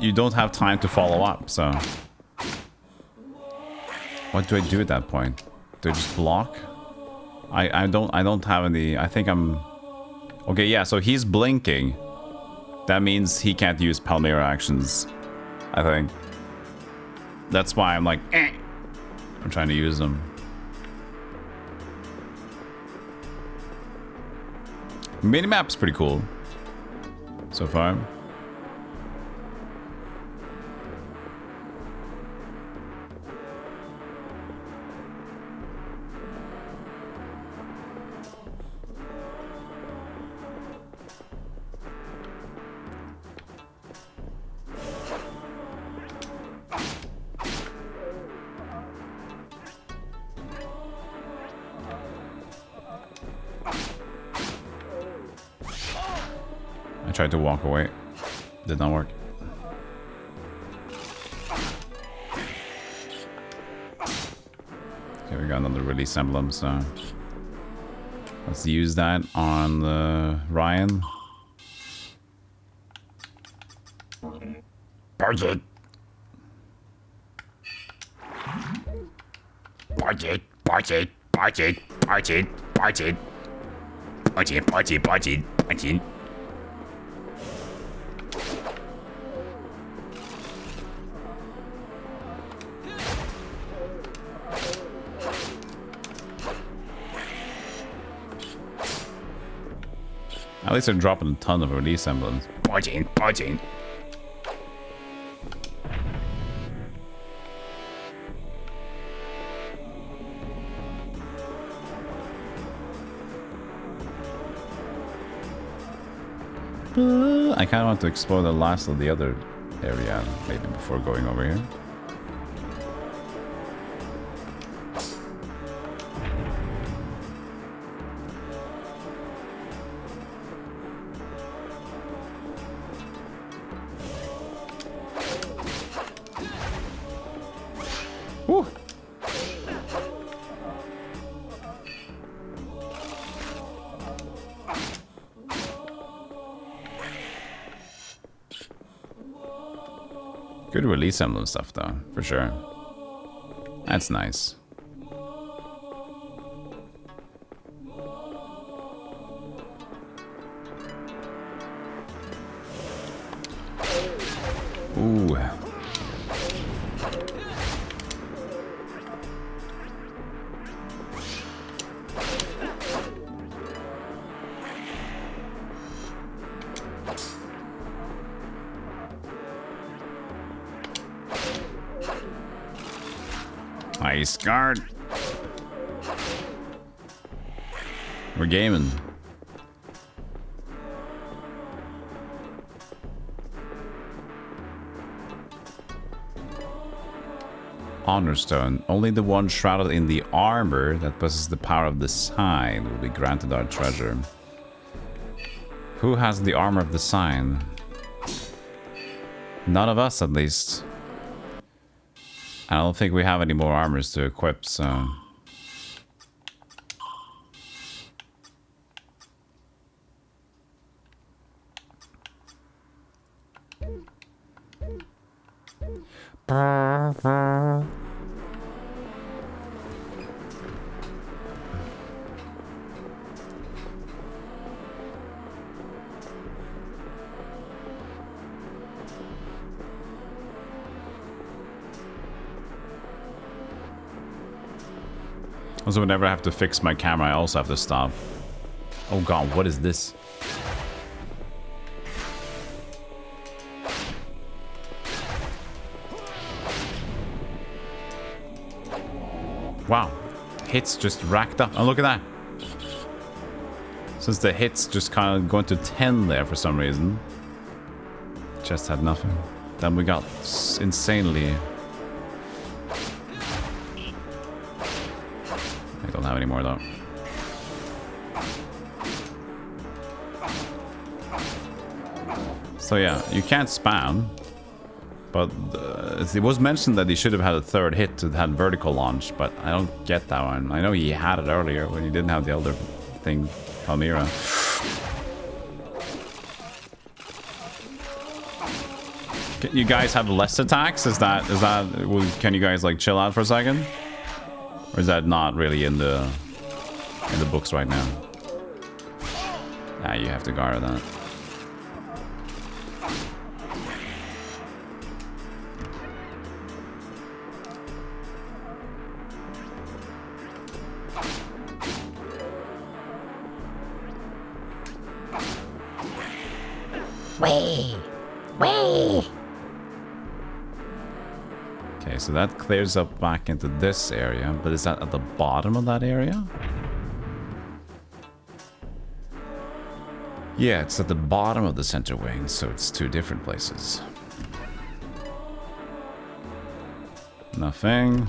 You don't have time to follow up, so what do I do at that point? Do I just block? I don't have any. I think I'm okay. Yeah, so he's blinking. That means he can't use Palmyra actions, I think. That's why I'm like, I'm trying to use them. Minimap's pretty cool so far. Tried to walk away. Did not work. Okay, we got another release emblem, so let's use that on the Ryan. Budget. Budget. Budget. Budget. Budget. Budget. Budget. Budget. Budget. Budget. At least they're dropping a ton of release emblems. Budget. Budget. I kind of want to explore the last of the other area, maybe before going over here. Good release emblem stuff though, for sure. That's nice. Ooh. Nice guard. We're gaming. Honor stone. Only the one shrouded in the armor that possesses the power of the sign will be granted our treasure. Who has the armor of the sign? None of us, at least. I don't think we have any more armors to equip, so... Also, whenever I have to fix my camera, I also have to stop. Oh god, what is this? Wow, hits just racked up. Oh, look at that. Since the hits just kind of going to 10 there for some reason. Just had nothing. Then we got insanely... I don't have any more though. So yeah, you can't spam. But it was mentioned that he should have had a third hit to had vertical launch, but I don't get that one. I know he had it earlier when he didn't have the other thing, Palmyra. Can you guys have less attacks? Is that can you guys like chill out for a second? Or is that not really in the books right now? Ah, you have to guard that. Way! Way! Okay, so that clears up back into this area, but is that at the bottom of that area? Yeah, it's at the bottom of the center wing, so it's two different places. Nothing.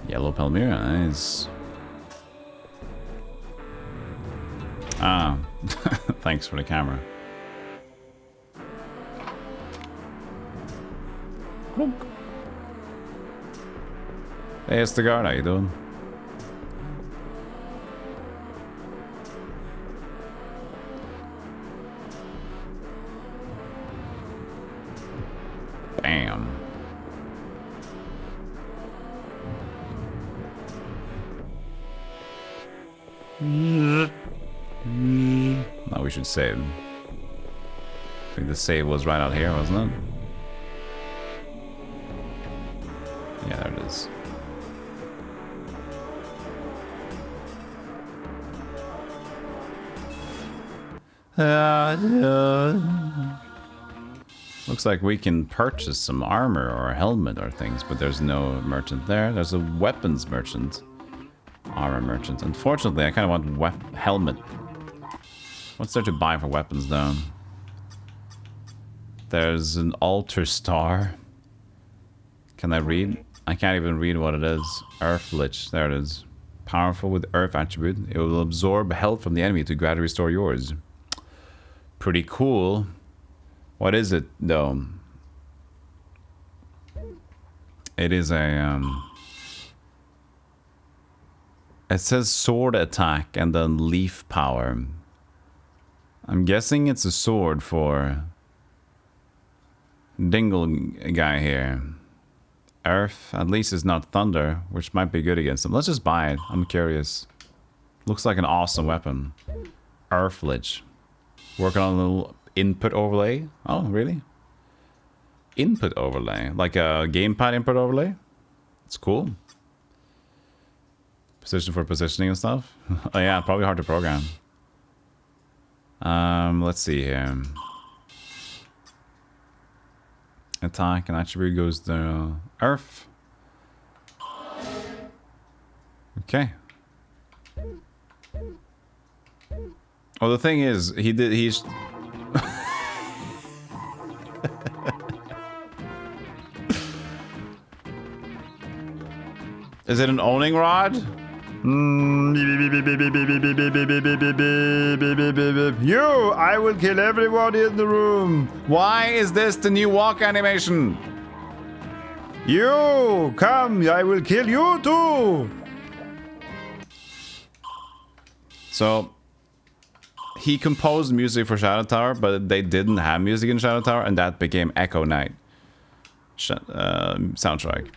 Yellow Palmyra, nice. Ah, thanks for the camera. Hey, it's the guard, how you doing? Bam. Now we should save. I think the save was right out here, wasn't it? Yeah, there it is. Looks like we can purchase some armor or a helmet or things, but there's no merchant there. There's a weapons merchant. Armor merchant. Unfortunately, I kind of want helmet. What's there to buy for weapons, though? There's an altar star. Can I read? I can't even read what it is. Earth Lich. There it is. Powerful with Earth attribute. It will absorb health from the enemy to gradually restore yours. Pretty cool. What is it, though? It is a... It says sword attack and then leaf power. I'm guessing it's a sword for dingle guy here. Earth, at least it's not thunder, which might be good against him. Let's just buy it. I'm curious. Looks like an awesome weapon. Earthlich. Working on a little input overlay. Oh, really? Input overlay? Like a gamepad input overlay? It's cool. Position for positioning and stuff. Oh yeah, probably hard to program. Let's see here. Attack and attribute goes to Earth. Okay. Well, the thing is, he's... Is it an owning rod? You! I will kill everyone in the room! Why is this the new walk animation? You! Come! I will kill you too! So, he composed music for Shadow Tower, but they didn't have music in Shadow Tower, and that became Echo Knight soundtrack.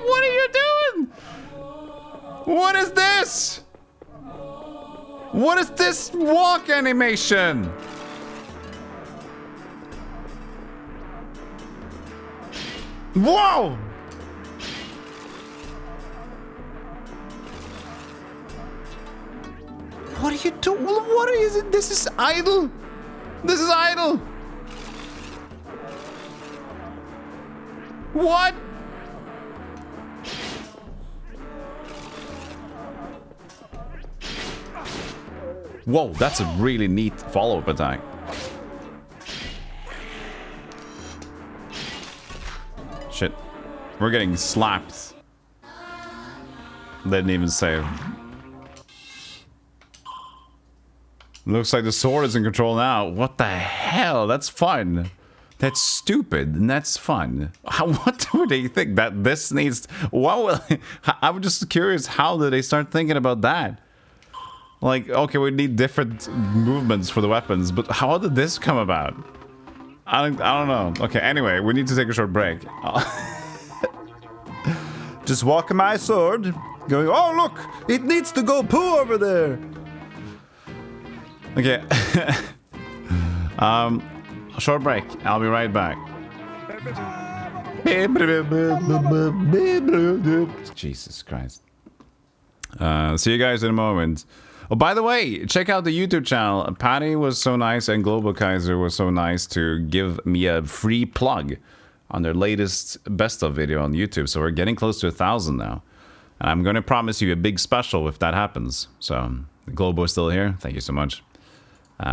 What are you doing? What is this? What is this walk animation? Whoa! What are you doing? What is it? This is idle. This is idle. What? Whoa, that's a really neat follow-up attack. Shit. We're getting slapped. Didn't even save. Looks like the sword is in control now. What the hell? That's fun. That's stupid, and that's fun. What do they think that this needs? Well, I'm just curious. How did they start thinking about that? Like, okay, we need different movements for the weapons, but how did this come about? I don't know. Okay, anyway, we need to take a short break. Just walking my sword, going, oh look, it needs to go poo over there. Okay. Short break. I'll be right back. Jesus Christ. See you guys in a moment. Oh, by the way, check out the YouTube channel. Patty was so nice and Global Kaiser was so nice to give me a free plug on their latest best of video on YouTube. So we're getting close to 1,000 now. And I'm going to promise you a big special if that happens. So, Globo is still here. Thank you so much.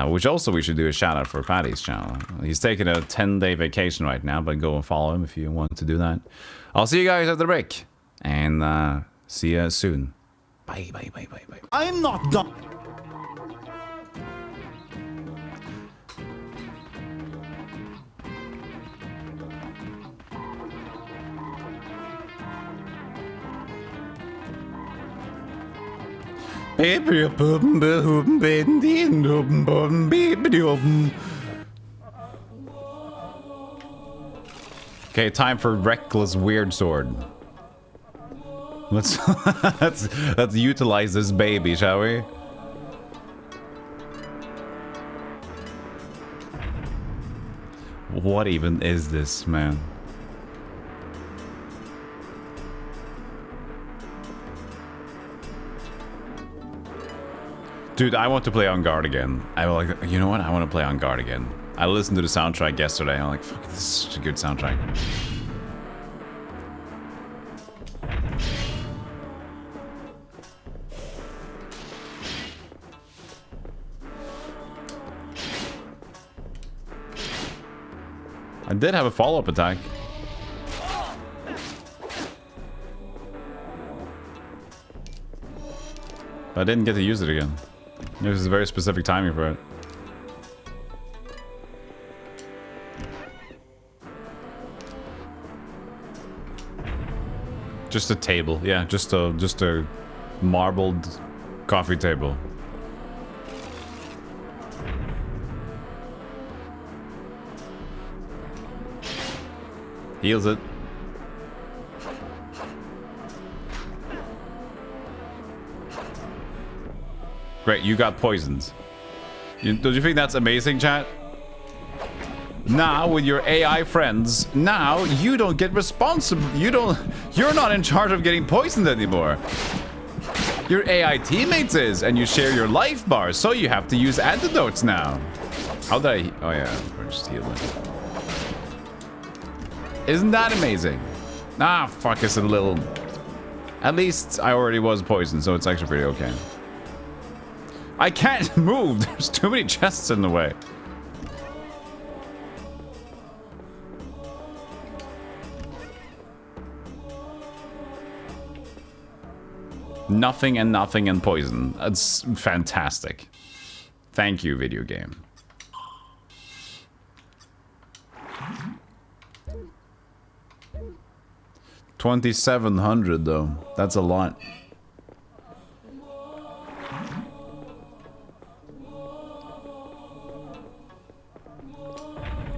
Which also we should do a shout out for Patty's channel. He's taking a 10-day vacation right now, but go and follow him if you want to do that. I'll see you guys at the break. And see you soon. Bye, bye, bye, bye, bye. I'm not done. Okay, time for Reckless Weird Sword. Let's let's utilize this baby, shall we? What even is this, man? Dude, I want to play On Guard again. I was like, you know what? I want to play On Guard again. I listened to the soundtrack yesterday. I'm like, fuck, this is such a good soundtrack. I did have a follow-up attack. But I didn't get to use it again. There was a very specific timing for it. Just a table, yeah, just a marbled coffee table. Heals it. Great, you got poisoned. Don't you think that's amazing, chat? Now, with your AI friends, now you don't get responsible. You're not in charge of getting poisoned anymore. Your AI teammates is, and you share your life bars, so you have to use antidotes now. How did I? Oh yeah, we're just healing. Isn't that amazing? Ah, fuck, it's a little. At least I already was poisoned, so it's actually pretty okay. I can't move. There's too many chests in the way. Nothing and poison. That's fantastic. Thank you, video game. $2,700 though. That's a lot.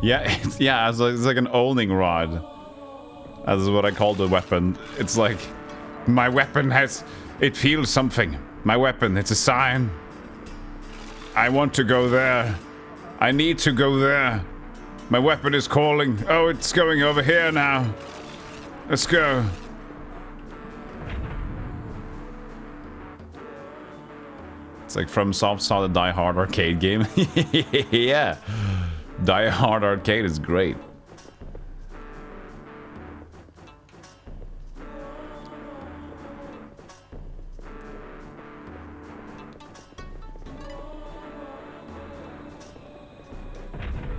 Yeah, it's like an owning rod. That is what I call the weapon. It's like my weapon has. It feels something. My weapon, it's a sign. I want to go there. I need to go there. My weapon is calling. Oh, it's going over here now. Let's go. It's like FromSoft saw the Die Hard arcade game. Yeah. Die Hard arcade is great.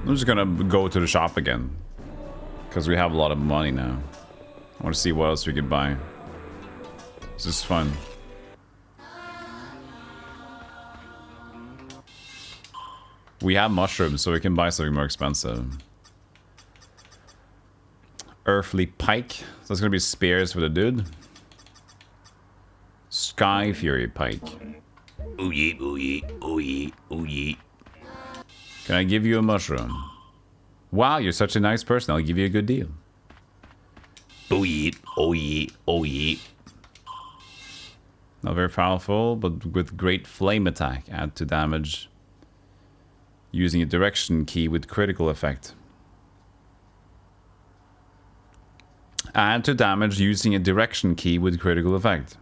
I'm just gonna go to the shop again because we have a lot of money now. I want to see what else we can buy. This is fun. We have mushrooms, so we can buy something more expensive. Earthly pike. So that's gonna be spears for the dude. Sky Fury pike. Ooh yee, ooh yee, ooh yee, ooh yee. Can I give you a mushroom? Wow, you're such a nice person. I'll give you a good deal. Ooh yee, oh yee, oh yee. Not very powerful, but with great flame attack. Add to damage. Using a direction key with critical effect. Add to damage using a direction key with critical effect.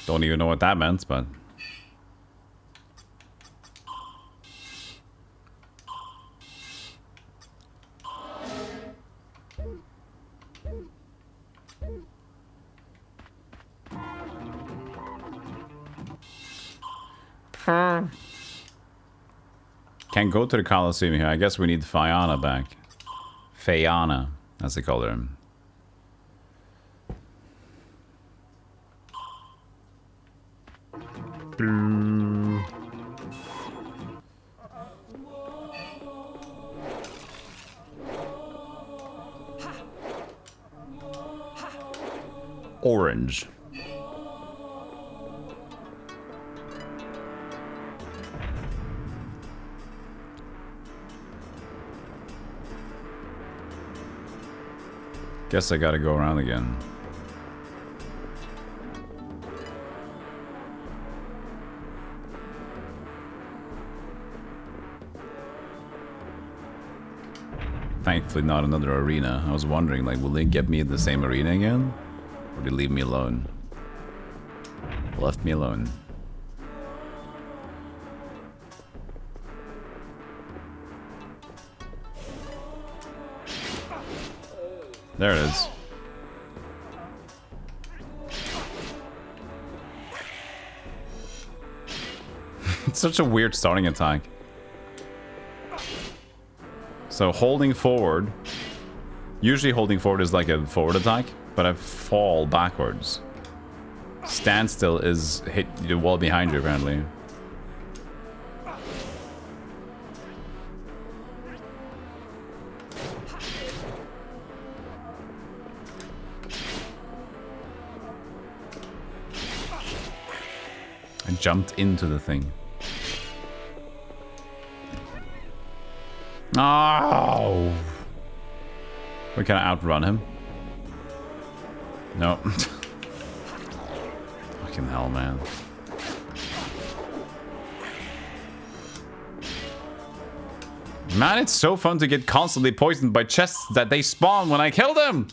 Don't even know what that meant, but... Can't go to the Colosseum here. I guess we need Fiona back. Fiona, as they call her. Orange. Guess I gotta go around again. Thankfully not another arena. I was wondering, like, will they get me in the same arena again? Or did they leave me alone? Left me alone. There it is. It's such a weird starting attack. So holding forward Usually holding forward is like a forward attack, but I fall backwards. Standstill is hit the wall behind you, apparently. I jumped into the thing. Oh! We can outrun him. No. Fucking hell, man. Man, it's so fun to get constantly poisoned by chests that they spawn when I kill them!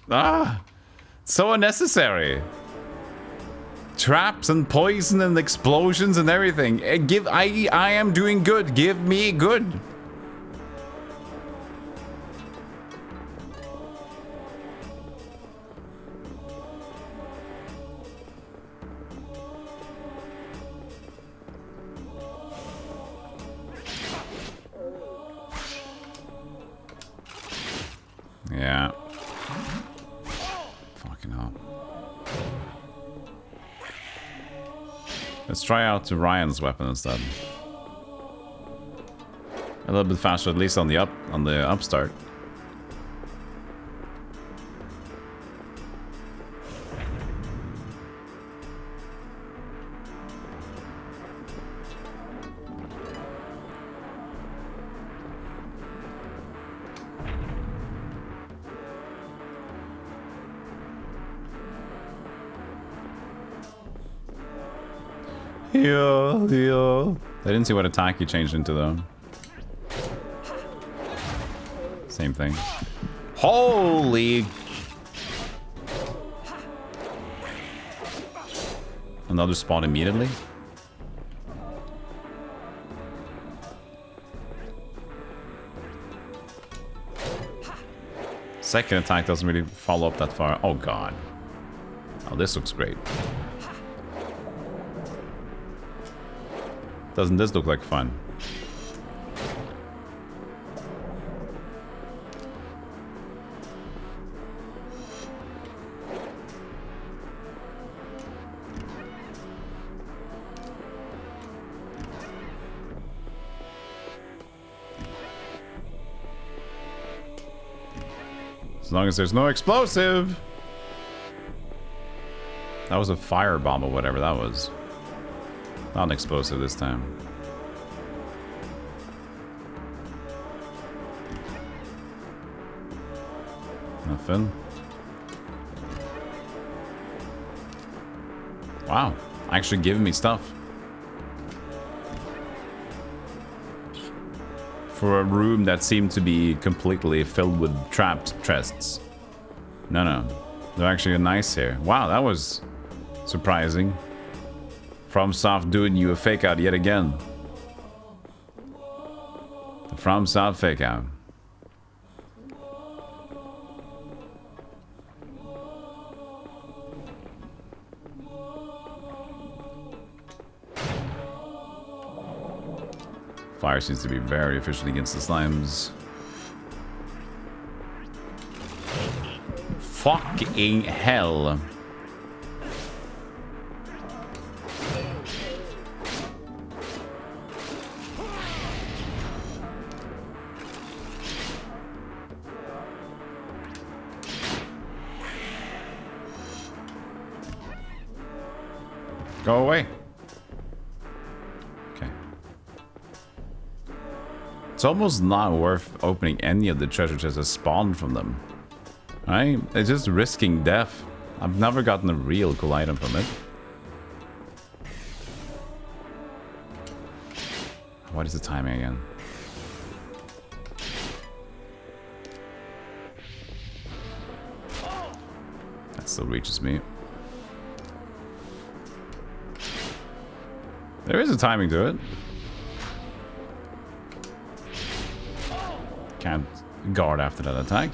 Ah! So unnecessary. Traps and poison and explosions and everything. I am doing good. Give me good. Yeah. Fucking hell. Let's try out to Ryan's weapon instead. A little bit faster, at least on the upstart. Yeah. I didn't see what attack he changed into though. Same thing. Holy! Another spawn immediately? Second attack doesn't really follow up that far. Oh god. Oh, this looks great. Doesn't this look like fun? As long as there's no explosive. That was a firebomb or whatever that was. Not an explosive this time. Nothing. Wow. Actually giving me stuff. For a room that seemed to be completely filled with trapped chests. No. They're actually nice here. Wow, that was surprising. FromSoft doing you a fake out yet again. The FromSoft fake out. Fire seems to be very efficient against the slimes. Fucking hell. Go away. Okay. It's almost not worth opening any of the treasure chests that spawn from them. Right? It's just risking death. I've never gotten a real cool item from it. What is the timing again? That still reaches me. There is a timing to it. Can't guard after that attack.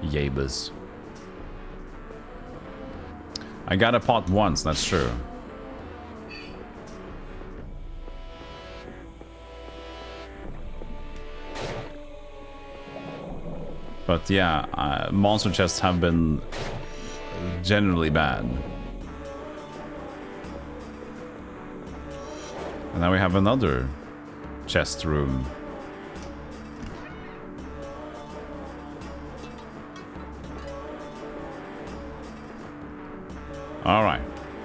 Yabas. I got a pot once, that's true. But yeah, monster chests have been generally bad. And now we have another chest room. Alright,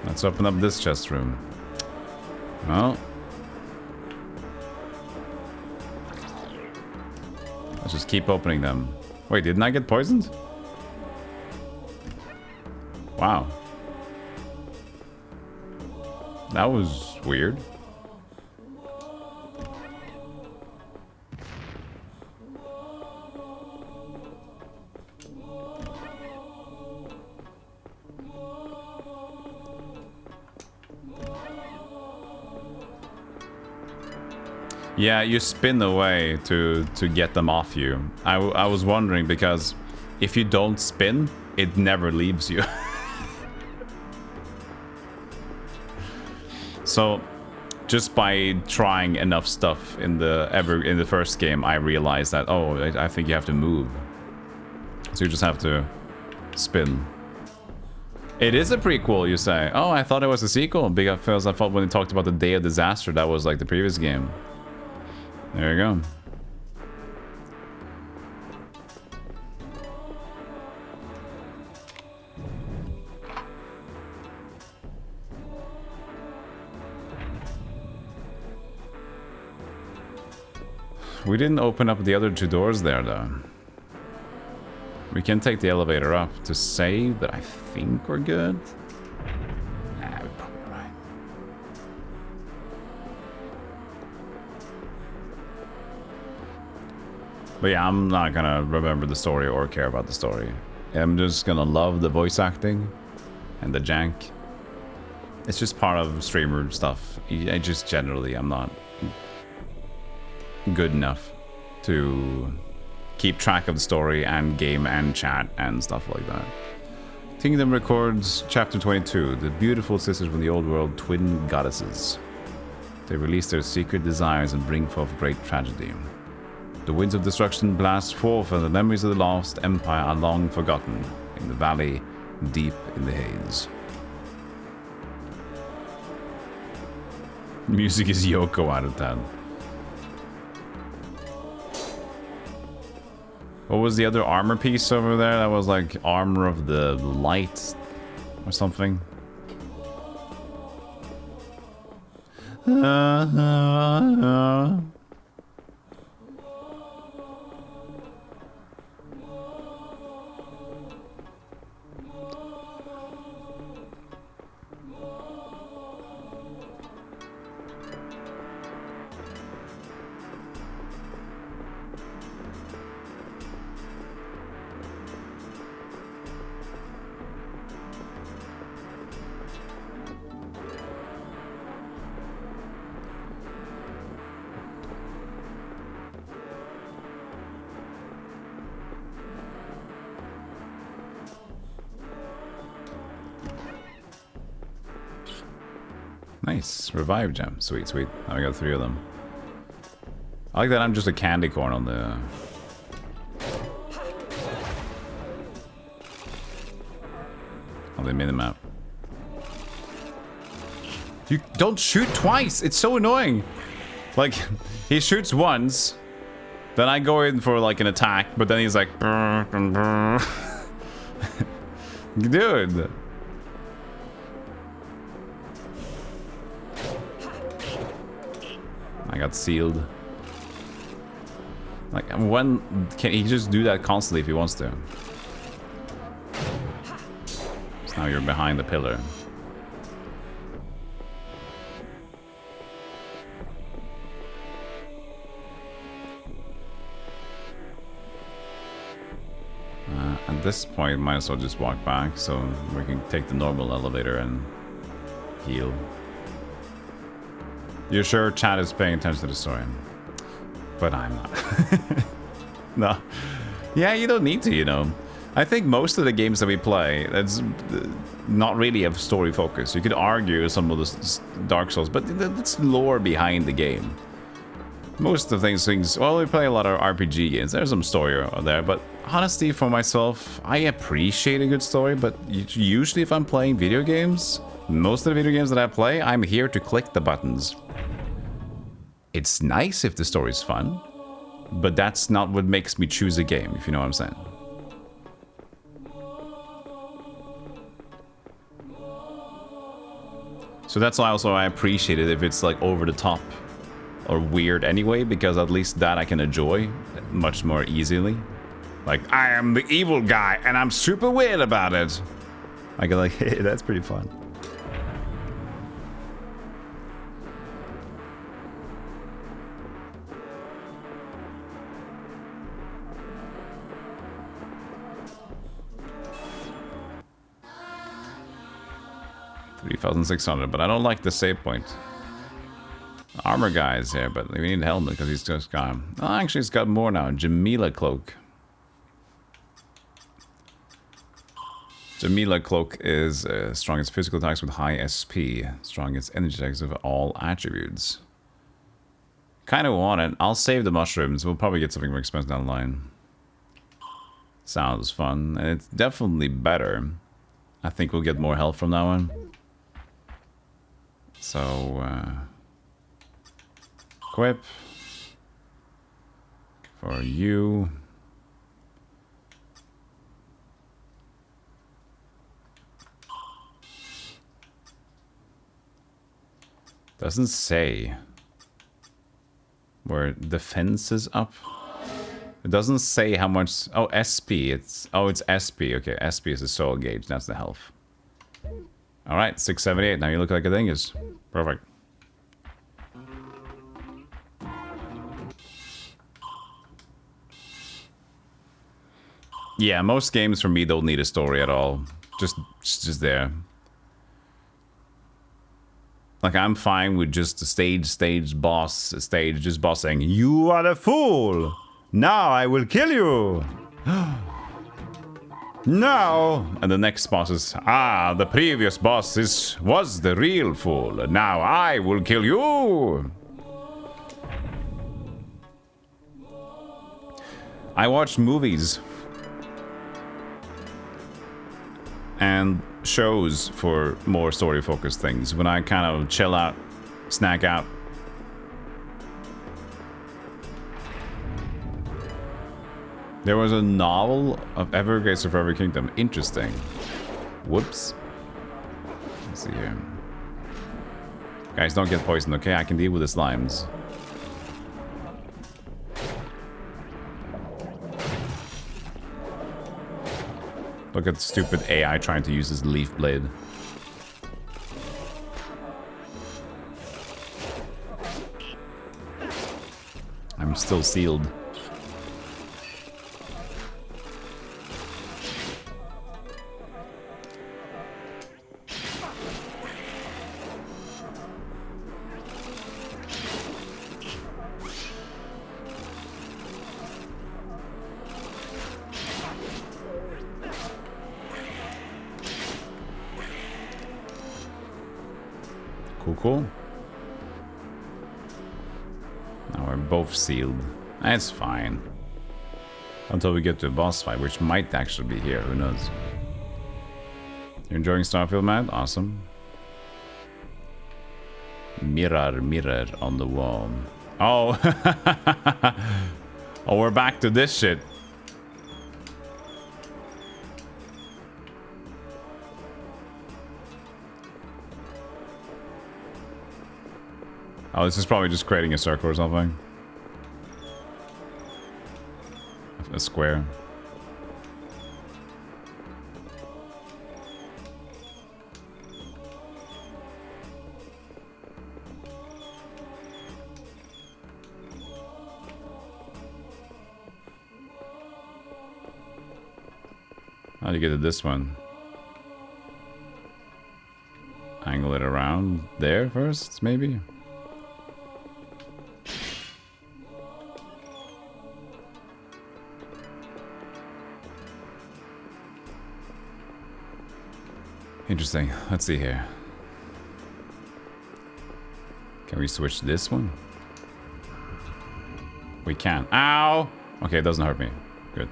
let's open up this chest room. Well, let's just keep opening them. Wait, didn't I get poisoned? Wow. That was weird. Yeah, you spin away to get them off you. I was wondering because if you don't spin, it never leaves you. So just by trying enough stuff in the first game, I realized that, oh, I think you have to move. So you just have to spin. It is a prequel, you say. Oh, I thought it was a sequel because I thought when they talked about the Day of Disaster, that was like the previous game. There you go. We didn't open up the other two doors there, though. We can take the elevator up to save, but I think we're good. Nah, we're probably right. But yeah, I'm not gonna remember the story or care about the story. I'm just gonna love the voice acting and the jank. It's just part of streamer stuff. I just generally, I'm not good enough to keep track of the story and game and chat and stuff like that. Kingdom Records, Chapter 22. The beautiful sisters from the old world, twin goddesses. They release their secret desires and bring forth great tragedy. The winds of destruction blast forth, and the memories of the lost empire are long forgotten in the valley, deep in the haze. Music is Yoko out of 10. What was the other armor piece over there? That was like armor of the light or something. Nice. Revive gem. Sweet, sweet. Now I got 3 of them. I like that I'm just a candy corn on the... on the minimap. You don't shoot twice! It's so annoying! Like, he shoots once, then I go in for like an attack, but then he's like... Dude! I got sealed. Like, when can he just do that constantly if he wants to? So now you're behind the pillar. At this point, might as well just walk back so we can take the normal elevator and heal. You're sure chat is paying attention to the story? But I'm not. No. Yeah, you don't need to, you know. I think most of the games that we play, it's not really a story focus. You could argue some of the Dark Souls, but that's lore behind the game. Most of the things, well, we play a lot of RPG games. There's some story out there, but honestly, for myself, I appreciate a good story, but usually if I'm playing video games, most of the video games that I play, I'm here to click the buttons. It's nice if the story's fun, but that's not what makes me choose a game, if you know what I'm saying. So that's why also I appreciate it if it's like over the top or weird anyway, because at least that I can enjoy much more easily. Like, I am the evil guy and I'm super weird about it. I go like, hey, that's pretty fun. $3,600, but I don't like the save point. Armor guy is here, but we need a helmet because he's just gone. Oh, actually, he's got more now. Jamila cloak. Jamila cloak is strongest physical attacks with high SP, strongest energy attacks of all attributes. Kind of want it. I'll save the mushrooms. We'll probably get something more expensive down the line. Sounds fun, and it's definitely better. I think we'll get more health from that one. So, equip for you. Doesn't say where defense is up. It doesn't say how much. Oh, SP. It's SP. Okay, SP is the soul gauge. That's the health. All right, 678. Now you look like a dingus. Perfect. Yeah, most games for me don't need a story at all. Just there. Like, I'm fine with just the stage boss just boss saying, "You are a fool! Now I will kill you!" Now! And the next boss is, "Ah, the previous boss was the real fool. Now I will kill you!" I watch movies and shows for more story-focused things when I kind of chill out, snack out. There was a novel of Evergrace of Every Kingdom. Interesting. Whoops. Let's see here. Guys, don't get poisoned, okay? I can deal with the slimes. Look at the stupid AI trying to use his leaf blade. I'm still sealed. Cool. Now we're both sealed. That's fine. Until we get to a boss fight, which might actually be here. Who knows? You're enjoying Starfield, Matt? Awesome. Mirror, mirror on the wall. Oh. Oh, we're back to this shit. Oh, this is probably just creating a circle or something. A square. How do you get to this one? Angle it around there first, maybe? Interesting. Let's see here. Can we switch this one? We can. Ow! Okay, it doesn't hurt me. Good.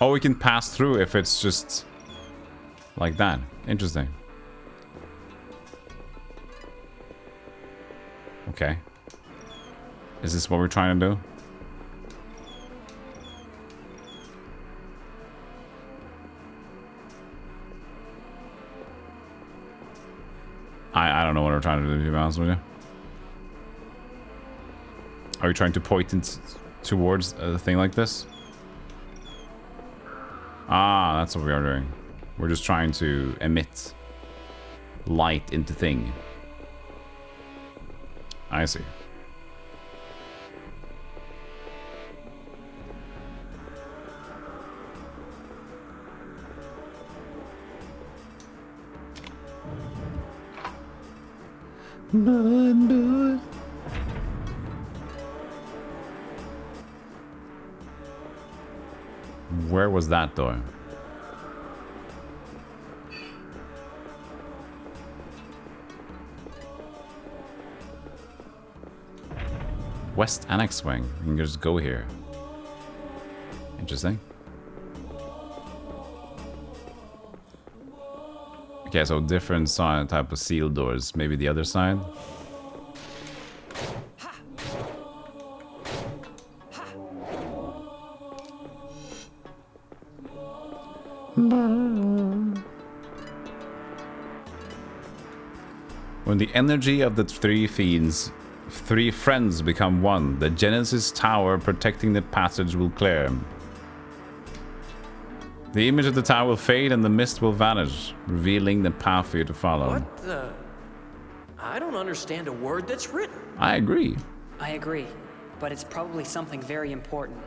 Oh, we can pass through if it's just like that. Interesting. Okay. Is this what we're trying to do? I don't know what we're trying to do, to be honest with you. Are we trying to point it towards a thing like this? Ah, that's what we are doing. We're just trying to emit light into thing. I see. Where was that though? West Annex Wing. You can just go here. Interesting. Okay, so different side type of seal doors. Maybe the other side. When the energy of the three friends become one, the Genesis Tower protecting the passage will clear. The image of the tower will fade and the mist will vanish, revealing the path for you to follow. What the? I don't understand a word that's written. I agree. I agree, but it's probably something very important.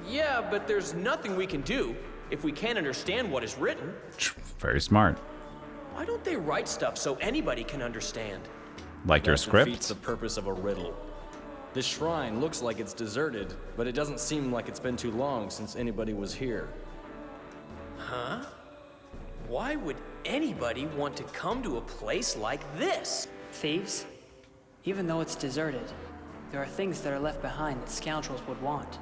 Yeah, but there's nothing we can do if we can't understand what is written. Very smart. Why don't they write stuff so anybody can understand? Like your That defeats script? the purpose of a riddle. This shrine looks like it's deserted, but it doesn't seem like it's been too long since anybody was here. Huh? Why would anybody want to come to a place like this? Thieves? Even though it's deserted, there are things that are left behind that scoundrels would want.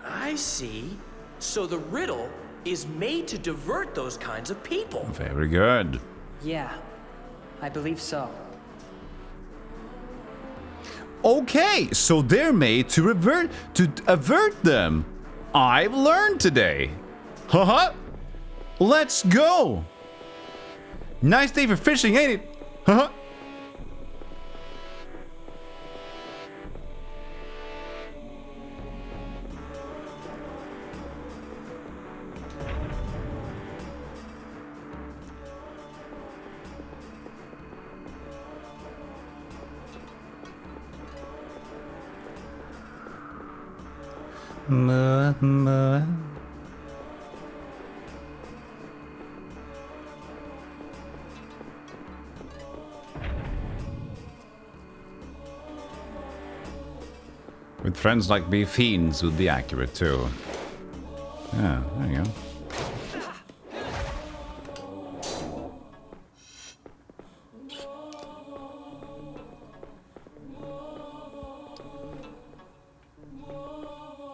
I see. So the riddle is made to divert those kinds of people. Very good. Yeah, I believe so. Okay, so they're made to avert them. I've learned today. Haha. Let's go. Nice day for fishing, ain't it? Haha. With friends like me, fiends would be accurate too. Yeah, there you go.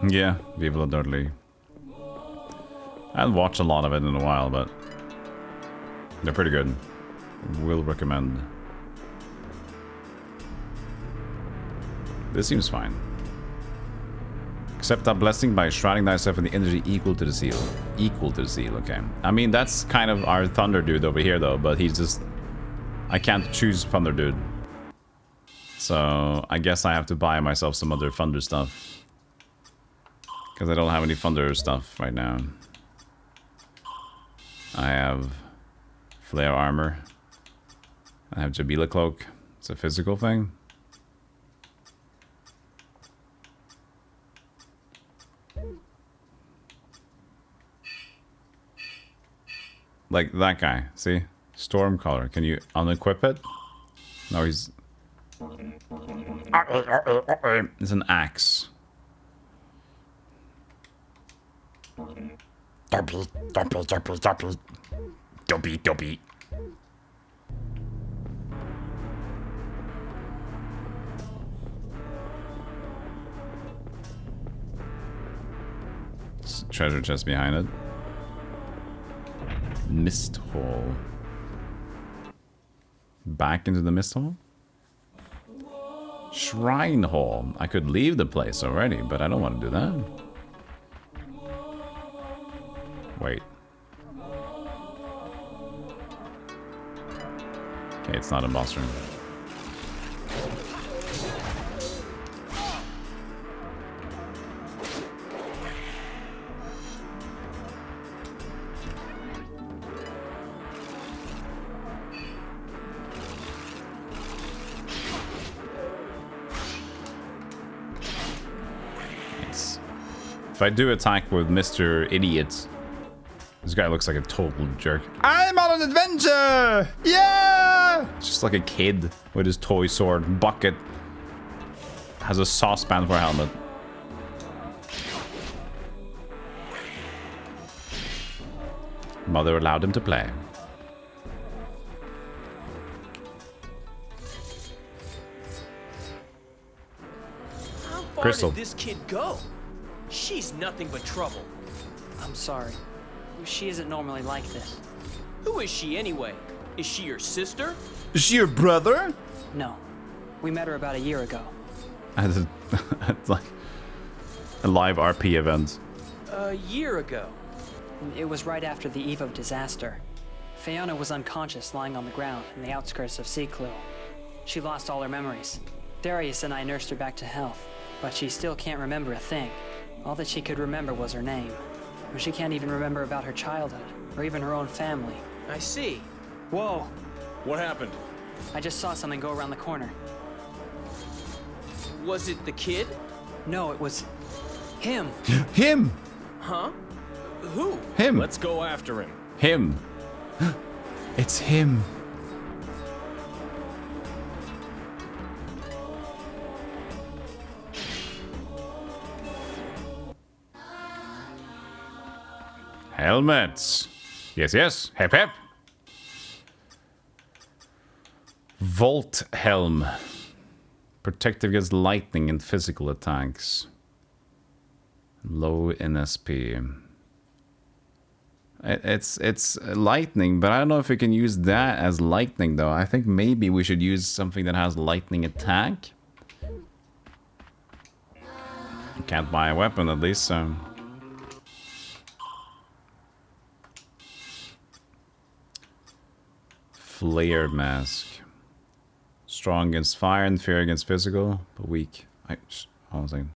Yeah, Viva la Dudley. I haven't watched a lot of it in a while, but they're pretty good. Will recommend. This seems fine. Accept that blessing by shrouding thyself in the energy equal to the seal. Equal to the seal, okay. I mean, that's kind of our Thunder Dude over here, though, but he's just... I can't choose Thunder Dude. So, I guess I have to buy myself some other Thunder stuff. Because I don't have any Thunder stuff right now. I have Flare Armor. I have Jabila Cloak. It's a physical thing. Like that guy. See? Stormcaller. Can you unequip it? No, he's... It's an axe. Dobby. Treasure chest behind it. Mist hole. Back into the mist hole? Shrine hall. I could leave the place already, but I don't want to do that. Wait. Okay, it's not a boss room. If I do attack with Mr. Idiot, this guy looks like a total jerk. I'm on an adventure! Yeah! It's just like a kid with his toy sword. Bucket has a saucepan for a helmet. Mother allowed him to play. How far Crystal. did this kid go? She's nothing but trouble. I'm sorry. She isn't normally like this. Who is she anyway? Is she your sister? Is she your brother? No. We met her about a year ago. At like a live RP event. A year ago. It was right after the eve of disaster. Fiona was unconscious, lying on the ground in the outskirts of Seaclew. She lost all her memories. Darius and I nursed her back to health, but she still can't remember a thing. All that she could remember was her name. She can't even remember about her childhood, or even her own family. I see. Whoa! What happened? I just saw something go around the corner. Was it the kid? No, it was... him! Him! Huh? Who? Him! Let's go after him. Him! It's him! Helmets! Yes. Hep hep! Volt helm. Protective against lightning and physical attacks. Low NSP. It's lightning, but I don't know if we can use that as lightning though. I think maybe we should use something that has lightning attack. You can't buy a weapon at least, so... Flare mask. Strong against fire and fear against physical, but weak. Hold on a second.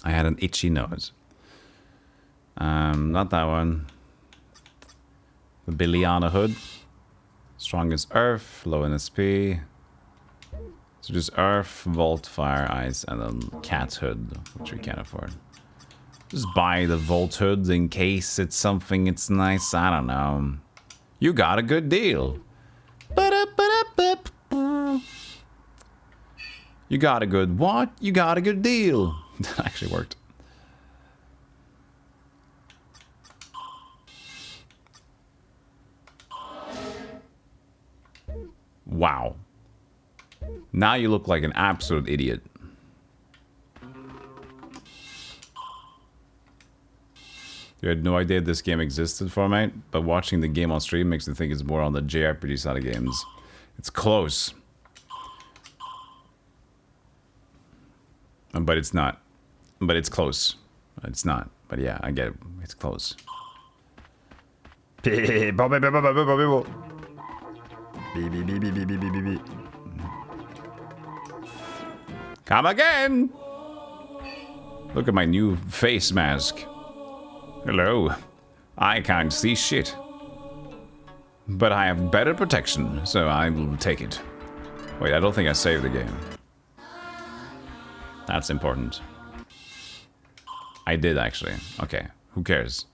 I had an itchy nose. Not that one. The Biliana hood. Strong against earth, low NSP. So just earth, volt, fire, ice, and then cat hood, which we can't afford. Just buy the Volt Hood in case it's something it's nice. I don't know. You got a good deal. You got a good what? You got a good deal. That actually worked. Wow. Now you look like an absolute idiot. You had no idea this game existed, Formate, but watching the game on stream makes me think it's more on the JRPG side of games. It's close. But it's not. But it's close. It's not. But yeah, I get it. It's close. Come again! Look at my new face mask. Hello. I can't see shit. But I have better protection, so I will take it. Wait, I don't think I saved the game. That's important. I did actually. Okay, who cares?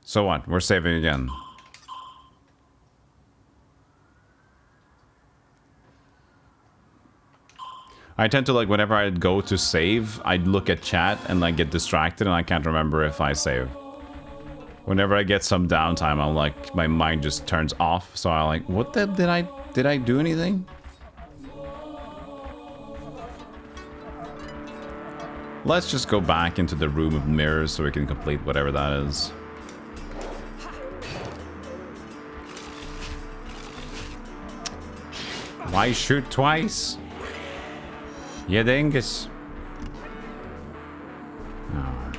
So what? We're saving again. I tend to, like, whenever I go to save, I'd look at chat and, like, get distracted and I can't remember if I save. Whenever I get some downtime, I'm like, my mind just turns off. So I'm like, what the, did I do anything? Let's just go back into the room of mirrors so we can complete whatever that is. Why shoot twice? Yeah, dingus. Oh.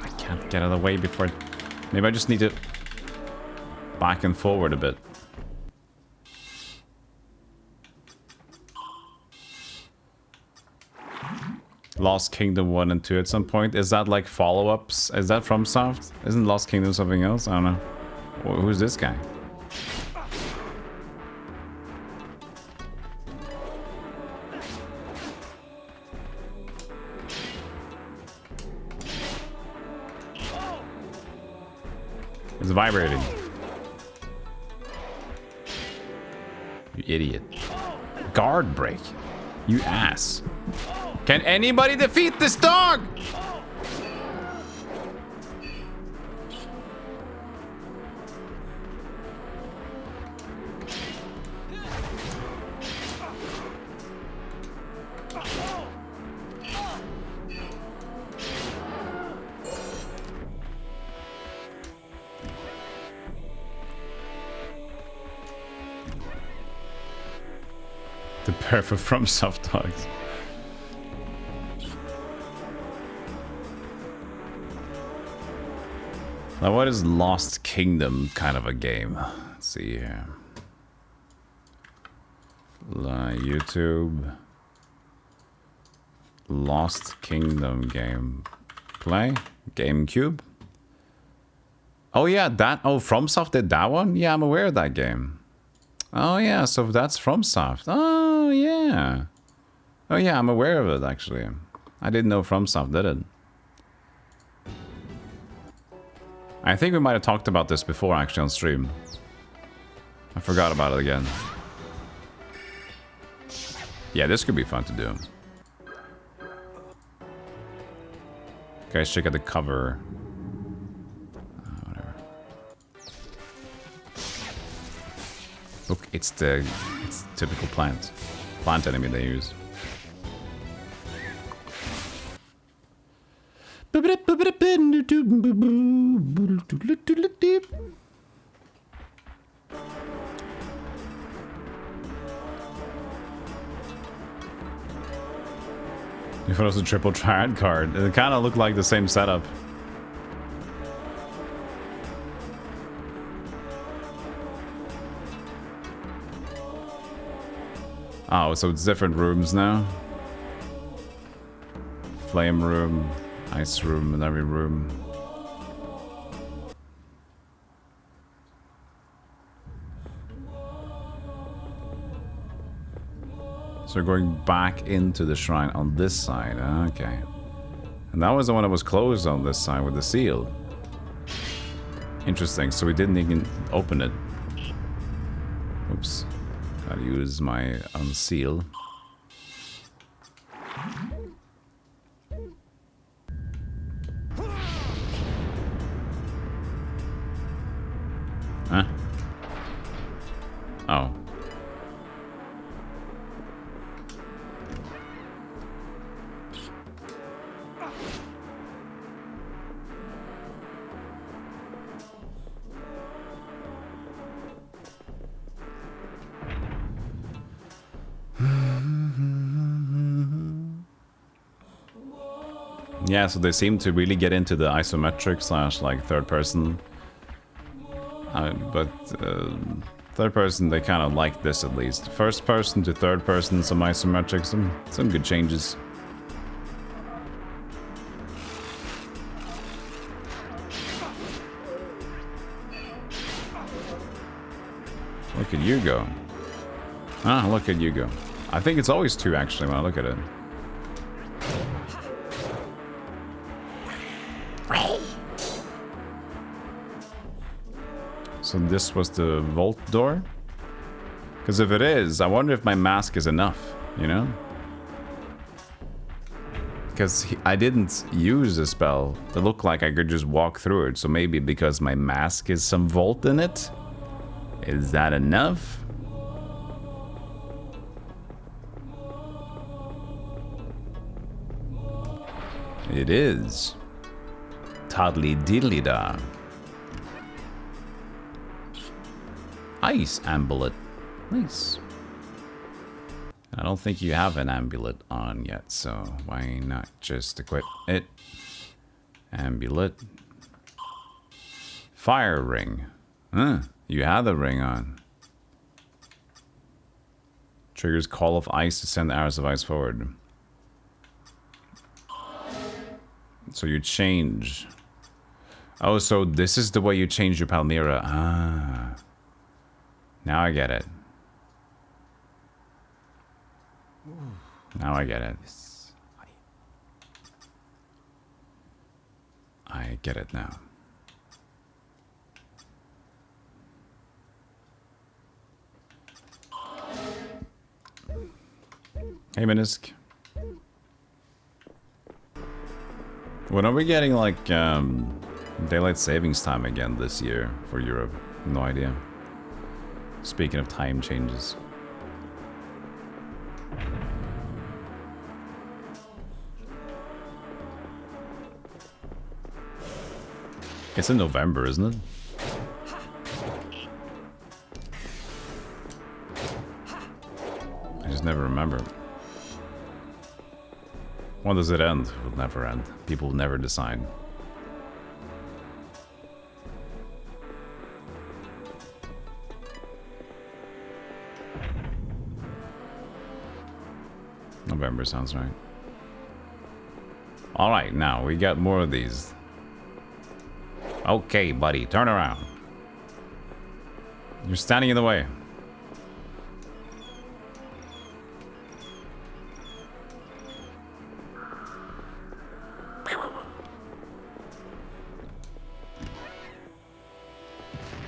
I can't get out of the way before... Maybe I just need to back and forward a bit. Lost Kingdom 1 and 2 at some point. Is that like follow-ups? Is that FromSoft? Isn't Lost Kingdom something else? I don't know. Who's this guy? It's vibrating. You idiot. Guard break. You ass. Can anybody defeat this dog? The perfect FromSoft dogs. Now, what is Lost Kingdom kind of a game? Let's see here. YouTube. Lost Kingdom game. Play? GameCube? Oh yeah, that... Oh, FromSoft did that one? Yeah, I'm aware of that game. Oh yeah, so that's FromSoft. Oh yeah. Oh yeah, I'm aware of it actually. I didn't know FromSoft did it. I think we might have talked about this before actually on stream. I forgot about it again. Yeah, this could be fun to do. Okay, let's check out the cover. Whatever. Look, it's the typical plant enemy they use. If it was a triple triad card, it kind of looked like the same setup. Oh, so it's different rooms now. Flame room, ice room, in every room. So we're going back into the shrine on this side. Okay. And that was the one that was closed on this side with the seal. Interesting. So we didn't even open it. Oops. Gotta use my unseal. Huh? Oh. Yeah, so they seem to really get into the isometric slash like third person. But third person, they kind of like this at least. First person to third person, some isometric, some good changes. Look at you go. Ah, look at you go. I think it's always two actually when I look at it. So this was the vault door? Because if it is, I wonder if my mask is enough, you know? Because I didn't use a spell. It looked like I could just walk through it, so maybe because my mask is some vault in it? Is that enough? It is. Toddly diddly da. Ice amulet. Nice. I don't think you have an amulet on yet, so why not just equip it? Amulet. Fire ring. Huh, you have the ring on. Triggers call of ice to send arrows of ice forward. So you change. Oh, so this is the way you change your Palmyra. Ah. Now I get it. Now I get it. I get it now. Hey, Minisk. When are we getting, like, daylight savings time again this year for Europe? No idea. Speaking of time changes. It's in November, isn't it? I just never remember. When does it end? It will never end. People will never decide. November sounds right. Alright, now we got more of these. Okay, buddy, turn around. You're standing in the way.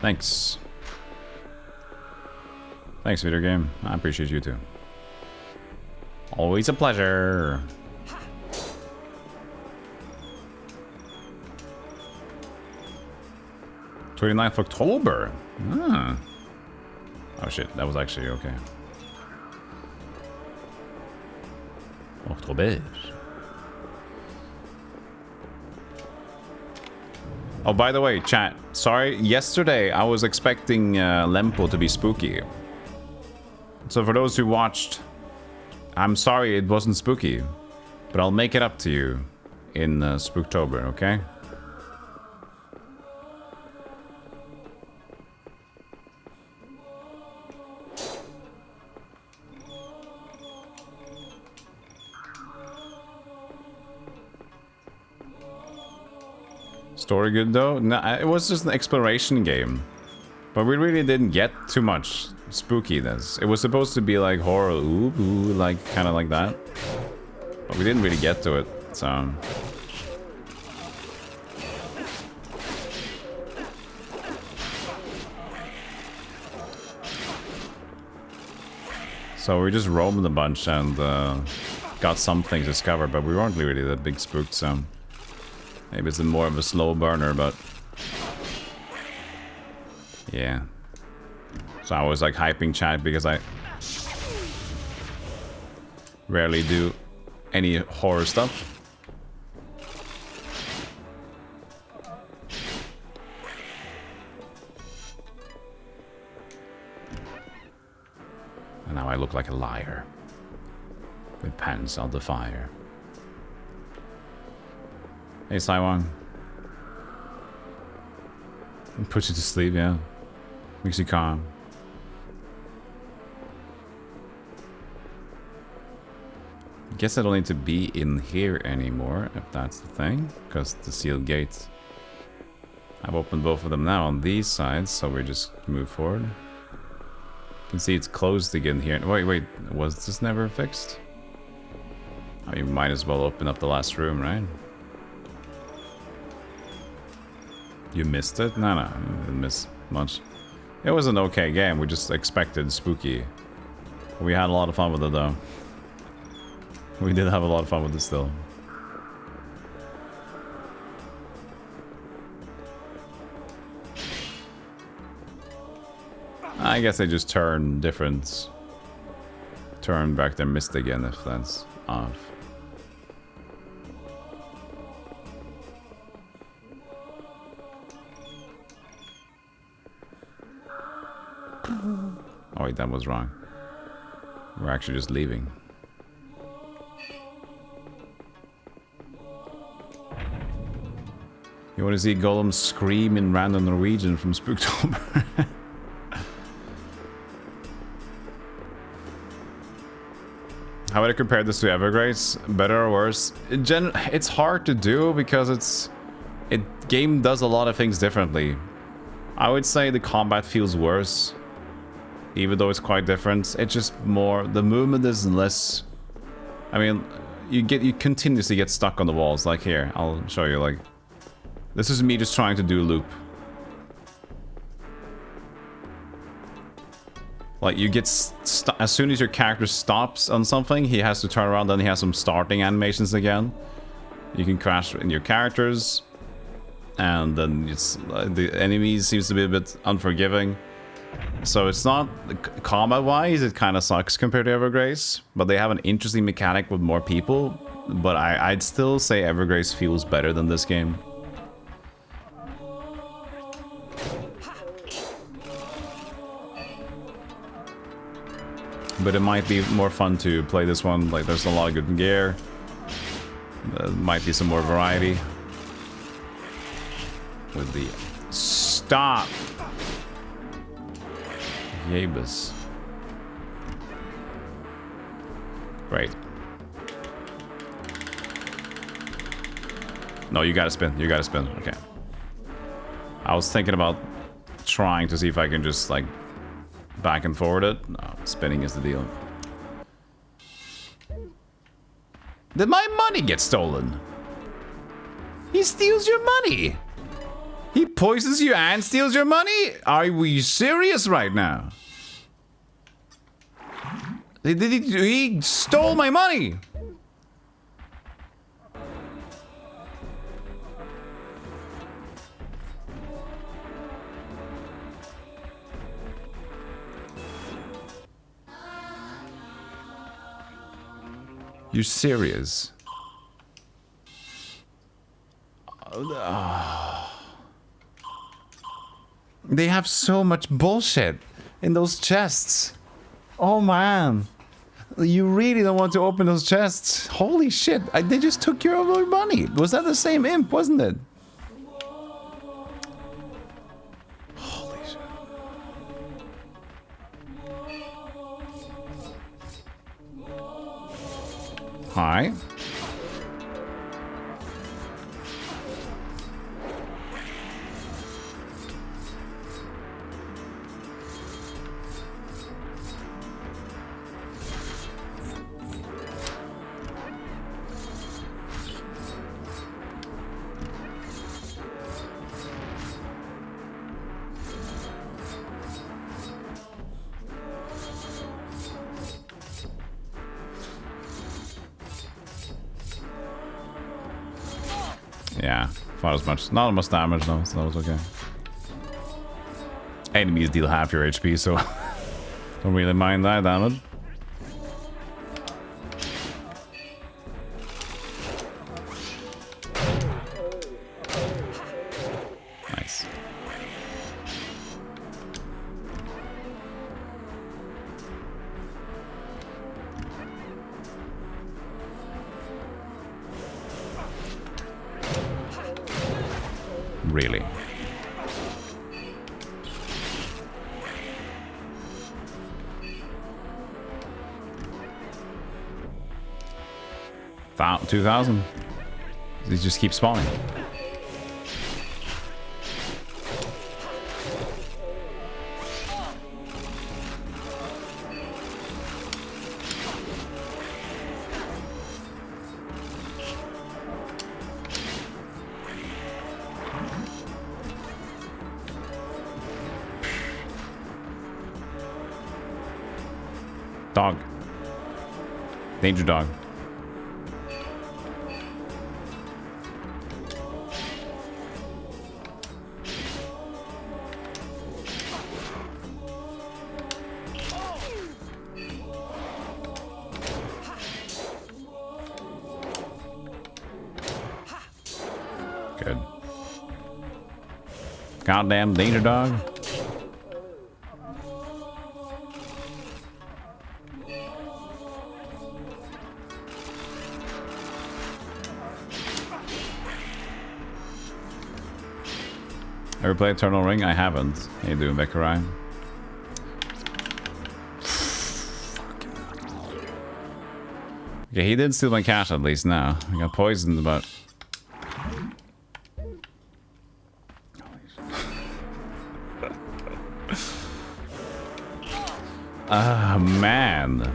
Thanks. Thanks, video game. I appreciate you too. Always a pleasure. "29th October. Ah. Oh shit, that was actually okay. October. Oh, by the way, chat. Sorry, yesterday I was expecting Lempo to be spooky. So for those who watched, I'm sorry it wasn't spooky. But I'll make it up to you in Spooktober, okay? Story good though? No, it was just an exploration game. But we really didn't get too much spookiness. It was supposed to be like horror, ooh, like kind of like that. But we didn't really get to it, so... So we just roamed a bunch and got some things discovered, but we weren't really that big spooked, so... Maybe it's more of a slow burner, but... Yeah. So I was like hyping chat because I... rarely do any horror stuff. And now I look like a liar. With pants on the fire. Hey, Saiwang. Puts you to sleep, yeah. Makes you calm. Guess I don't need to be in here anymore, if that's the thing. Because the sealed gates. I've opened both of them now on these sides, so we just move forward. You can see it's closed again here. Wait, was this never fixed? Oh, you might as well open up the last room, right? You missed it? No, you didn't miss. much. It was an okay game. We just expected spooky. We had a lot of fun with it though. We did have a lot of fun with it still. I guess they just turn different. Turn back their mist again if that's off. Oh wait, that was wrong. We're actually just leaving. You want to see Golem scream in random Norwegian from Spooktober? How would I compare this to Evergrace? Better or worse? It's hard to do because game does a lot of things differently. I would say the combat feels worse, even though it's quite different. It's just more, the movement is less. I mean, you continuously get stuck on the walls. Like here, I'll show you. Like, this is me just trying to do a loop. Like, you get as soon as your character stops on something, he has to turn around, then he has some starting animations again. You can crash in your characters, and then it's the enemies seems to be a bit unforgiving. So it's not combat-wise, it kind of sucks compared to Evergrace, but they have an interesting mechanic with more people. But I'd still say Evergrace feels better than this game. But it might be more fun to play this one. Like, there's a lot of good gear. There might be some more variety. With the... Stop! Yabus. Great. No, you gotta spin. You gotta spin. Okay. I was thinking about trying to see if I can just, like, back and forward it. No, spinning is the deal. Did my money get stolen? He steals your money. He poisons you and steals your money? Are we serious right now? He stole my money. You're serious? They have so much bullshit in those chests. Oh man. You really don't want to open those chests. Holy shit. They just took care of your money. Was that the same imp, wasn't it? Holy shit. Hi. Yeah, not as much. Not as much damage though, so that was okay. Enemies deal half your HP, so don't really mind that damage. Nice. Really. About 2,000. These just keep spawning. Dog. Danger dog. Good. Goddamn danger dog. Ever play Eternal Ring? I haven't. How you doing, Vekarai? Okay, he did steal my cat at least now. I got poisoned, but... Ah, man.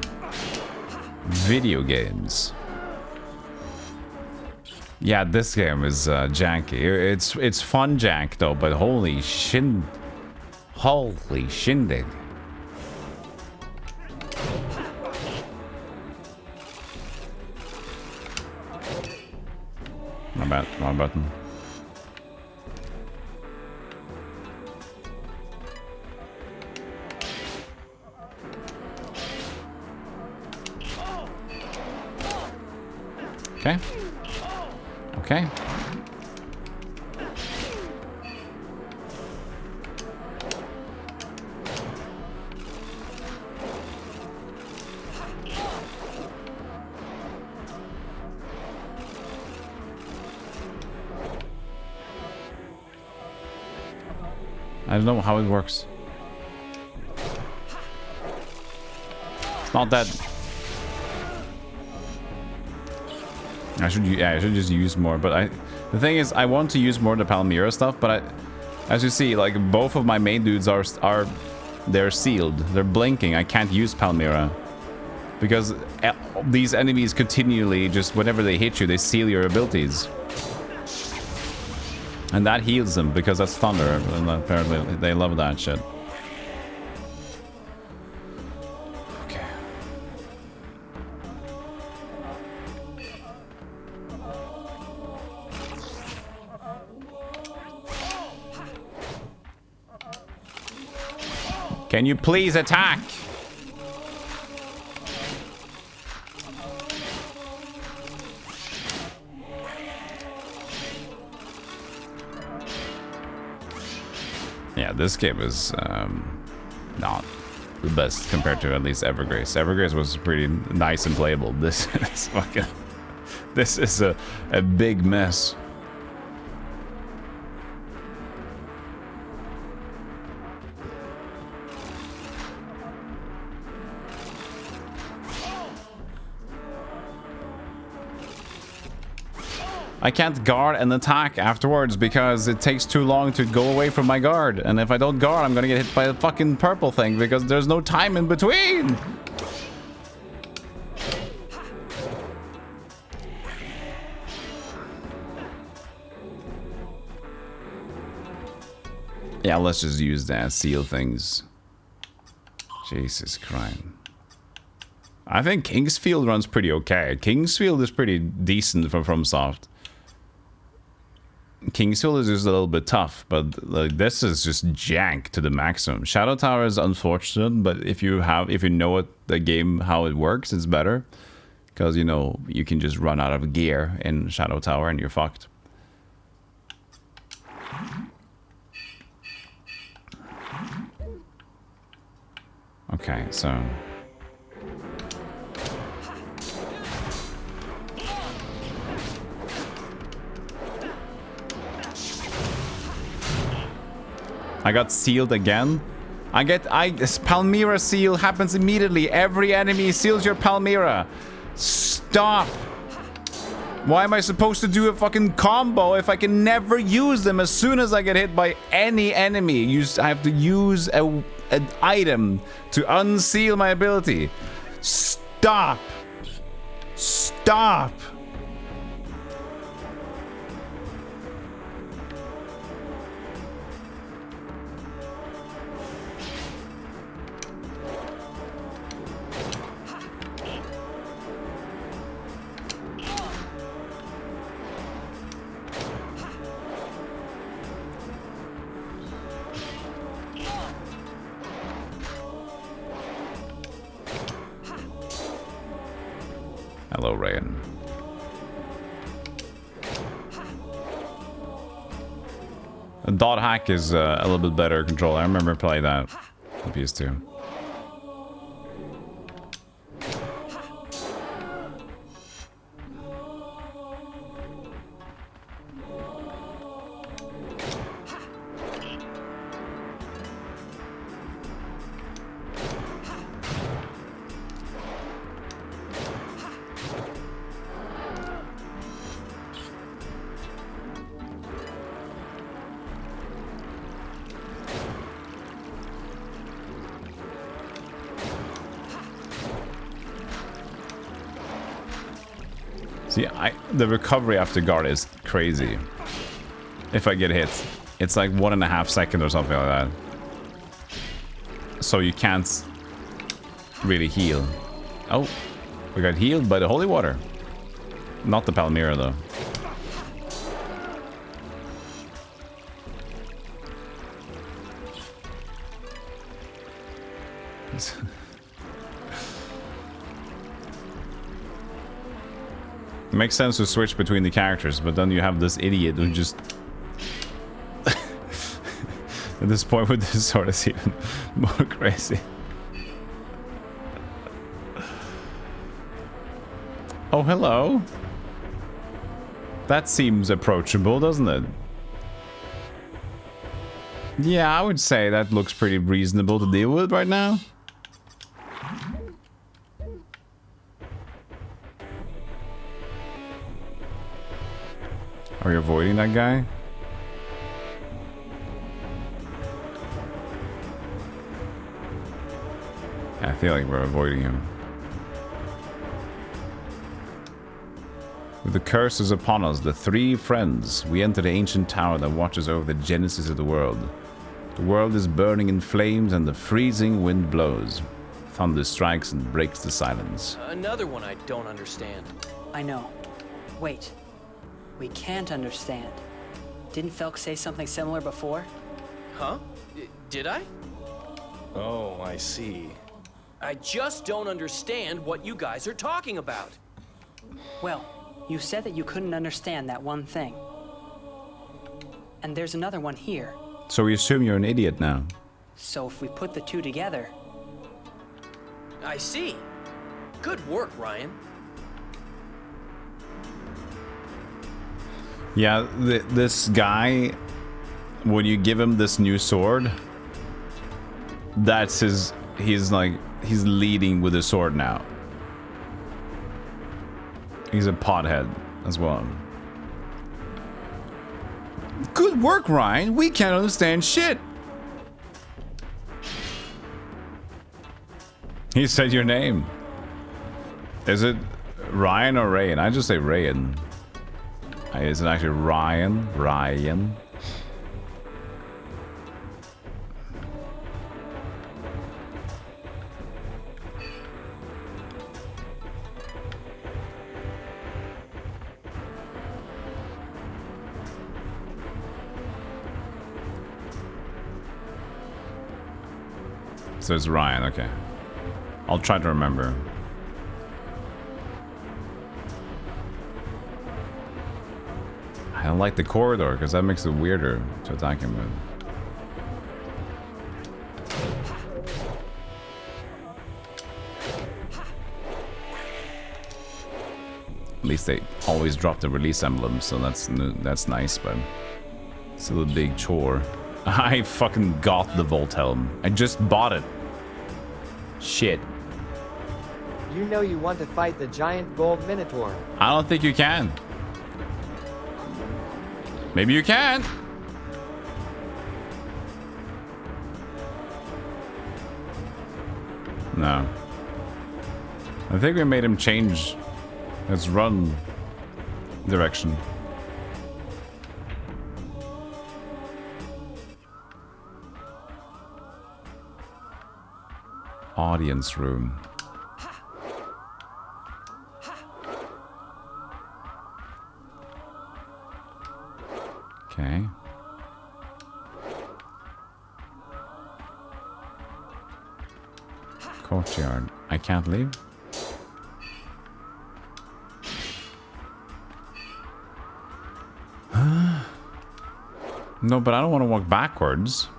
Video games. Yeah, this game is janky. It's fun jank though, but holy shindig. Not bad, wrong button. Okay. Okay. I don't know how it works. It's not that... I should just use more, but the thing is, I want to use more of the Palmyra stuff, but as you see, like, both of my main dudes they're sealed, they're blinking. I can't use Palmyra because these enemies continually, just whenever they hit you, they seal your abilities, and that heals them because that's thunder, and apparently they love that shit. Can you please attack? Yeah, this game is not the best compared to at least Evergrace. Evergrace was pretty nice and playable. This is fucking... This is a big mess. I can't guard and attack afterwards because it takes too long to go away from my guard. And if I don't guard, I'm gonna get hit by the fucking purple thing because there's no time in between. Yeah, let's just use that. Seal things. Jesus Christ. I think Kingsfield runs pretty okay. Kingsfield is pretty decent from FromSoft. Kingsfield is just a little bit tough, but like this is just jank to the maximum. Shadow Tower is unfortunate, but if you know the game how it works, it's better because you know you can just run out of gear in Shadow Tower and you're fucked. Okay, so I got sealed again. This Palmyra seal happens immediately. Every enemy seals your Palmyra. Stop. Why am I supposed to do a fucking combo if I can never use them as soon as I get hit by any enemy? I have to use an item to unseal my ability. Stop. Stop. Hello, Rayan. A dot hack is a little bit better control. I remember playing that on PS2. See, the recovery after guard is crazy. If I get hit, it's like 1.5 seconds or something like that. So you can't really heal. Oh, we got healed by the holy water. Not the Palmyra though. It makes sense to switch between the characters, but then you have this idiot who just... At this point with this sword is even more crazy. Oh, hello. That seems approachable, doesn't it? Yeah, I would say that looks pretty reasonable to deal with right now. Are you avoiding that guy? I feel like we're avoiding him. With the curses upon us, the three friends, we enter the ancient tower that watches over the genesis of the world. The world is burning in flames and the freezing wind blows. Thunder strikes and breaks the silence. Another one I don't understand. I know. Wait. We can't understand. Didn't Felk say something similar before? Huh? Did I? Oh, I see. I just don't understand what you guys are talking about. Well, you said that you couldn't understand that one thing. And there's another one here. So we assume you're an idiot now. So if we put the two together... I see. Good work, Ryan. Yeah, this guy, when you give him this new sword, that's his... He's leading with the sword now. He's a pothead as well. Good work, Ryan. We can't understand shit. He said your name. Is it Ryan or Rayan? I just say Rayan. Is it actually Ryan? Ryan? So it's Ryan, okay. I'll try to remember. I don't like the corridor because that makes it weirder to attack him with. At least they always drop the release emblem, so that's nice, but it's still a big chore. I fucking got the Volt Helm. I just bought it. Shit. You know you want to fight the giant gold minotaur. I don't think you can. Maybe you can. No. I think we made him change his run direction. Audience room. Okay. Courtyard. I can't leave. No, but I don't want to walk backwards.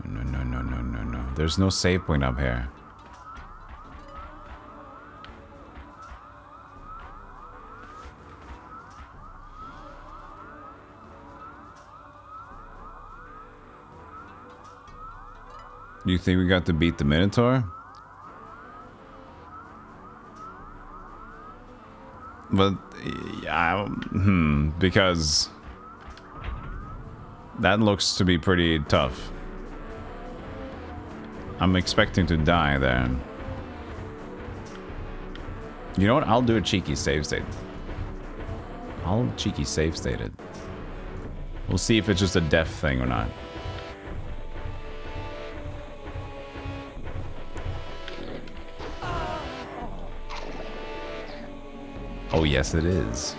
No. There's no save point up here. You think we got to beat the Minotaur? But, yeah, because that looks to be pretty tough. I'm expecting to die there. You know what? I'll do a cheeky save state. I'll cheeky save state it. We'll see if it's just a death thing or not. Oh, yes, it is.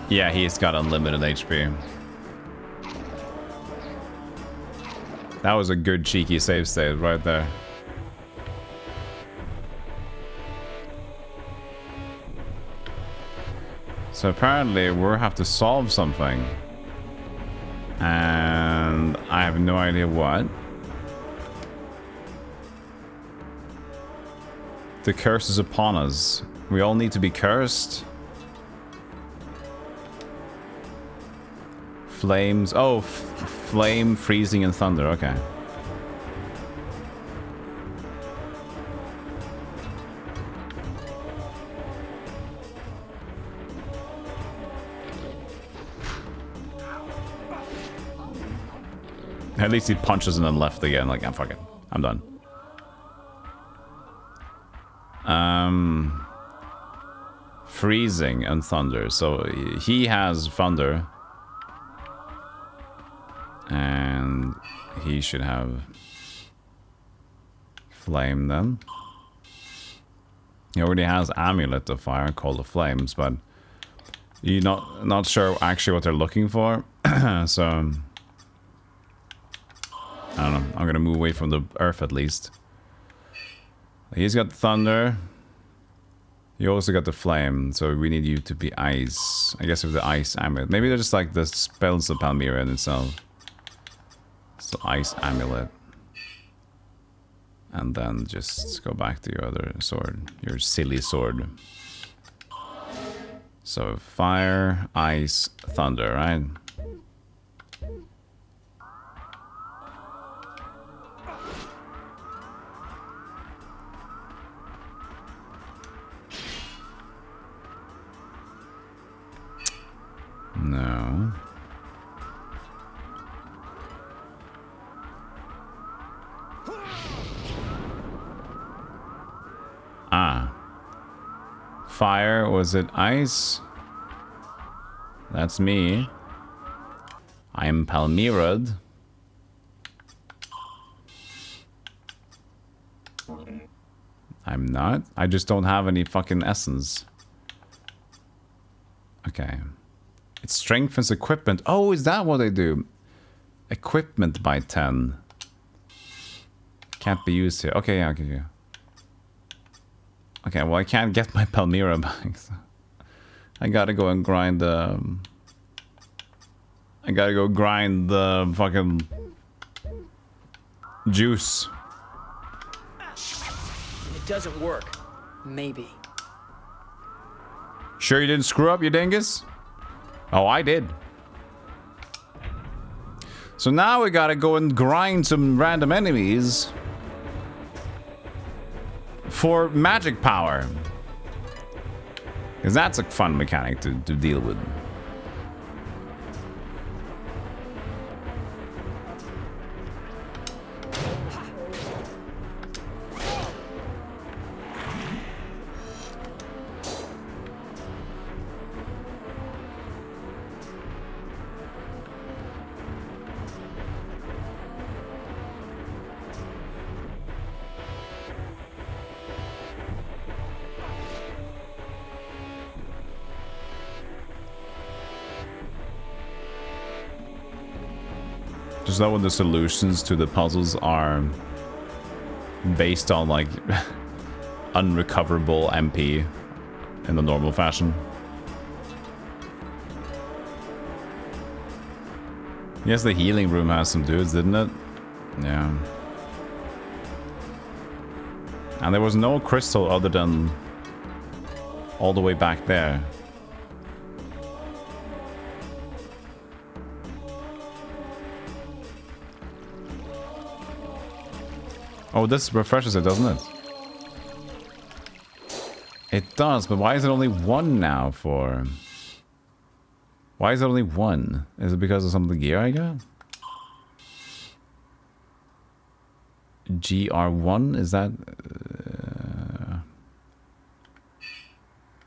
Yeah, he's got unlimited HP. That was a good cheeky save state right there. So apparently we'll have to solve something. And I have no idea what. The curse is upon us. We all need to be cursed. Flames. Oh, flame, freezing, and thunder. Okay. At least he punches and then left again. Like, fuck it. I'm done. Freezing and thunder. So he has thunder. And he should have flame then. He already has amulet of fire called the flames, but you're not sure actually what they're looking for. So I don't know. I'm gonna move away from the earth at least. He's got thunder. You also got the flame, so we need you to be ice. I guess with the ice amulet. Maybe they're just like the spells of Palmyra in itself. So ice amulet. And then just go back to your other sword. Your silly sword. So fire, ice, thunder, right? No. Ah. Fire, was it ice? That's me. I'm Palmyrad. I'm not. I just don't have any fucking essence. Okay. It strengthens equipment. Oh, is that what they do? Equipment by 10. Can't be used here. Okay, yeah, I'll give you. Okay, well, I can't get my Palmyra back. So I gotta go and grind the... I gotta go grind the fucking... juice. It doesn't work. Maybe. Sure you didn't screw up, you dingus? Oh, I did. So now we gotta go and grind some random enemies for magic power. Because that's a fun mechanic to deal with. Just know when the solutions to the puzzles are based on like unrecoverable MP in the normal fashion. Yes, the healing room has some dudes, didn't it? Yeah. And there was no crystal other than all the way back there. Oh, this refreshes it, doesn't it? It does, but why is it only one now for... Why is it only one? Is it because of some of the gear I got? GR1? Is that...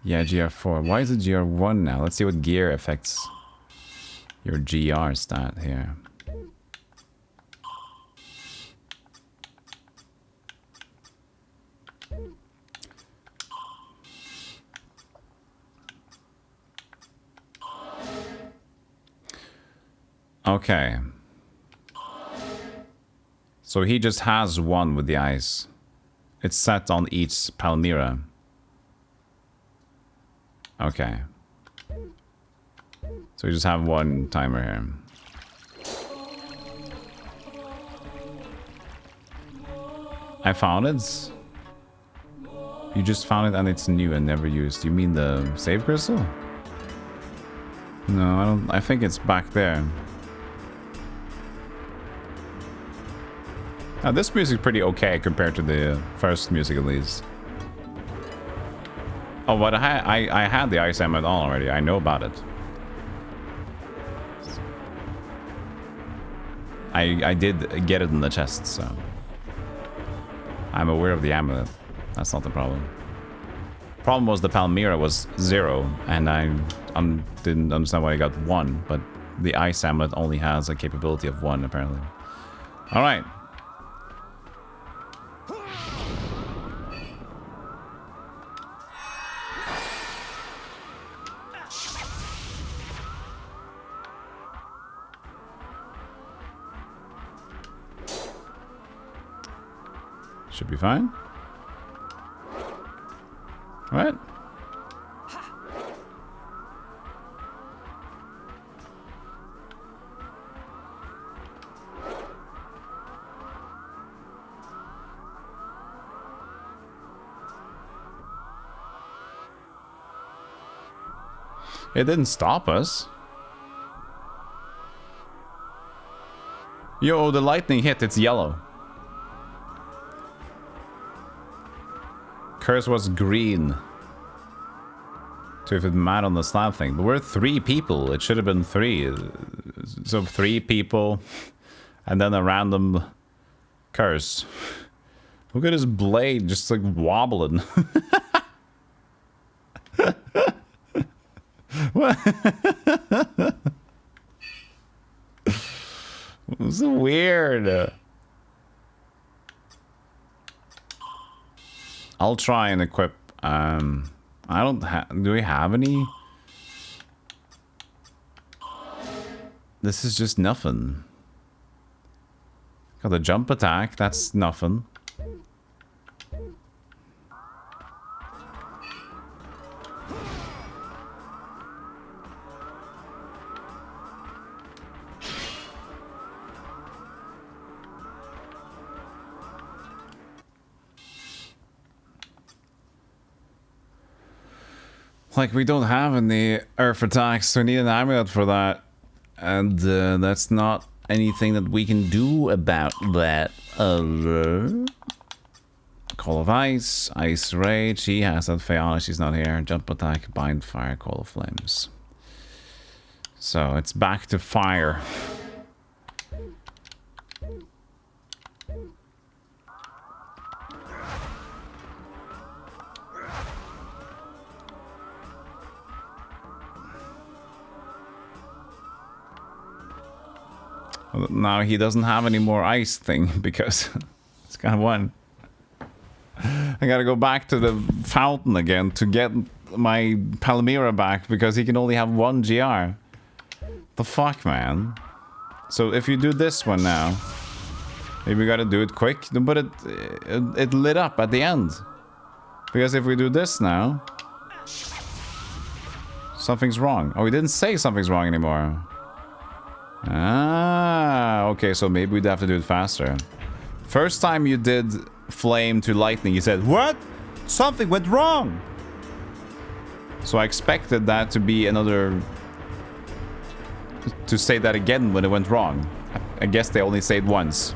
Yeah, GR4. Why is it GR1 now? Let's see what gear affects your GR stat here. Okay. So he just has one with the ice. It's set on each Palmyra. Okay. So we just have one timer here. I found it. You just found it and it's new and never used. You mean the save crystal? No, I don't. I think it's back there. Now this music's pretty okay compared to the first music at least. Oh, but I had the ice emerald on already. I know about it. I did get it in the chest, so I'm aware of the amulet. That's not the problem. Problem was the Palmyra was 0, and I didn't understand why I got 1, but the ice amulet only has a capability of 1 apparently. All right. Should be fine. What? It didn't stop us. Yo, the lightning hit, it's yellow. Curse was green. So if it mattered on the slab thing. But we're 3 people. It should have been 3. So 3 people. And then a random curse. Look at his blade just like wobbling. What? It's weird. I'll try and equip. I don't have. Do we have any? This is just nothing. Got the jump attack. That's nothing. Like, we don't have any earth attacks, so we need an amulet for that. And that's not anything that we can do about that. Call of Ice, Ice Rage, she has that. Fiona, she's not here. Jump attack, Bind Fire, Call of Flames. So, it's back to fire. Now he doesn't have any more ice thing because it's got 1. I gotta go back to the fountain again to get my Palmyra back because he can only have 1 GR. The fuck, man? So if you do this one now, maybe we gotta do it quick. But it lit up at the end. Because if we do this now, something's wrong. Oh, we didn't say something's wrong anymore. Ah, okay, so maybe we'd have to do it faster. First time you did flame to lightning, you said, what? Something went wrong. So I expected that to be another... to say that again when it went wrong. I guess they only say it once.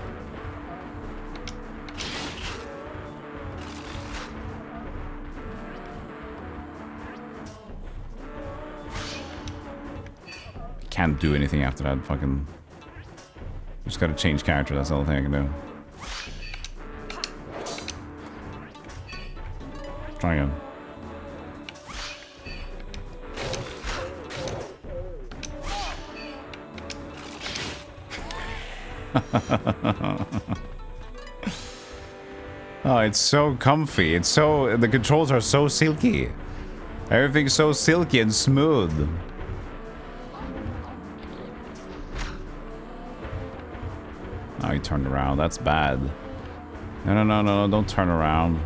Can't do anything after that. Fucking... just gotta change character. That's the only thing I can do. Try again. Oh, it's so comfy. It's so... the controls are so silky. Everything's so silky and smooth. Oh, he turned around. That's bad. No, don't turn around.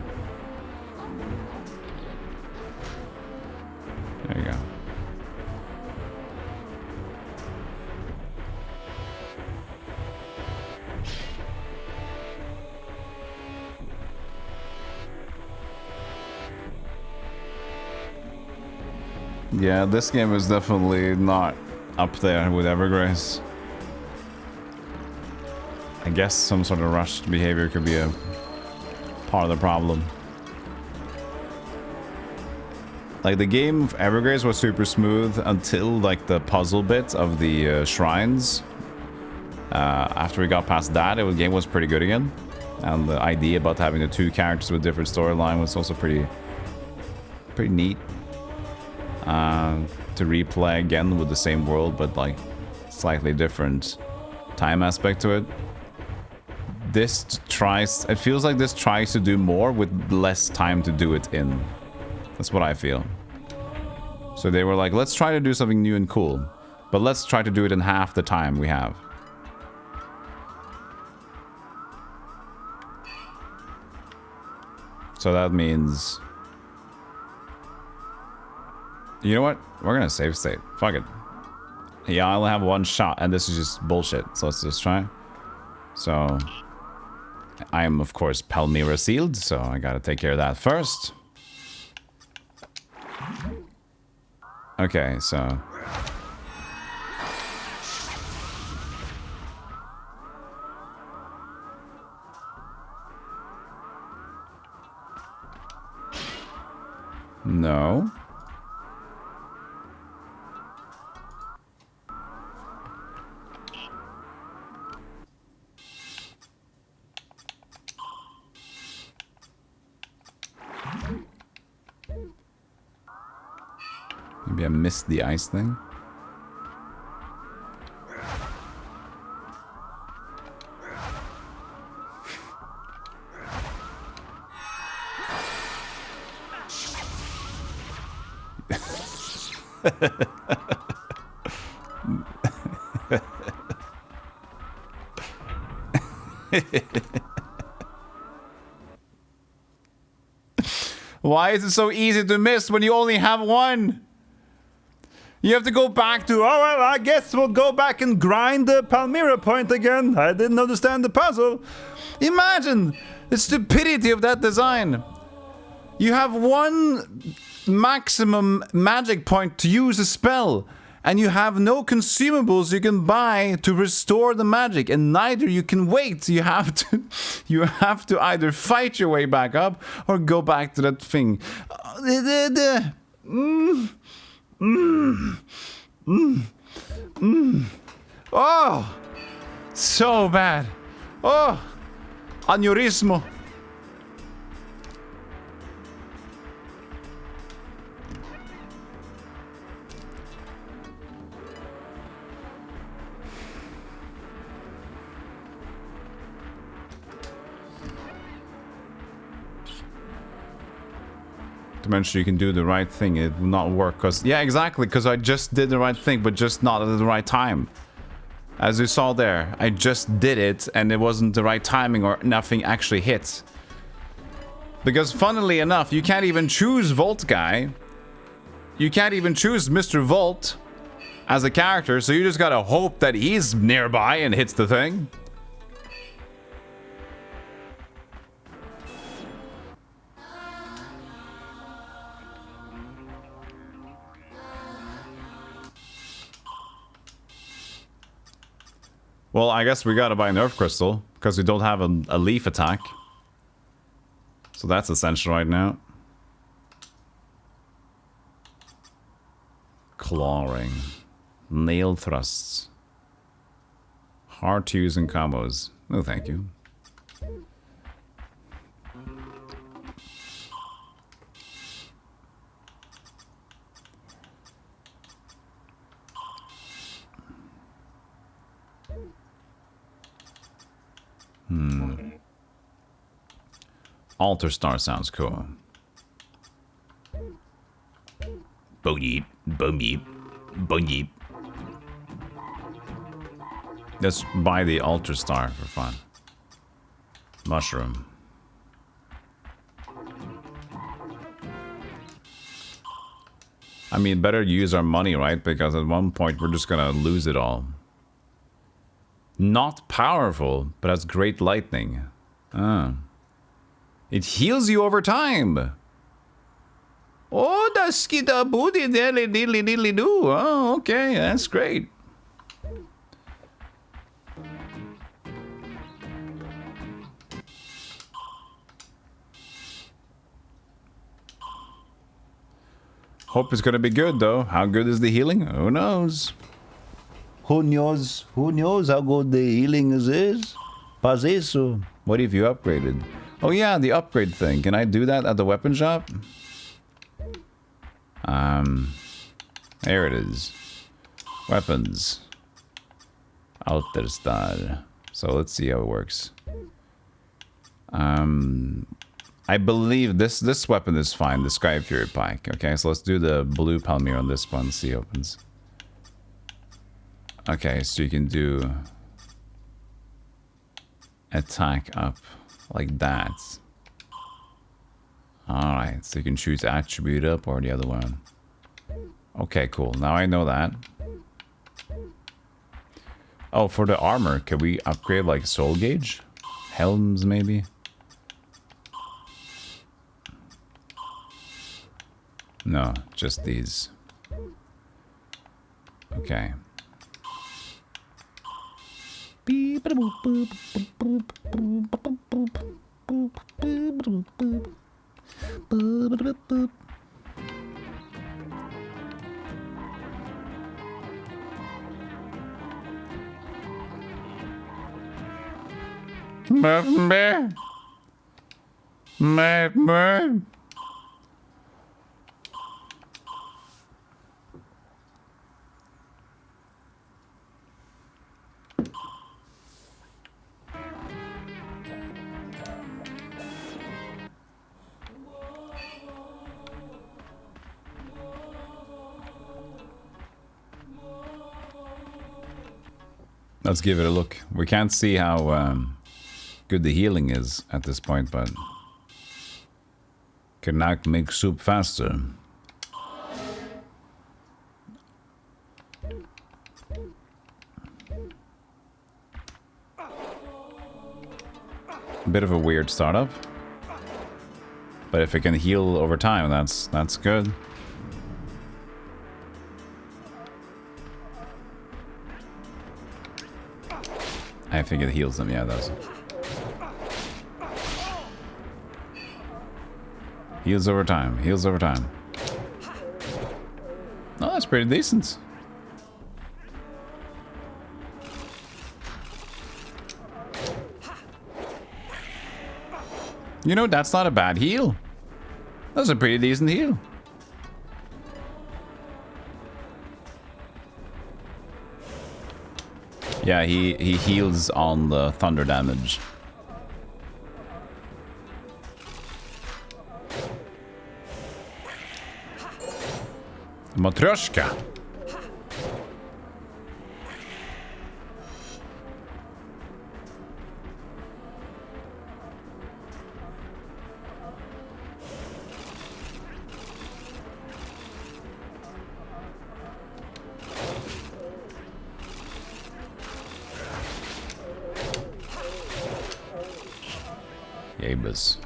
There you go. Yeah, this game is definitely not up there with Evergrace. I guess some sort of rushed behavior could be a part of the problem. Like, the game of Evergrace was super smooth until, like, the puzzle bit of the shrines. After we got past that, the game was pretty good again. And the idea about having the two characters with different storyline was also pretty neat. To replay again with the same world, but, like, slightly different time aspect to it. This tries... it feels like this tries to do more with less time to do it in. That's what I feel. So they were like, let's try to do something new and cool, but let's try to do it in half the time we have. So that means... you know what? We're gonna save state. Fuck it. Yeah, I only have one shot, and this is just bullshit. So let's just try. So... I am, of course, Palmyra sealed, so I gotta take care of that first. Okay, so... no. Maybe I missed the ice thing. Why is it so easy to miss when you only have one? You have to go back to, oh, well, I guess we'll go back and grind the Palmyra point again. I didn't understand the puzzle. Imagine the stupidity of that design. You have one maximum magic point to use a spell, and you have no consumables you can buy to restore the magic, and neither you can wait. You have to either fight your way back up or go back to that thing. Oh, so bad. Oh, aneurysmo. To mention you can do the right thing, it will not work because... yeah, exactly, because I just did the right thing, but just not at the right time. As you saw there, I just did it and it wasn't the right timing or nothing actually hit. Because funnily enough, you can't even choose Volt Guy. You can't even choose Mr. Volt as a character, so you just gotta hope that he's nearby and hits the thing. Well, I guess we gotta buy an Earth Crystal, because we don't have a leaf attack. So that's essential right now. Clawing. Nail thrusts. Hard to use in combos. No, thank you. Alter Star sounds cool. Bo-yeep, bo-yeep, bo-yeep. Let's buy the Alter Star for fun. Mushroom. I mean, better use our money, right? Because at one point we're just gonna lose it all. Not powerful, but has great lightning. It heals you over time. Oh, that's skita booty dilly dilly dilly do. Oh, okay, that's great. Hope it's gonna be good though. How good is the healing? Who knows? Who knows? Who knows how good the healing is? Paz eso. What if you upgraded? Oh yeah, the upgrade thing. Can I do that at the weapon shop? There it is. Weapons. Alter Star. So let's see how it works. I believe this weapon is fine, the Sky Fury Pike. Okay, so let's do the blue Palmyra on this one, see opens. Okay, so you can do attack up like that. Alright, so you can choose attribute up or the other one. Okay, cool. Now I know that. Oh, for the armor, can we upgrade like soul gauge? Helms maybe? No, just these. Okay. Let's give it a look. We can't see how good the healing is at this point, but can now make soup faster. Bit of a weird startup, but if it can heal over time, that's good. I think it heals them, yeah, it does. Heals over time, heals over time. Oh, that's pretty decent. You know, that's not a bad heal. That's a pretty decent heal. Yeah, he heals on the thunder damage. Matryoshka. Abus.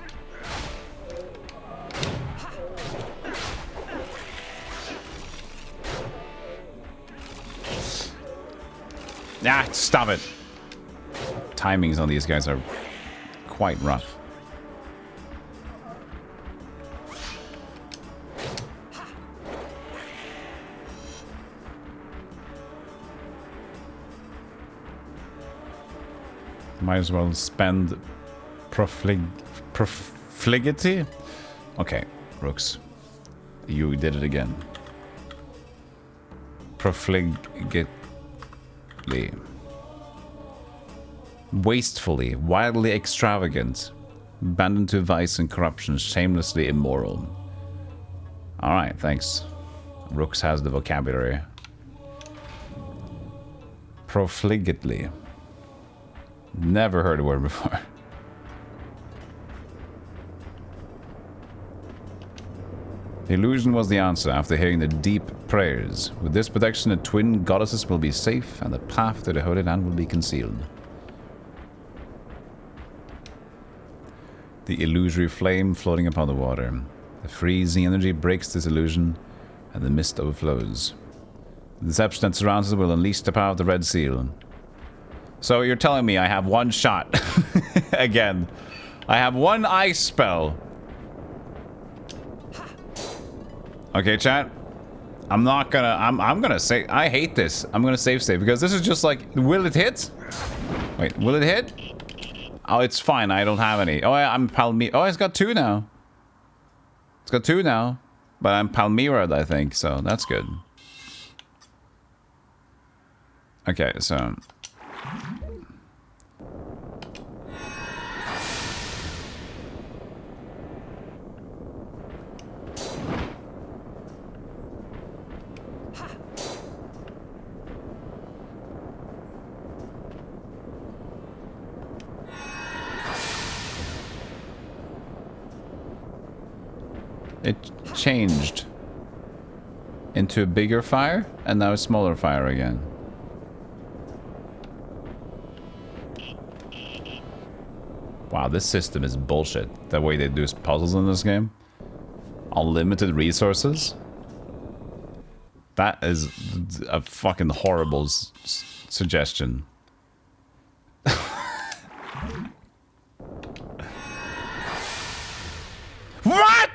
Ah, stop it. Timings on these guys are quite rough. Might as well spend profligity. Okay, Rooks. You did it again. Profligate. Wastefully, wildly extravagant, abandoned to vice and corruption, shamelessly immoral. Alright, thanks. Rooks has the vocabulary. Profligately. Never heard the word before. The illusion was the answer after hearing the deep prayers. With this protection, the twin goddesses will be safe, and the path to the Holy Land will be concealed. The illusory flame floating upon the water. The freezing energy breaks this illusion, and the mist overflows. The deception that surrounds us will unleash the power of the Red Seal. So you're telling me I have one shot. Again. I have one ice spell. Okay, chat. I'm not gonna... I'm gonna say... I hate this. I'm gonna save because this is just like... Will it hit? Wait, will it hit? Oh, it's fine. I don't have any. Oh, I'm Palmyra. Oh, it's got 2 now. It's got 2 now. But I'm Palmyra, I think. So that's good. Okay, so... It changed into a bigger fire, and now a smaller fire again. Wow, this system is bullshit. The way they do puzzles in this game. Unlimited resources. That is a fucking horrible suggestion. What?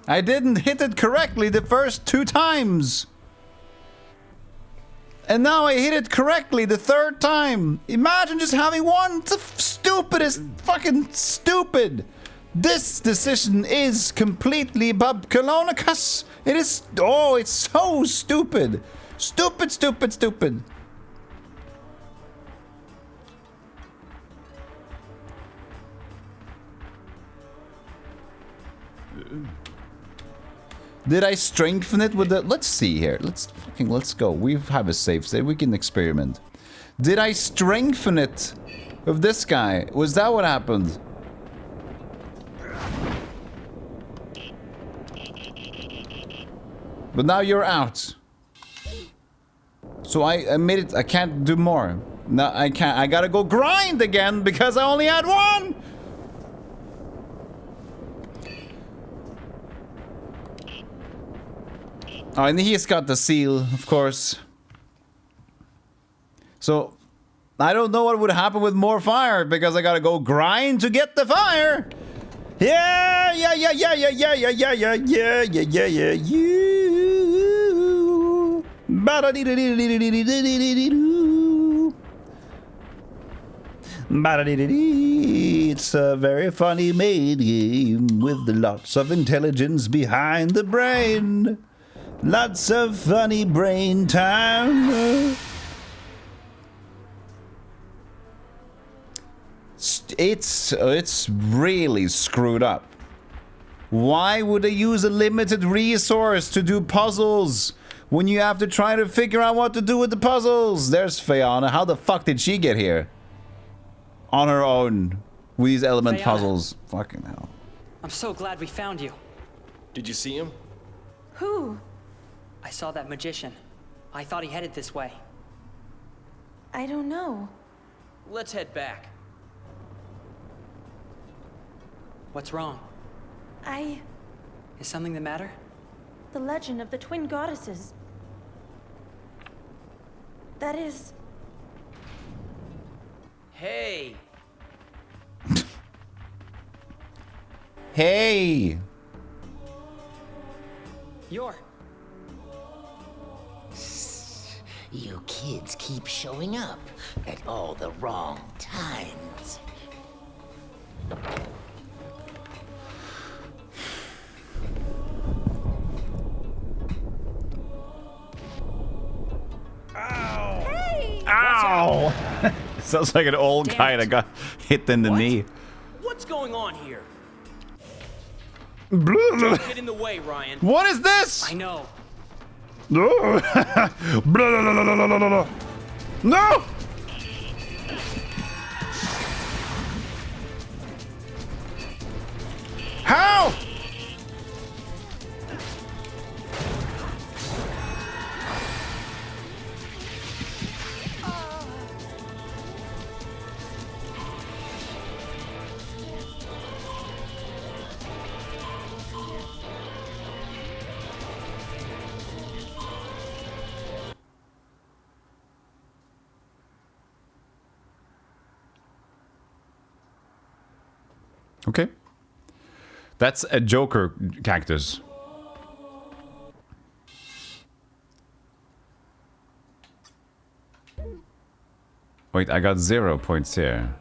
I didn't hit it correctly the first 2 times. And now I hit it correctly the 3rd time. Imagine just having one. It's the stupidest fucking stupid. This decision is completely babcolonicus. It is... Oh, it's so stupid. Stupid, stupid, stupid. Did I strengthen it with the... Let's see here. Let's go. We have a save state. We can experiment. Did I strengthen it with this guy? Was that what happened? But now you're out. So I made it... I can't do more. No, I can't. I gotta go grind again because I only had one! Oh, and he's got the seal, of course. So, I don't know what would happen with more fire, because I gotta go grind to get the fire! Yeah, yeah, yeah, yeah, yeah, yeah, yeah, yeah, yeah, yeah, yeah, yeah, yeah, you. It's a very funny made game with lots of intelligence behind the brain. Lots of funny brain time. It's really screwed up. Why would they use a limited resource to do puzzles? when you have to try to figure out what to do with the puzzles. There's Fiona. How the fuck did she get here? On her own. With these element Fiona. puzzles. Fucking hell. I'm so glad we found you. Did you see him? Who? I saw that magician. I thought he headed this way. I don't know. Let's head back. What's wrong? Is something the matter? The legend of the twin goddesses. That is... Hey! Hey! You're... You kids keep showing up at all the wrong times. Ow! Sounds like an old Damn guy it. that got hit in the What? knee. What's going on here? Blah. Don't get in the way, Ryan. What is this? I know. Blah, blah, blah, blah, blah, blah, blah. No! How? Okay. That's a Joker cactus. Wait, I got 0 points here.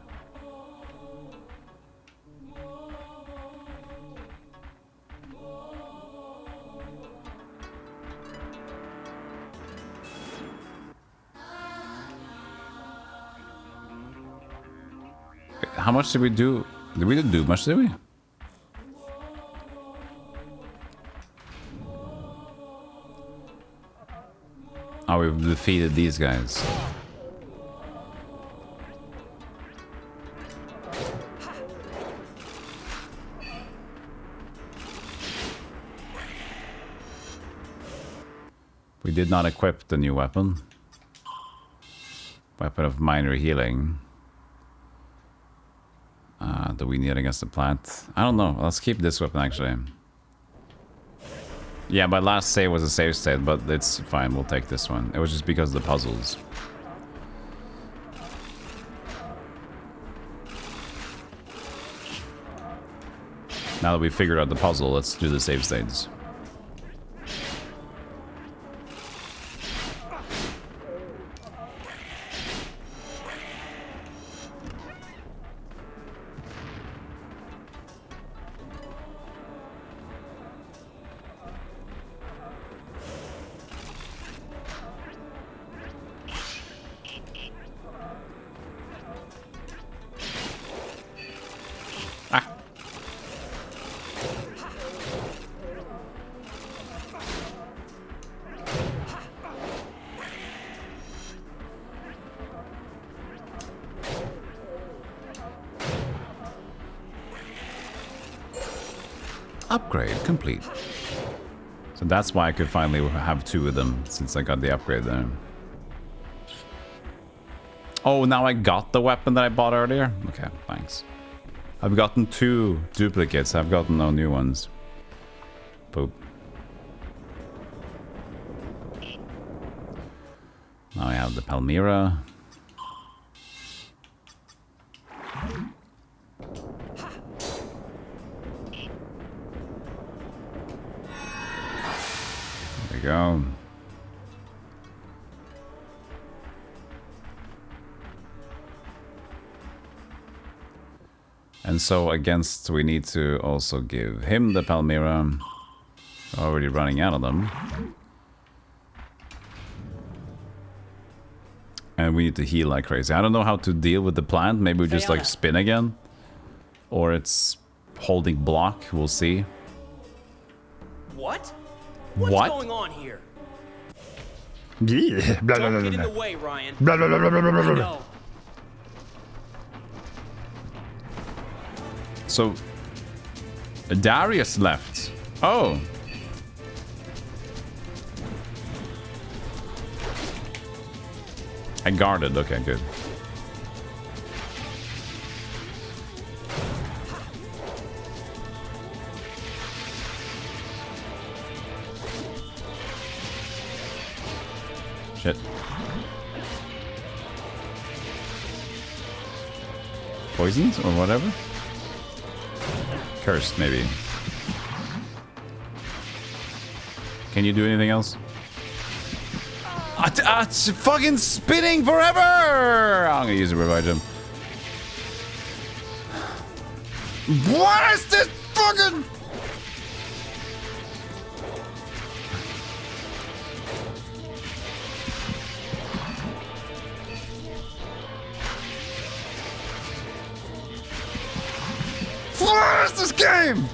How much did we do? We didn't do much, did we? Oh, we've defeated these guys. We did not equip the new weapon. Weapon of minor healing. Do we need against the plant? I don't know. Let's keep this weapon actually. Yeah, my last save was a save state, but it's fine. We'll take this one. It was just because of the puzzles. Now that we figured out the puzzle, let's do the save states. Upgrade complete. So that's why I could finally have 2 of them, since I got the upgrade there. Oh, now I got the weapon that I bought earlier? Okay, thanks. I've gotten 2 duplicates. I've gotten no new ones. Poop. Now I have the Palmyra. There we go. And so against, we need to also give him the Palmyra. Already running out of them. And we need to heal like crazy. I don't know how to deal with the plant. Maybe we just like spin again. Or it's holding block. We'll see. What? What's going on here? Yeah. Blah, blah, Don't blah, get in blah. the way, Ryan. Blah, blah, blah, blah, blah, blah, blah. No. So, Darius left. Oh. I guarded. Okay, good. Shit. Poisoned or whatever? Cursed, maybe. Can you do anything else? It's fucking spinning forever! I'm gonna use a revive gem. What is this fucking... What is this game?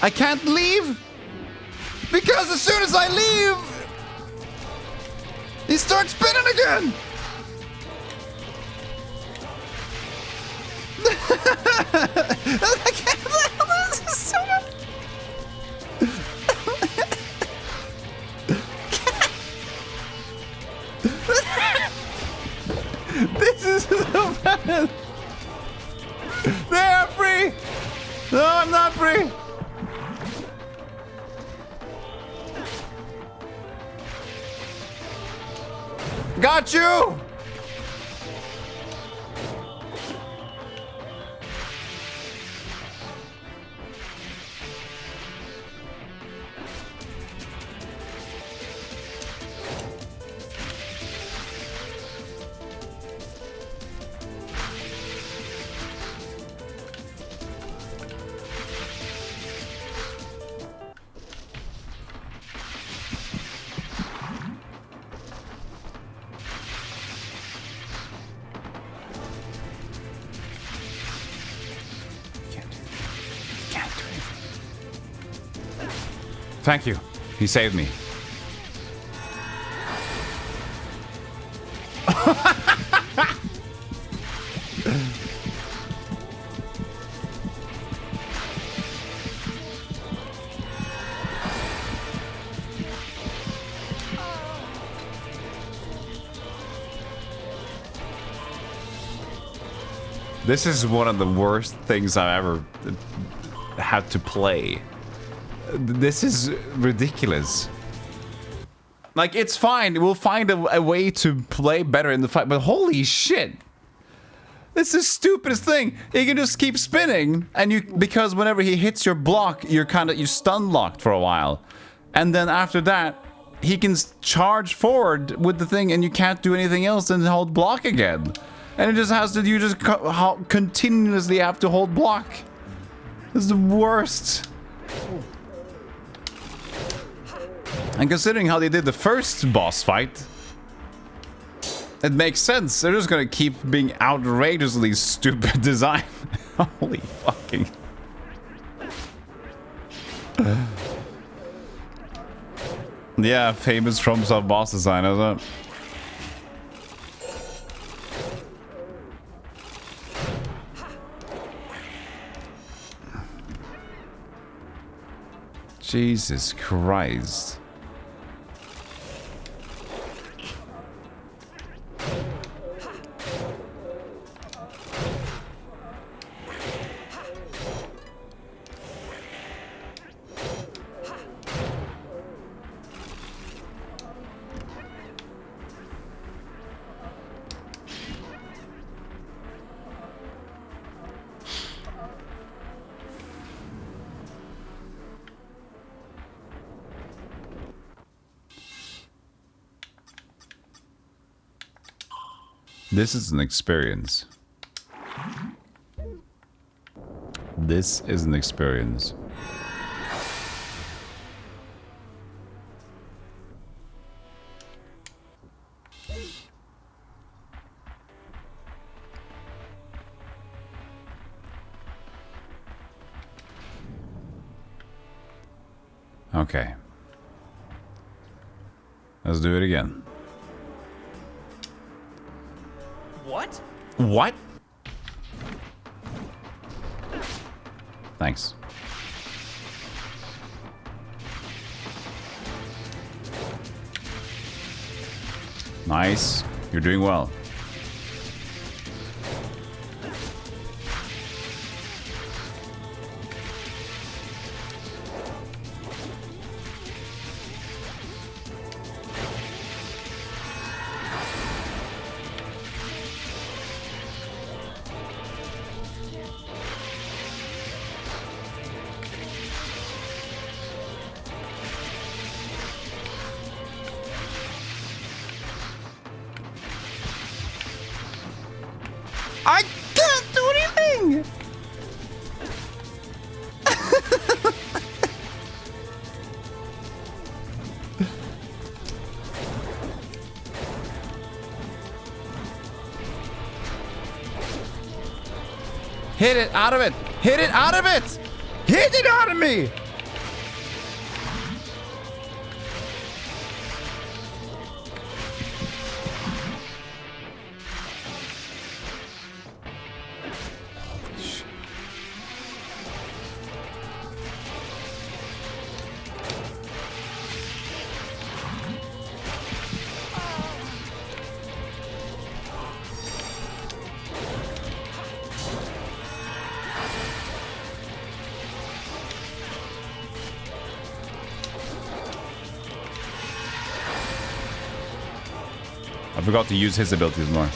I can't leave because as soon as I leave, he starts spinning again. I can't believe this is so much. This is so bad. They are free. No, I'm not free. Got you! Thank you. He saved me. This is one of the worst things I've ever had to play. This is ridiculous. Like, it's fine. We'll find a way to play better in the fight, but holy shit. This is the stupidest thing. He can just keep spinning, and you, because whenever he hits your block, you're stun locked for a while. And then after that, he can charge forward with the thing, and you can't do anything else than hold block again. And it just has to, you just continuously have to hold block. This is the worst. And considering how they did the first boss fight, it makes sense. They're just gonna keep being outrageously stupid design. Holy fucking. Yeah, famous FromSoft boss design, isn't it? Jesus Christ. This is an experience. This is an experience. Okay. Let's do it again. What? What? Thanks. Nice. You're doing well. I can't do anything! Hit it out of it! Hit it out of it! Hit it out of me! I forgot to use his abilities more.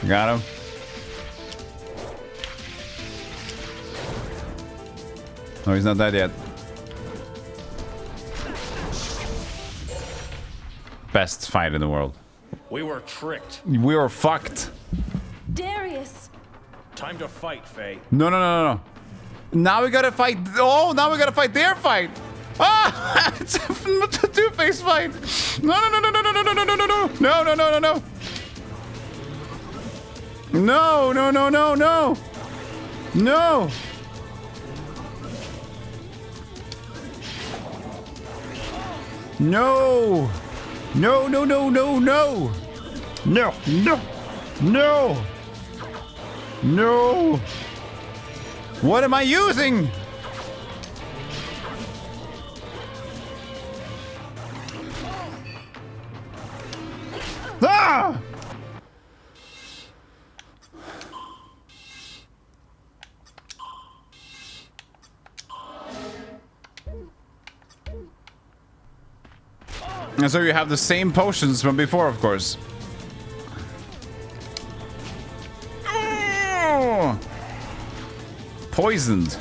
Got him. No, he's not dead yet. Best fight in the world. We were tricked. We were fucked. Darius! Time to fight, Faye. No, no, no, no, no. Now we gotta fight. Oh, now we gotta fight their fight. Ah! It's a two-face fight. No, no, no, no, no, no, no, no, no, no, no. No, no, no, no, no. No, no, no, no, no. No. No! No, no, no, no, no! No, no, no! No! What am I using? Ah! And so you have the same potions from before, of course. Oh! Poisoned.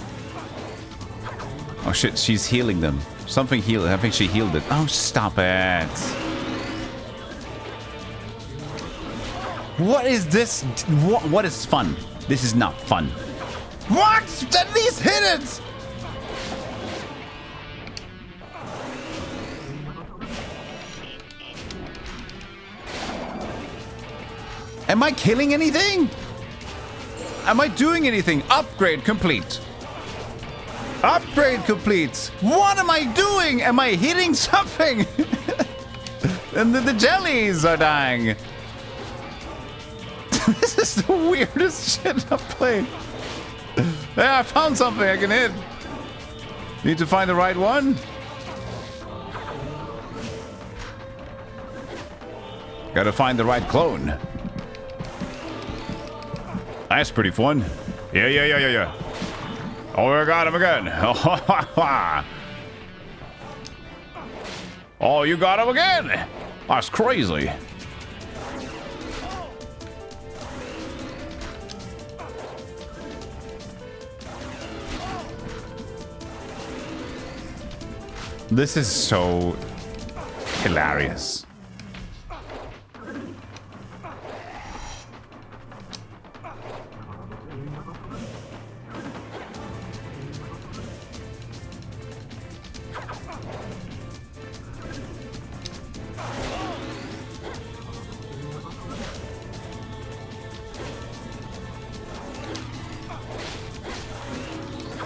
Oh shit, she's healing them. Something healed. I think she healed it. Oh, stop it. What is this? What is fun? This is not fun. What? At least hit it! Am I killing anything? Am I doing anything? Upgrade complete. Upgrade complete. What am I doing? Am I hitting something? And the jellies are dying. This is the weirdest shit I've played. Yeah, I found something I can hit. Need to find the right one. Gotta find the right clone. That's pretty fun. Yeah, yeah, yeah, yeah, yeah. Oh, we got him again. Oh, you got him again. That's crazy. This is so hilarious.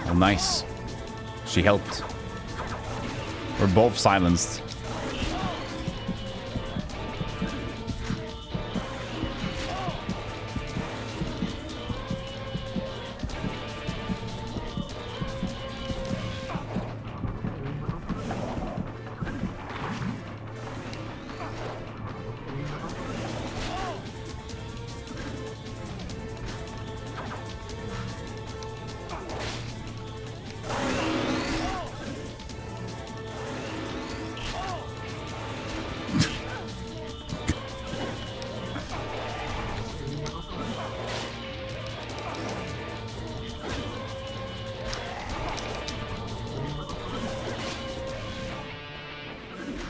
Oh, nice. She helped. We're both silenced.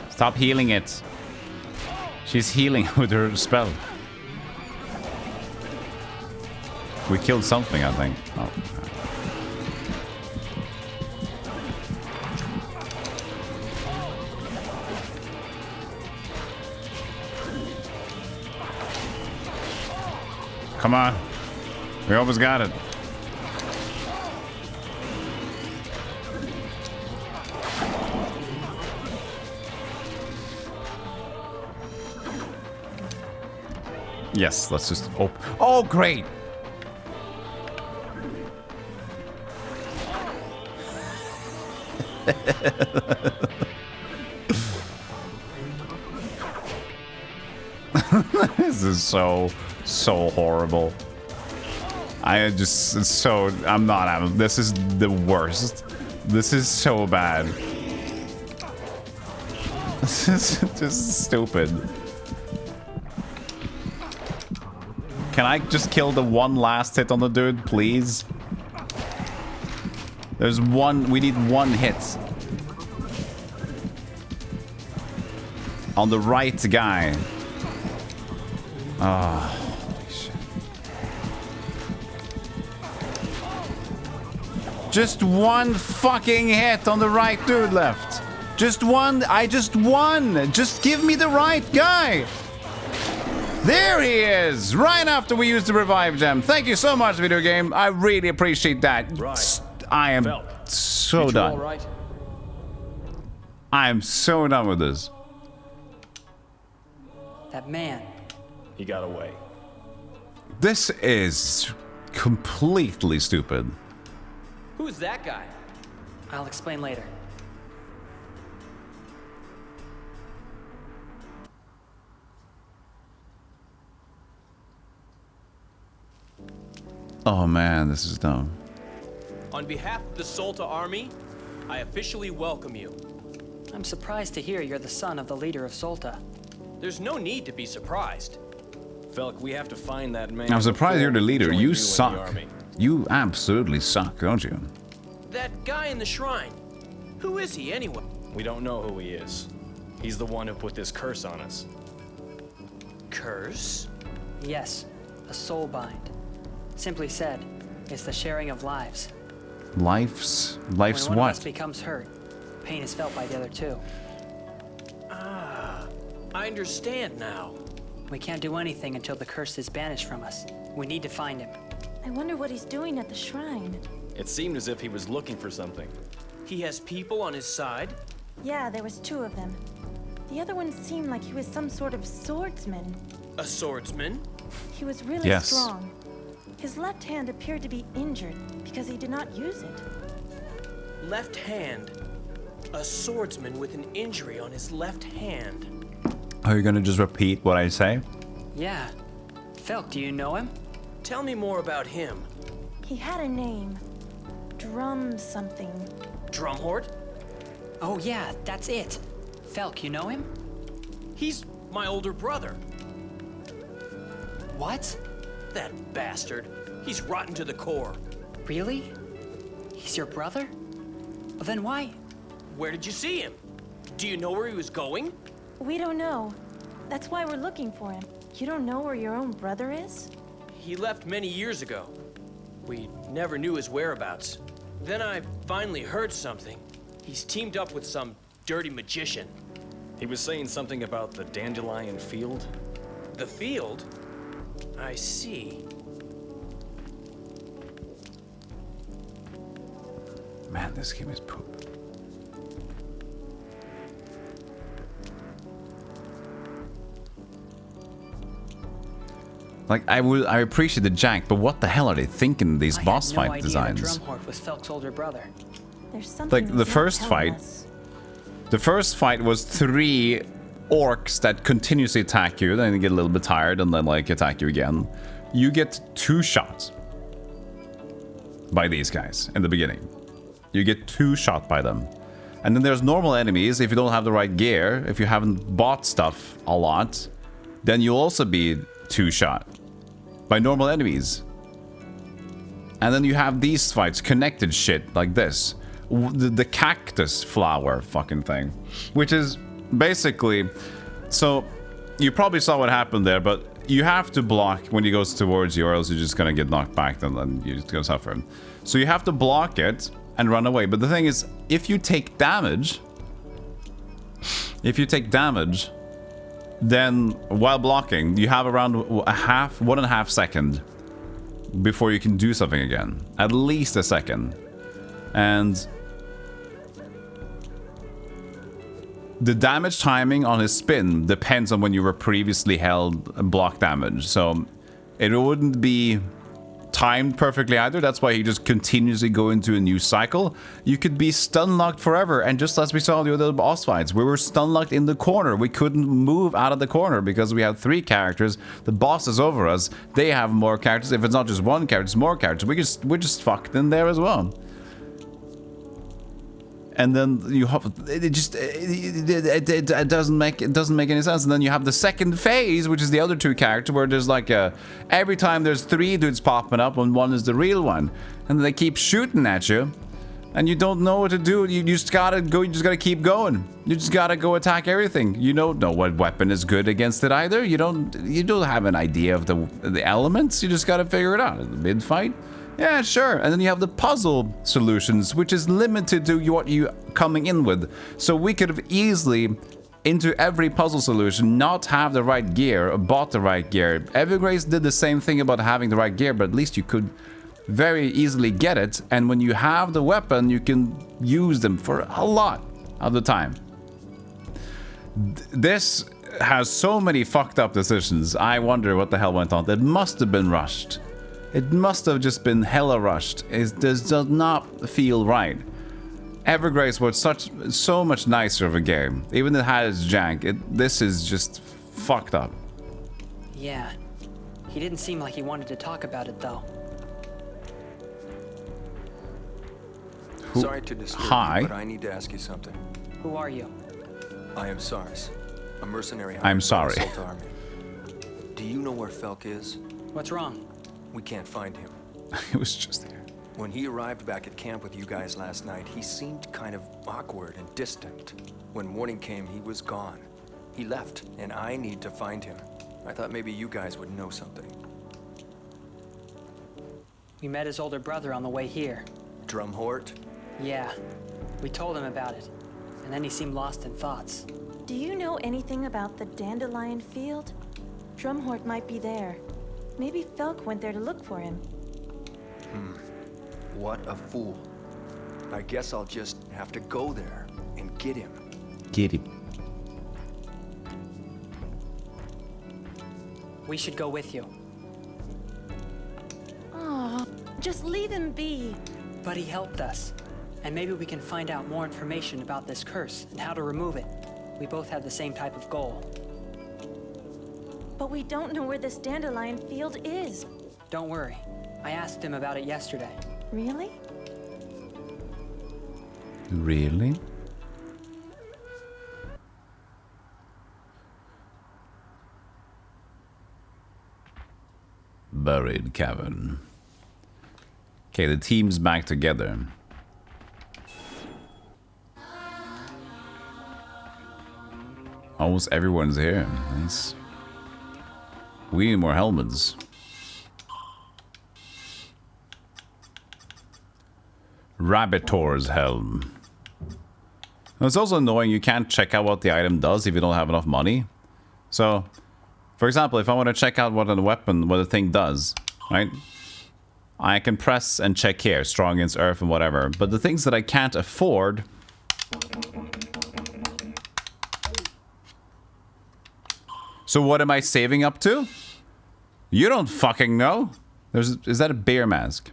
Stop healing it. She's healing with her spell. We killed something, I think. Oh. Come on. We almost got it. Yes, let's just open. Oh, great! This is so horrible. I'm not having. This is the worst. This is so bad. This is just stupid. Can I just kill the one last hit on the dude, please? There's one. We need one hit. On the right guy. Oh, holy shit. Just one fucking hit on the right dude left. Just one. I just won. Just give me the right guy. There he is! Right after we used the revive gem. Thank you so much, video game. I really appreciate that. Right. I am so done. All right? I am so done with this. That man. He got away. This is completely stupid. Who's that guy? I'll explain later. Oh man, this is dumb. On behalf of the Solta army, I officially welcome you. I'm surprised to hear you're the son of the leader of Solta. There's no need to be surprised. Felk, we have to find that man. I'm surprised you're the leader. Join You in the suck. army. You absolutely suck, don't you? That guy in the shrine. Who is he anyway? We don't know who he is. He's the one who put this curse on us. Curse? Yes, a soul bind. Simply said, it's the sharing of lives. Life's When one of us what? becomes hurt, pain is felt by the other two. Ah, I understand now. We can't do anything until the curse is banished from us. We need to find him. I wonder what he's doing at the shrine. It seemed as if he was looking for something. He has people on his side? Yeah, there was 2 of them. The other one seemed like he was some sort of swordsman. A swordsman? He was really Yes. strong. His left hand appeared to be injured because he did not use it. Left hand. A swordsman with an injury on his left hand. Are you gonna just repeat what I say? Yeah. Felk, do you know him? Tell me more about him. He had a name. Drum something. Drumhort? Oh yeah, that's it. Felk, you know him? He's my older brother. What? That bastard. He's rotten to the core. Really? He's your brother? Then why? Where did you see him? Do you know where he was going? We don't know. That's why we're looking for him. You don't know where your own brother is? He left many years ago. We never knew his whereabouts. Then I finally heard something. He's teamed up with some dirty magician. He was saying something about the dandelion field. The field? I see. Man, this game is poop. Like, I appreciate the jank, but what the hell are they thinking, these boss fight designs? I had no idea that Drumhort was Felk's older brother. There's something Like, the first fight... The first fight was 3 orcs that continuously attack you, then you get a little bit tired, and then, like, attack you again. You get 2 shots by these guys in the beginning. You get 2 shot by them. And then there's normal enemies. If you don't have the right gear, if you haven't bought stuff a lot, then you'll also be 2 shot by normal enemies. And then you have these fights, connected shit like this. The cactus flower fucking thing, which is basically, so you probably saw what happened there, but you have to block when he goes towards you, or else you're just gonna get knocked back, and then you're just gonna suffer. So you have to block it and run away. But the thing is, if you take damage, then while blocking, you have around 1.5 seconds before you can do something again. At least a second. And the damage timing on his spin depends on when you were previously held block damage. So it wouldn't be timed perfectly either. That's why he just continuously go into a new cycle. You could be stun locked forever, and just as we saw the other boss fights, we were stun locked in the corner. We couldn't move out of the corner because we had 3 characters. The boss is over us. They have more characters. If it's not just 1 character, it's more characters. We're just fucked in there as well. And then you have it doesn't make any sense. And then you have the second phase, which is the other 2 characters, where there's like every time there's 3 dudes popping up, and 1 is the real one, and they keep shooting at you, and you don't know what to do. You just gotta go. You just gotta keep going. You just gotta go attack everything. You don't know what weapon is good against it either. You don't have an idea of the elements. You just gotta figure it out in the mid fight. Yeah, sure. And then you have the puzzle solutions, which is limited to what you coming in with. So we could have easily, into every puzzle solution, not have the right gear or bought the right gear. Evergrace did the same thing about having the right gear, but at least you could very easily get it. And when you have the weapon, you can use them for a lot of the time. This has so many fucked up decisions. I wonder what the hell went on. It must have been rushed. It must have just been hella rushed. This does not feel right. Evergrace was so much nicer of a game. Even if it had its jank, this is just fucked up. Yeah. He didn't seem like he wanted to talk about it, though. Sorry to disturb you, but I need to ask you something. Who are you? I am Sars, a mercenary. I'm sorry. Army. Do you know where Felk is? What's wrong? We can't find him. It was just here. When he arrived back at camp with you guys last night, he seemed kind of awkward and distant. When morning came, he was gone. He left, and I need to find him. I thought maybe you guys would know something. We met his older brother on the way here. Drumhort? Yeah. We told him about it, and then he seemed lost in thoughts. Do you know anything about the Dandelion Field? Drumhort might be there. Maybe Felk went there to look for him. What a fool. I guess I'll just have to go there and get him. Get him. We should go with you. Oh, just leave him be. But he helped us. And maybe we can find out more information about this curse and how to remove it. We both have the same type of goal. But we don't know where this Dandelion Field is. Don't worry. I asked him about it yesterday. Really? Really? Buried cavern. Okay, the team's back together. Almost everyone's here. Nice. We need more helmets. Rabbitor's helm. Now, it's also annoying you can't check out what the item does if you don't have enough money. So, for example, if I want to check out what a weapon, what a thing does, right? I can press and check here, strong against earth and whatever. But the things that I can't afford... So what am I saving up to? You don't fucking know. Is that a bear mask?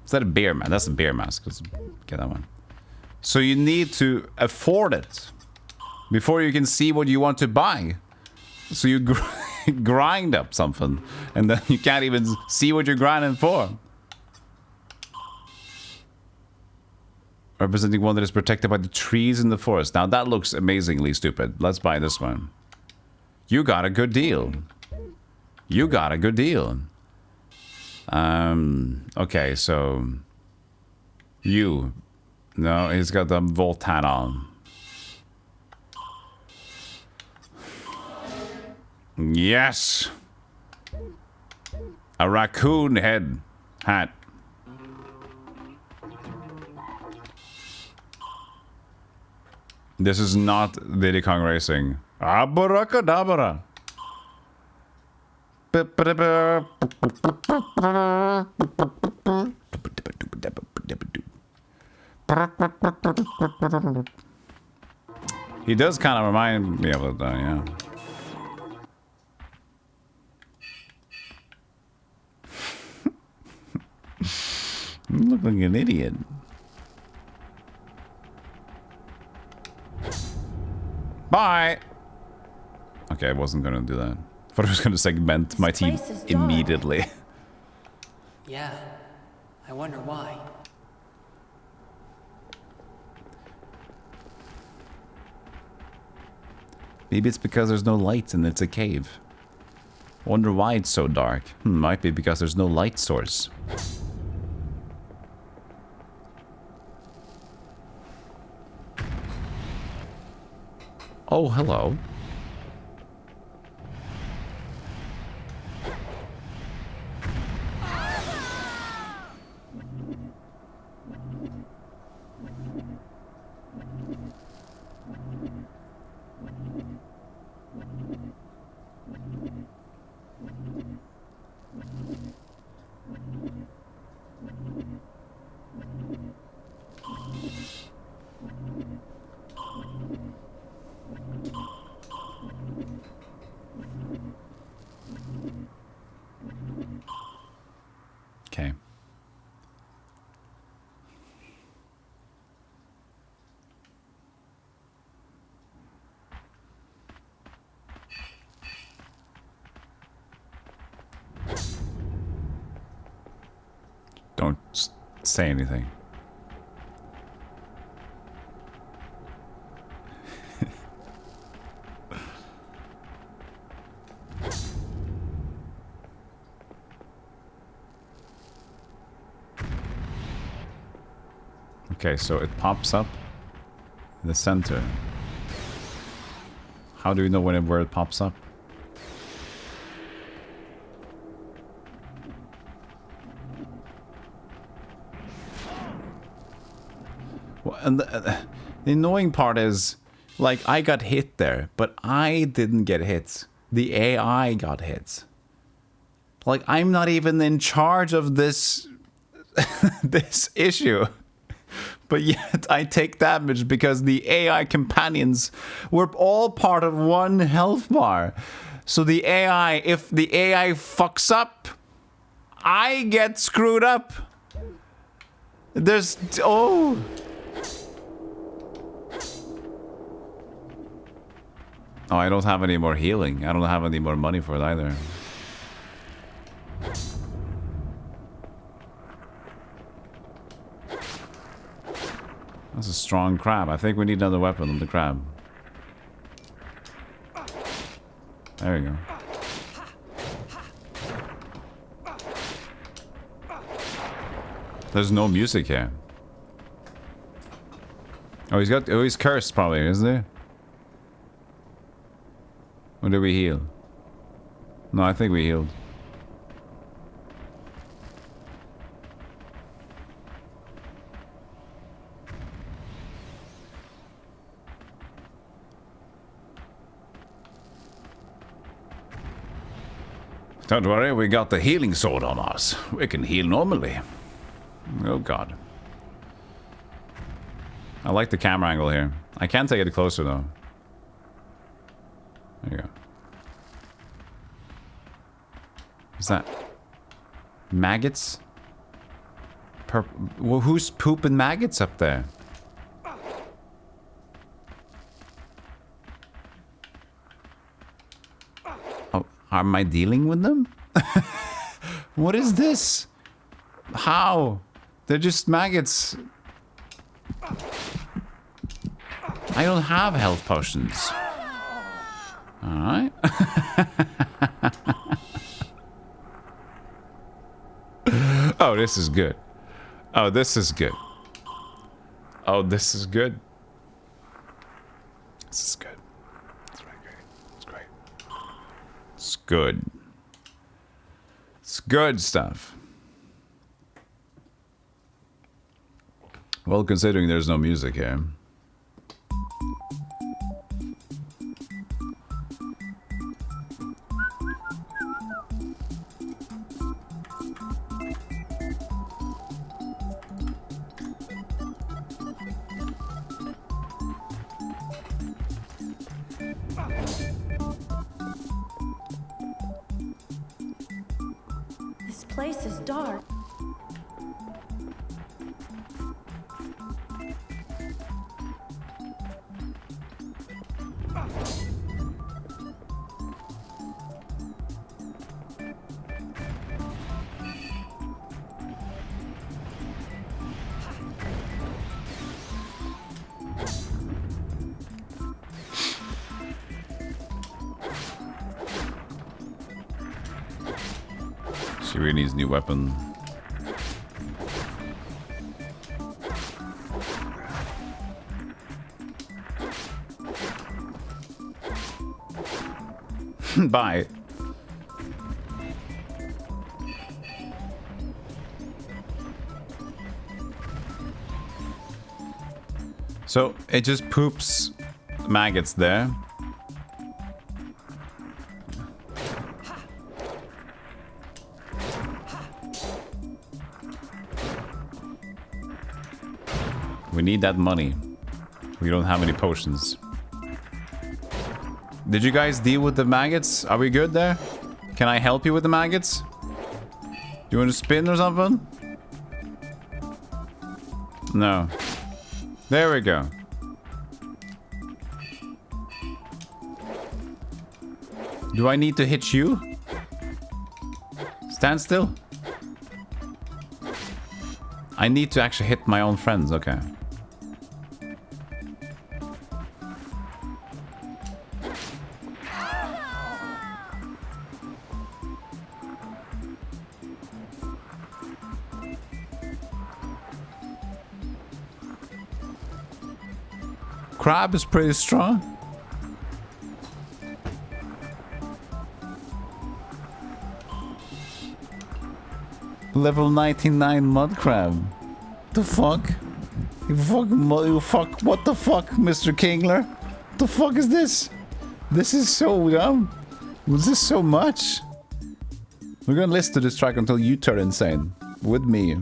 Is that a bear mask? That's a bear mask. Let's get that one. So you need to afford it before you can see what you want to buy. So you grind up something, and then you can't even see what you're grinding for. Representing one that is protected by the trees in the forest. Now that looks amazingly stupid. Let's buy this one. You got a good deal. You got a good deal. Okay, so... You. No, he's got the Volt hat on. Yes! A raccoon head hat. This is not Diddy Kong Racing. Abracadabra. He does kind of remind me of it, though, yeah. You look like an idiot. Bye! Okay, I wasn't gonna do that. I thought I was gonna segment my team immediately. Yeah, I wonder why. Maybe it's because there's no light and it's a cave. Wonder why it's so dark. Might be because there's no light source. Oh, hello. Okay. Don't say anything. Okay, so it pops up in the center. How do we know where it pops up? Well, and the annoying part is, like, I got hit there, but I didn't get hit. The AI got hit. Like, I'm not even in charge of this this issue. But yet I take damage because the AI companions were all part of one health bar. So the AI, if the AI fucks up, I get screwed up. There's... Oh. Oh, I don't have any more healing. I don't have any more money for it either. That's a strong crab. I think we need another weapon on the crab. There we go. There's no music here. Oh, he's cursed probably, isn't he? Or did we heal? No, I think we healed. Don't worry, we got the healing sword on us. We can heal normally. Oh god. I like the camera angle here. I can take it closer though. There you go. What's that? Maggots? Well, who's pooping maggots up there? Oh, am I dealing with them? What is this? How? They're just maggots. I don't have health potions. Alright. Oh, this is good. Oh, this is good. Oh, this is good. This is good. It's really great. It's great. It's good. It's good stuff. Well, considering there's no music here. This place is dark. She really needs a new weapon. Bye. So it just poops maggots there. We need that money. We don't have any potions. Did you guys deal with the maggots? Are we good there? Can I help you with the maggots? Do you want to spin or something? No. There we go. Do I need to hit you? Stand still. I need to actually hit my own friends, okay. Crab is pretty strong. Level 99 mud crab. The fuck? You fuck, what the fuck, Mr. Kingler? What the fuck is this? This is so dumb. Was this so much? We're gonna listen to this track until you turn insane. With me.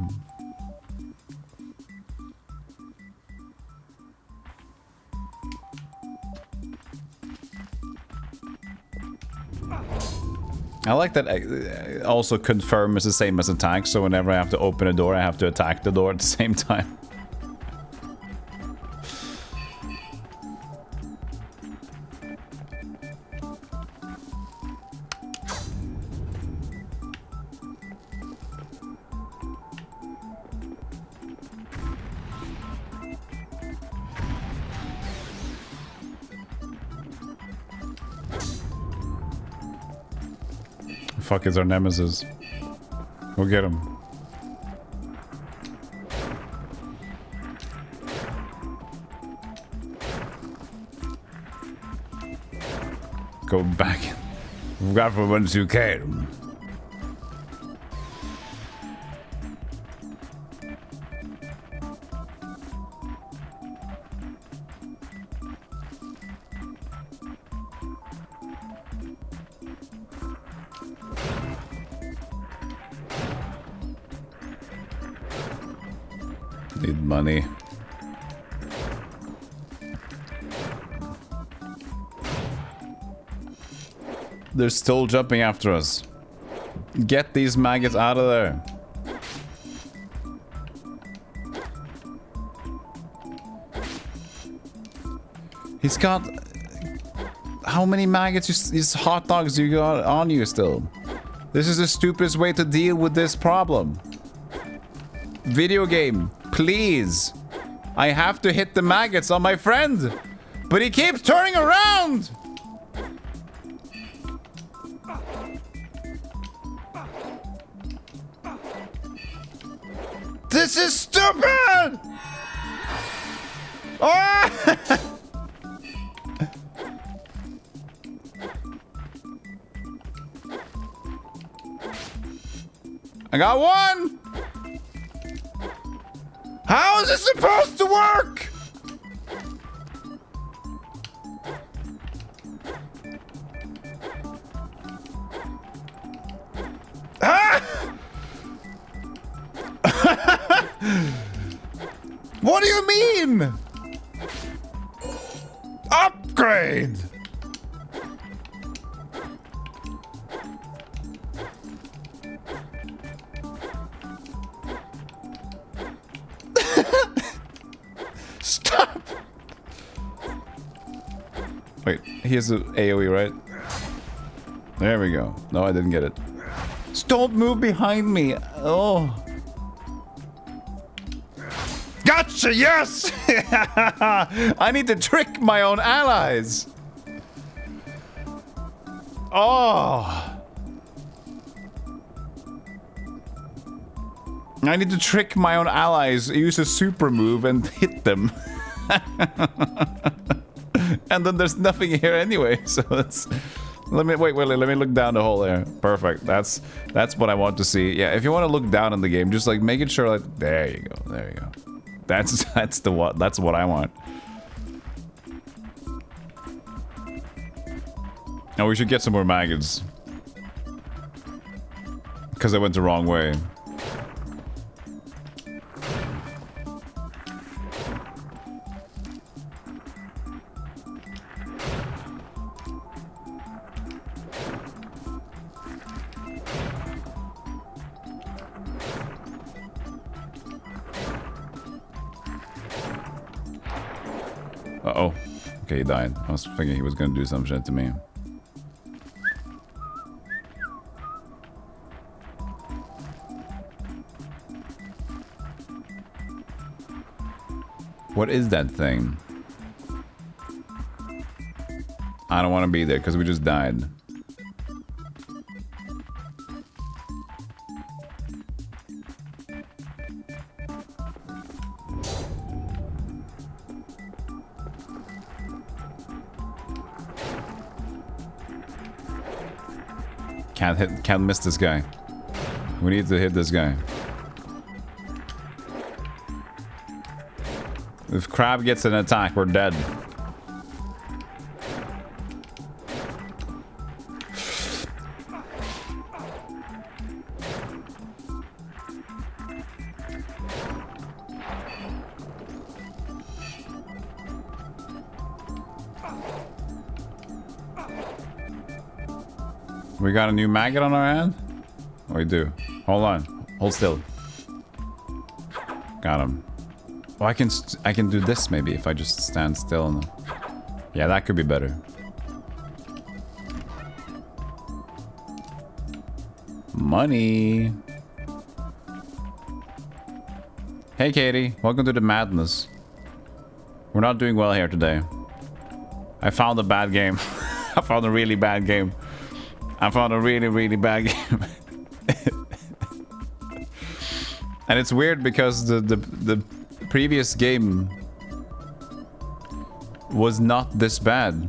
I like that also confirm is the same as attack, so whenever I have to open a door, I have to attack the door at the same time. Fuck is our nemesis. We'll get him. Go back. Got for once you came. Need money. They're still jumping after us. Get these maggots out of there. He's got... How many maggots, these hot dogs you got on you still? This is the stupidest way to deal with this problem. Video game, please. I have to hit the maggots on my friend. But he keeps turning around. This is stupid! Oh! I got one! How is this supposed to work? Ah! What do you mean? Upgrade! Stop! Wait, he has an AoE, right? There we go. No, I didn't get it. Don't move behind me. Oh. Gotcha, yes! I need to trick my own allies. Oh. I need to trick my own allies, use a super move and hit them. And then there's nothing here anyway, so it's... Let me look down the hole there. Perfect. That's what I want to see. Yeah, if you want to look down in the game, just like making sure like there you go. There you go. That's what I want. And we should get some more maggots. Because I went the wrong way. Uh-oh. Okay, he died. I was thinking he was gonna do some shit to me. What is that thing? I don't want to be there because we just died. Can't miss this guy. We need to hit this guy. If Crab gets an attack, we're dead. We got a new maggot on our hand? Oh, we do. Hold on. Hold still. Got him. Oh, I can do this maybe if I just stand still. Yeah, that could be better. Money. Hey, Katie. Welcome to the madness. We're not doing well here today. I found a bad game. I found a really bad game. I found a really, really bad game. And it's weird because the previous game was not this bad.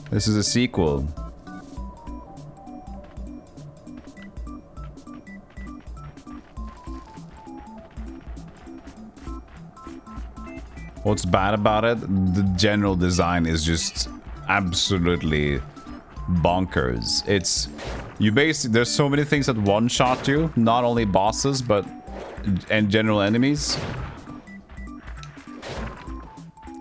This is a sequel. What's bad about it? The general design is just absolutely bonkers. It's you basically there's so many things that one-shot you, not only bosses but and general enemies.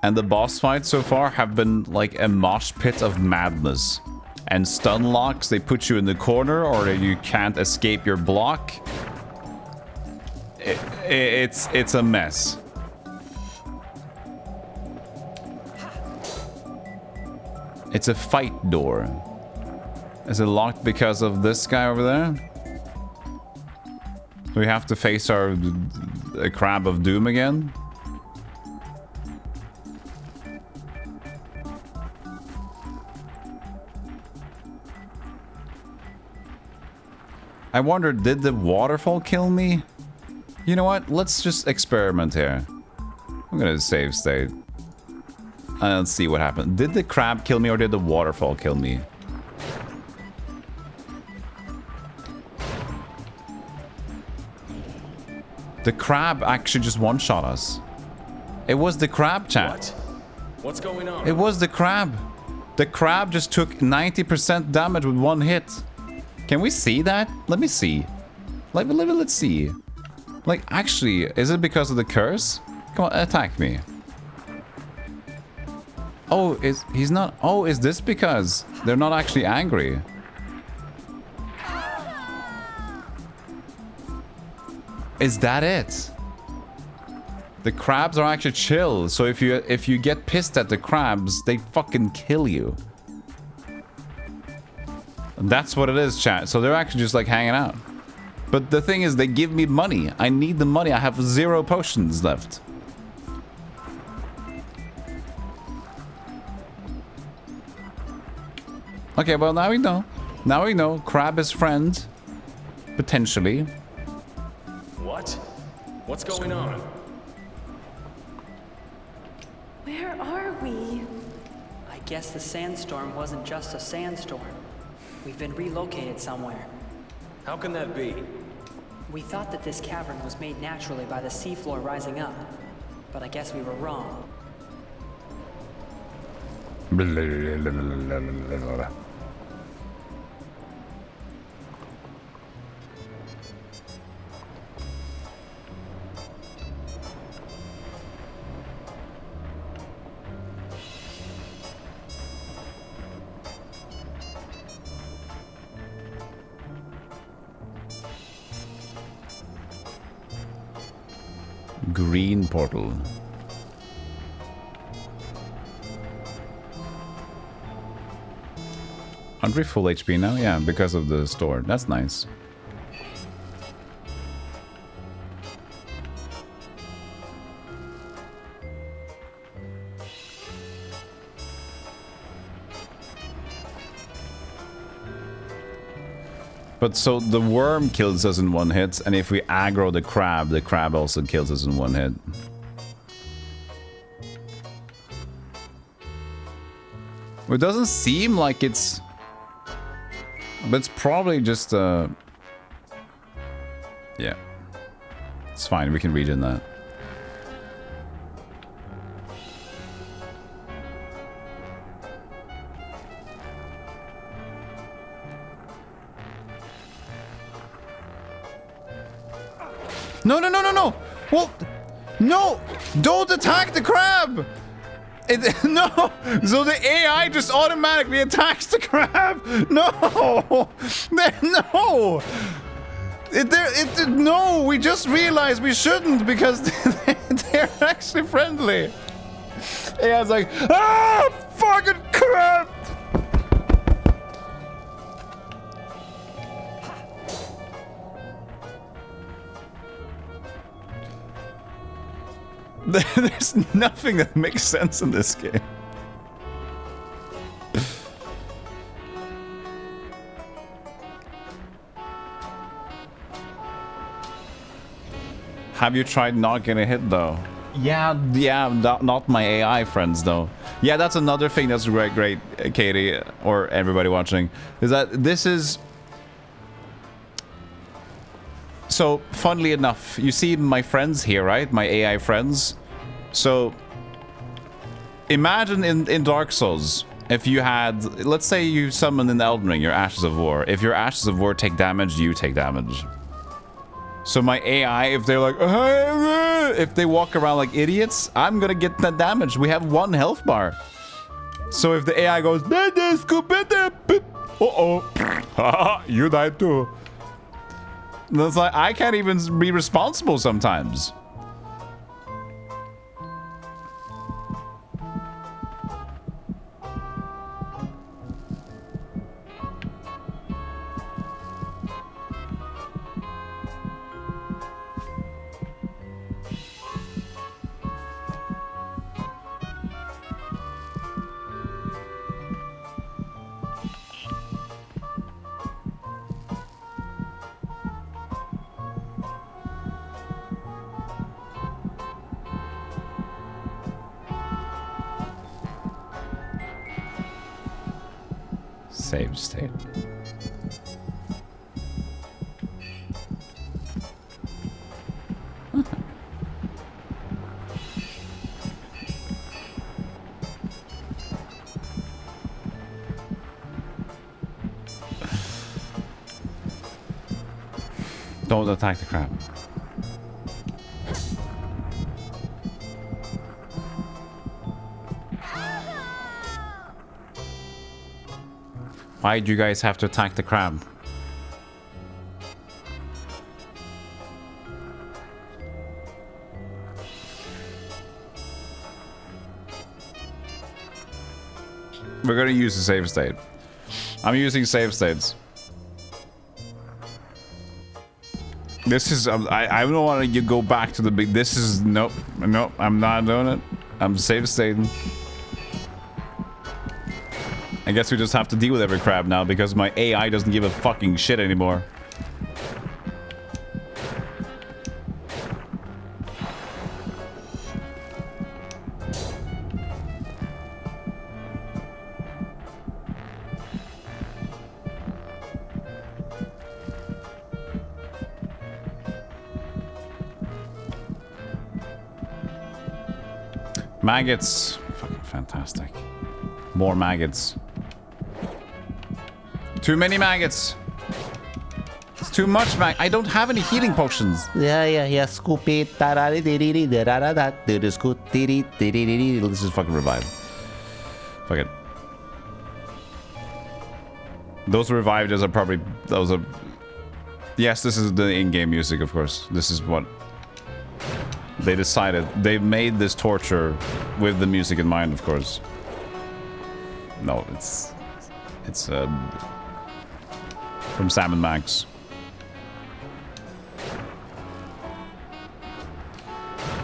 And the boss fights so far have been like a mosh pit of madness. And stun locks, they put you in the corner or you can't escape your block. It's a mess. It's a fight door. Is it locked because of this guy over there? Do we have to face a crab of doom again? I wonder, did the waterfall kill me? You know what? Let's just experiment here. I'm gonna save state. Let's see what happened. Did the crab kill me or did the waterfall kill me? The crab actually just one-shot us. It was the crab, chat. What's going on? It was the crab. The crab just took 90% damage with one hit. Can we see that? Let me see. Let's see. Like, actually, is it because of the curse? Come on, attack me. Oh, he's not... Oh, is this because they're not actually angry? Is that it? The crabs are actually chill, so if you get pissed at the crabs, they fucking kill you. And that's what it is, chat. So they're actually just like hanging out. But the thing is, they give me money. I need the money. I have 0 potions left. Okay, well, now we know. Now we know. Crab is friend. Potentially. What? What's going on? Where are we? I guess the sandstorm wasn't just a sandstorm. We've been relocated somewhere. How can that be? We thought that this cavern was made naturally by the seafloor rising up, but I guess we were wrong. Green portal. Aren't we full HP now? Yeah, because of the store. That's nice. But so the worm kills us in one hit, and if we aggro the crab also kills us in one hit. It doesn't seem like it's... But it's probably just yeah. It's fine, we can regen that. No, no, no, no, no! Well, no! Don't attack the crab! No! So the AI just automatically attacks the crab! No! No! No! We just realized we shouldn't because they're actually friendly. AI's like, ah! Fucking crab! There's nothing that makes sense in this game. Have you tried not getting hit though? Yeah, not my AI friends though. Yeah, that's another thing that's great, Katie, or everybody watching, is that this is... So, funnily enough, you see my friends here, right? My AI friends. So, imagine in Dark Souls, if you had... Let's say you summon in Elden Ring your Ashes of War. If your Ashes of War take damage, you take damage. So my AI, if they're like, if they walk around like idiots, I'm gonna get that damage. We have 1 health bar. So if the AI goes, uh-oh, you died too. That's like, I can't even be responsible sometimes. Save state. Don't attack the crab. Why'd you guys have to attack the crab? We're gonna use the save state. I'm using save states. This is I don't want to go back to the big. This is nope. I'm not doing it. I'm save stating. I guess we just have to deal with every crab now because my AI doesn't give a fucking shit anymore. Maggots. Fucking fantastic. More maggots. Too many maggots. It's too much I don't have any healing potions. Yeah. Scoop it. Let's just fucking revive. Fuck it. Those revived are probably... Those are... Yes, this is the in-game music, of course. This is what... They decided. They made this torture with the music in mind, of course. No, it's from Sam and Max.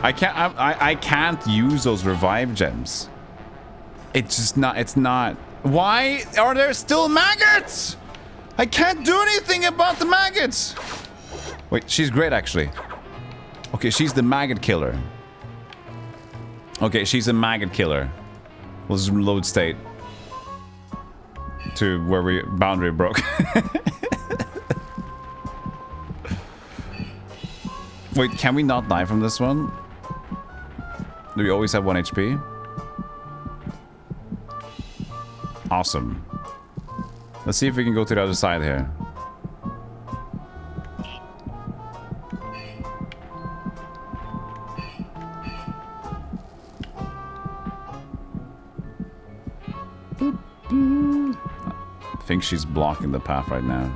I can't use those revive gems. It's just not. It's not. Why are there still maggots? I can't do anything about the maggots. Wait, she's great actually. Okay, she's the maggot killer. Okay, she's a maggot killer. Let's load state to where we boundary broke. Wait, can we not die from this one? Do we always have 1 HP? Awesome. Let's see if we can go to the other side here. I think she's blocking the path right now.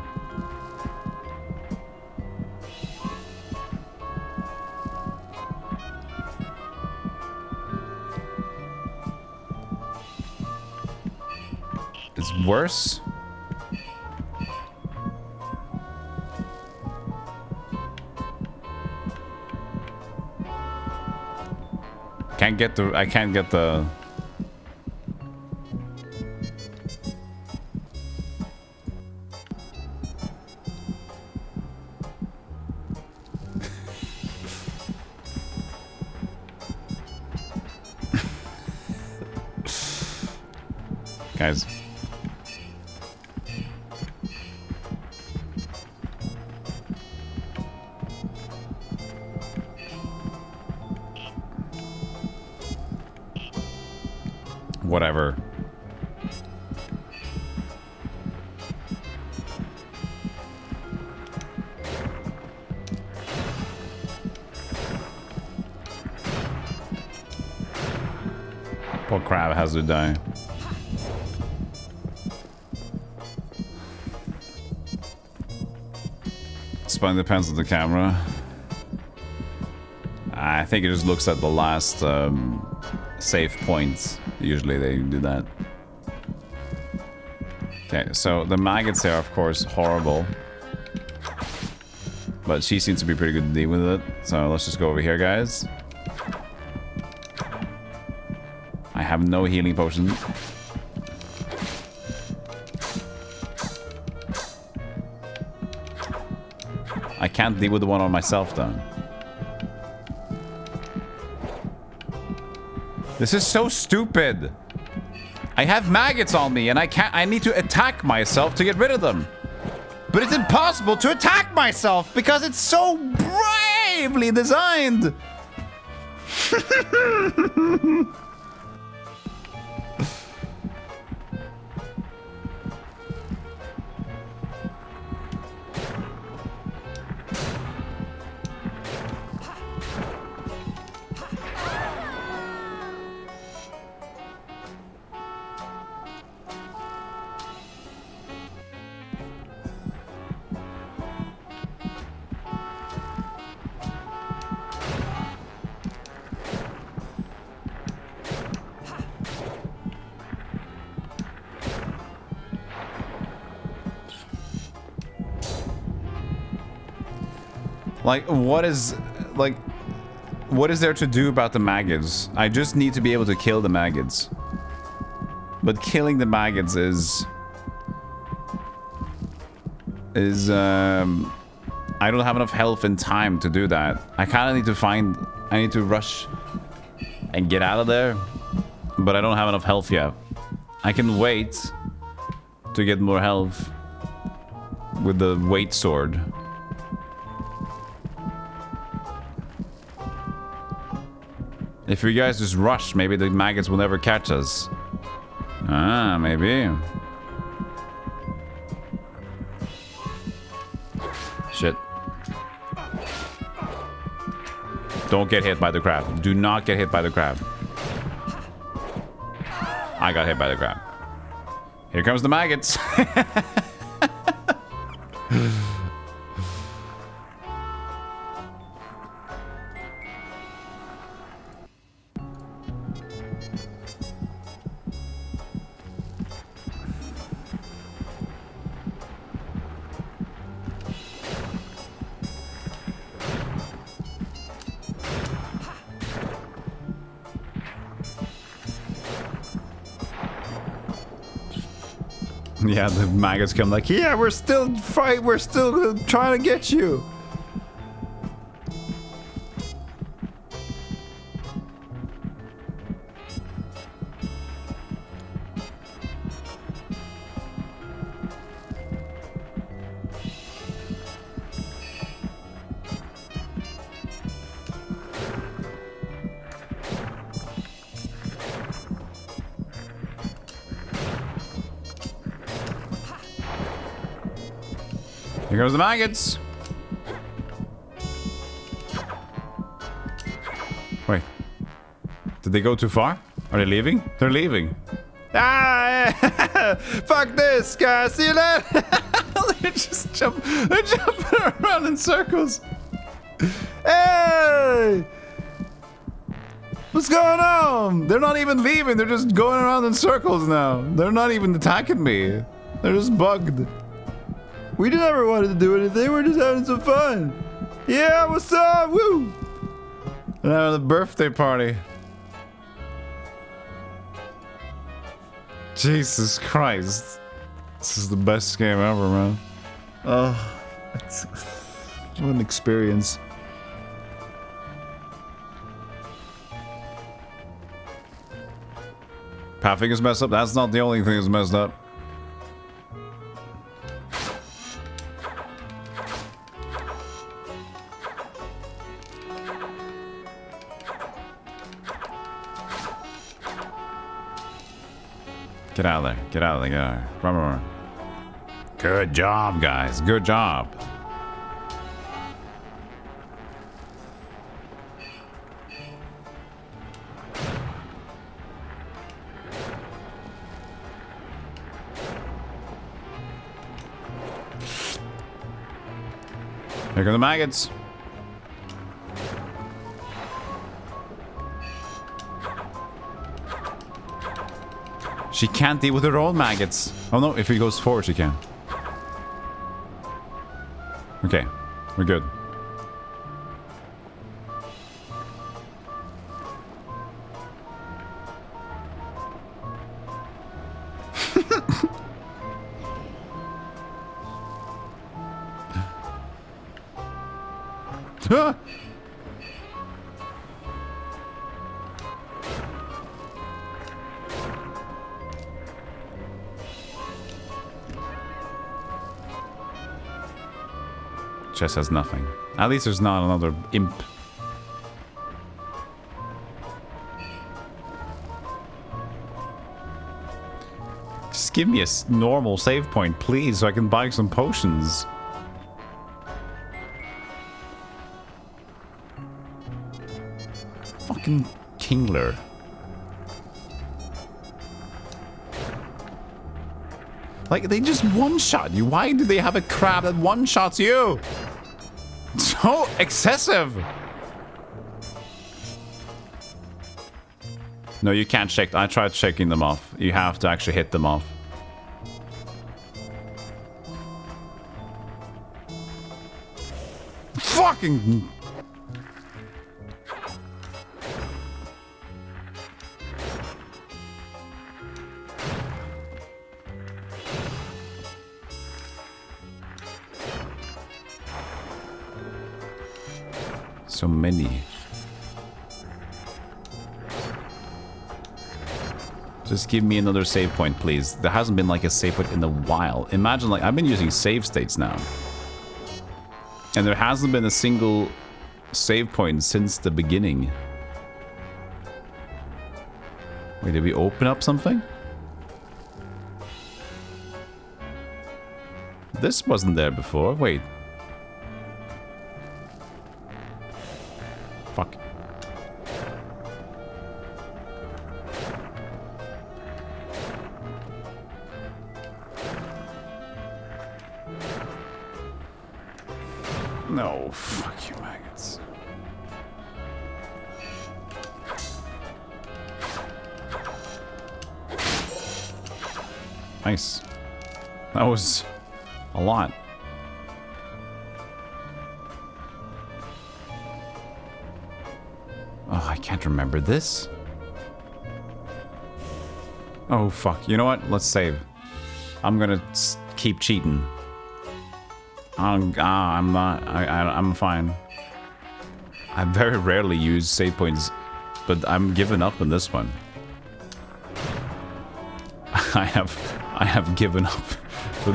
It's worse. I can't get the guys. Whatever. Poor crab has to die. Spine depends on the camera. I think it just looks at the last save points. Usually they do that. Okay, so the maggots are of course horrible. But she seems to be pretty good to deal with it. So let's just go over here, guys. I have no healing potion. I can't deal with the one on myself, though. This is so stupid. I have maggots on me, and I need to attack myself to get rid of them. But it's impossible to attack myself because it's so bravely designed. Like, what is there to do about the maggots? I just need to be able to kill the maggots. But killing the maggots is I don't have enough health and time to do that. I kind of need to I need to rush and get out of there, but I don't have enough health yet. I can wait to get more health with the weight sword. If you guys just rush, maybe the maggots will never catch us. Ah, maybe. Shit. Don't get hit by the crab. Do not get hit by the crab. I got hit by the crab. Here comes the maggots. Yeah, the maggots come like, yeah, we're still trying to get you. Here goes the maggots. Wait. Did they go too far? Are they leaving? They're leaving. Ah! Fuck this, guys. See you later. They're jumping around in circles. Hey! What's going on? They're not even leaving. They're just going around in circles now. They're not even attacking me. They're just bugged. We never wanted to do anything. We're just having some fun. Yeah, what's up? Woo! And having a birthday party. Jesus Christ. This is the best game ever, man. Oh, what an experience. Pathing is messed up. That's not the only thing that's messed up. Get out of there. Get out of there. Get out of there. Run. Good job, guys. Good job. Here go the maggots. She can't deal with her own maggots. Oh no, if he goes forward, she can. Okay, we're good. Ah! Chest has nothing. At least there's not another imp. Just give me a normal save point, please, so I can buy some potions. Fucking Kingler. Like, they just one-shot you. Why do they have a crab that one-shots you? So excessive. No, you can't shake. I tried shaking them off. You have to actually hit them off. Fucking... So many. Just give me another save point, please. There hasn't been like a save point in a while. Imagine, like, I've been using save states now. And there hasn't been a single save point since the beginning. Wait, did we open up something? This wasn't there before. Wait. Fuck. No, fuck you, maggots. Nice. That was a lot. Oh, I can't remember this. Oh, fuck. You know what? Let's save. I'm gonna keep cheating. I'm fine. I very rarely use save points, but I'm giving up on this one. I have given up for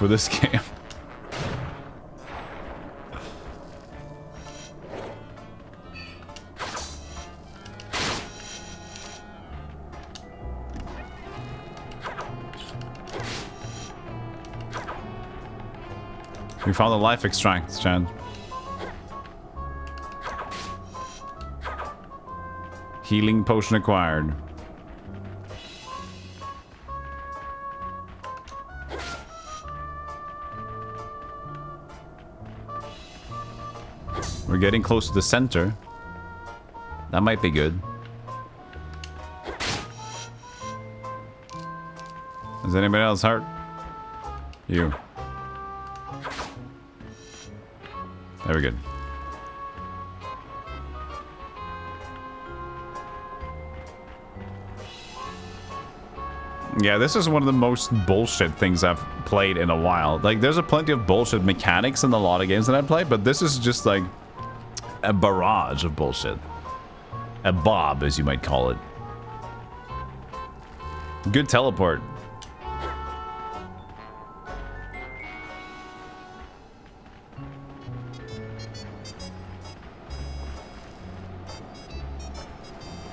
this game. We found a life extract, Chan. Healing potion acquired. We're getting close to the center. That might be good. Is anybody else hurt? You. Very good. Yeah, this is one of the most bullshit things I've played in a while. Like, there's a plenty of bullshit mechanics in a lot of games that I play, but this is just like a barrage of bullshit. A bob, as you might call it. Good teleport.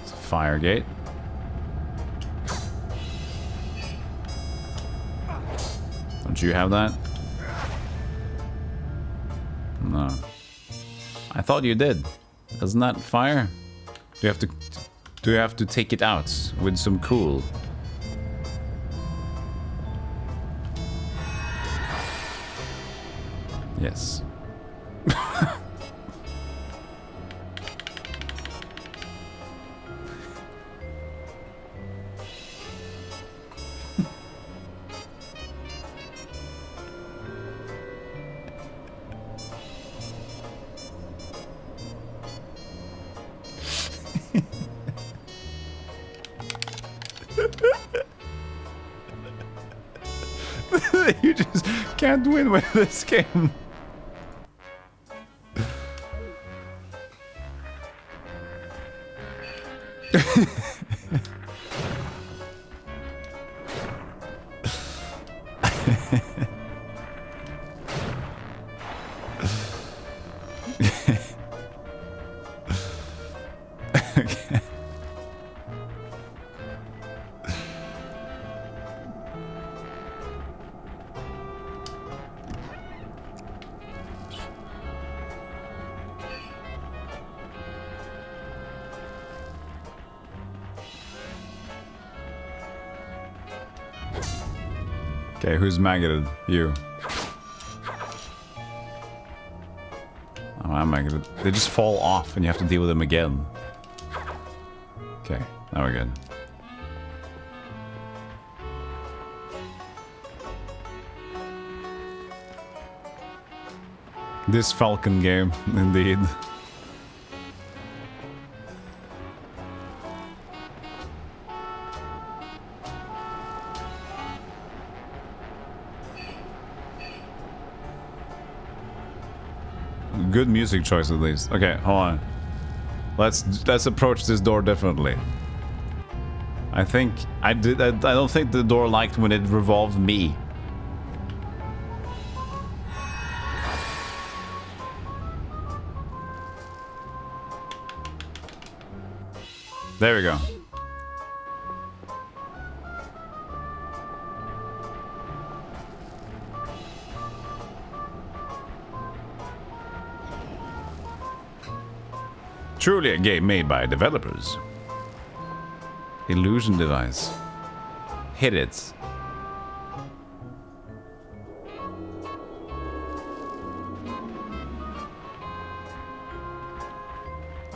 It's a fire gate. Don't you have that? No. I thought you did. Isn't that fire? Do you have to take it out with some cool? Yes. can't win with this game. Okay, who's maggoted? You. Oh, I'm maggoted. They just fall off and you have to deal with them again. Okay, now we're good. This Falcon game, indeed. Good music choice at least. Okay, hold on. Let's approach this door differently. I think I don't think the door liked when it revolved me. There we go. Truly a game made by developers. Illusion device. Hit it.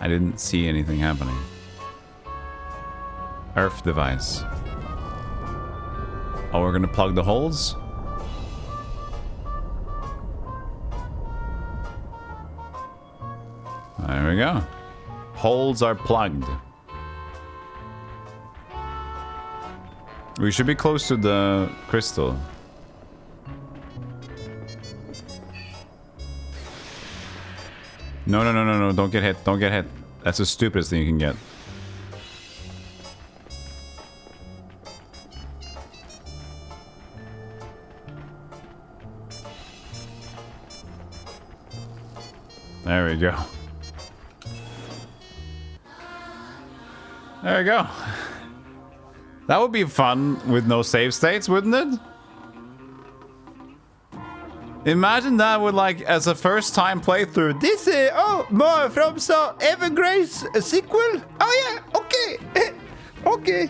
I didn't see anything happening. Earth device. Oh, we're gonna plug the holes? There we go. Holes are plugged. We should be close to the crystal. No, don't get hit, don't get hit. That's the stupidest thing you can get. There we go. There we go. That would be fun with no save states, wouldn't it? Imagine that with like as a first time playthrough. This is more from Evergrace a sequel? Oh yeah, okay. Okay.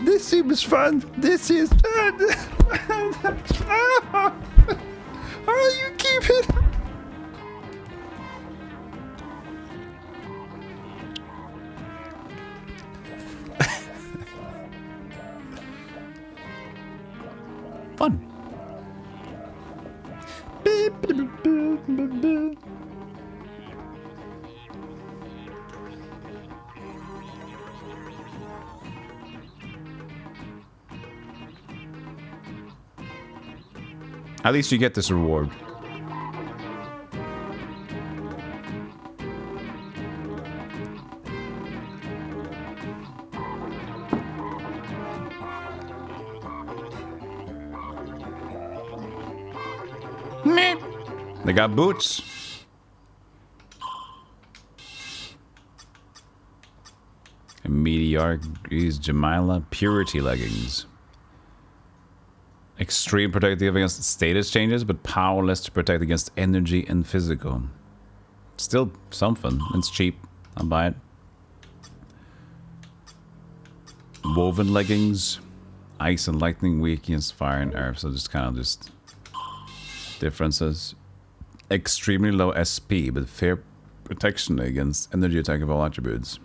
This seems fun. This is fun. Oh, you keep it. Fun. At least you get this reward. They got boots. A meteoric is Jamila Purity leggings. Extreme protective against status changes, but powerless to protect against energy and physical. Still something. It's cheap. I'll buy it. Woven leggings. Ice and lightning weak against fire and earth. So just kind of just differences. Extremely low SP, but fair protection against energy attack of all attributes.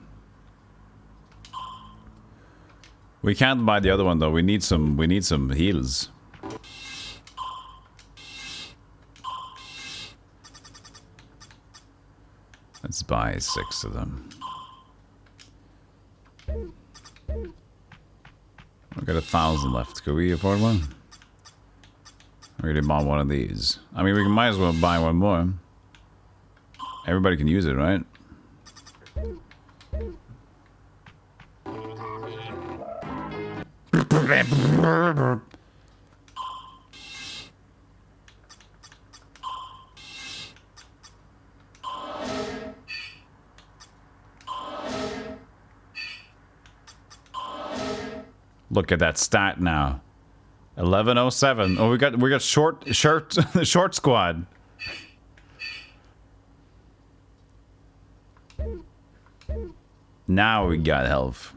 We can't buy the other one though. We need some heals. Let's buy 6 of them. We've got 1,000 left. Could we afford one? I really bought one of these. I mean, we might as well buy one more. Everybody can use it, right? Look at that stat now. 1107. Oh, we got short squad. Now we got health.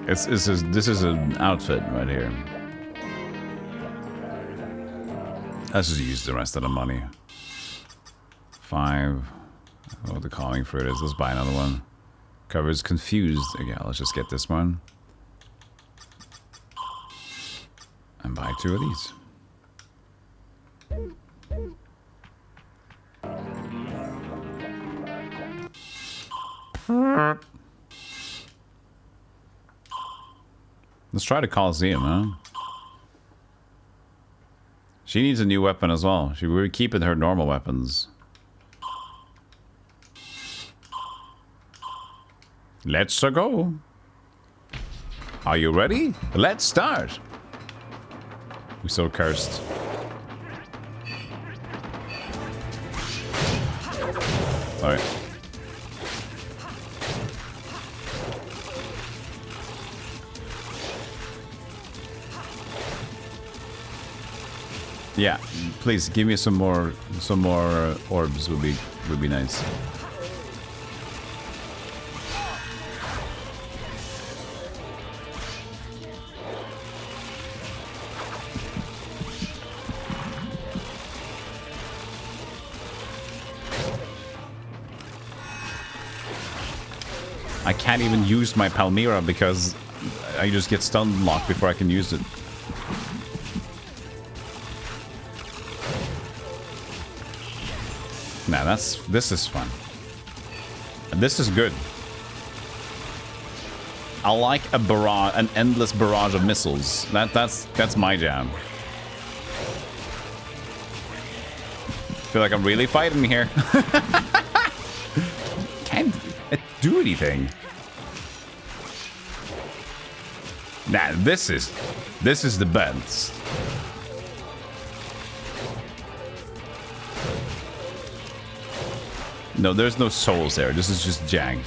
This is an outfit right here. Let's just use the rest of the money. 5. Oh, the calming fruit is. Let's buy another one. Covers confused. Yeah, let's just get this one. And buy 2 of these. Let's try the Coliseum, huh? She needs a new weapon as well. We're keeping her normal weapons. Let's go. Are you ready? Let's start. We're so cursed. Alright. Yeah, please give me some more orbs would be nice. I can't even use my Palmyra because I just get stun locked before I can use it. Nah, this is fun. This is good. I like a barrage, an endless barrage of missiles. That's my jam. Feel like I'm really fighting here. Can't do anything. Nah, this is the best. No, there's no souls there. This is just jank.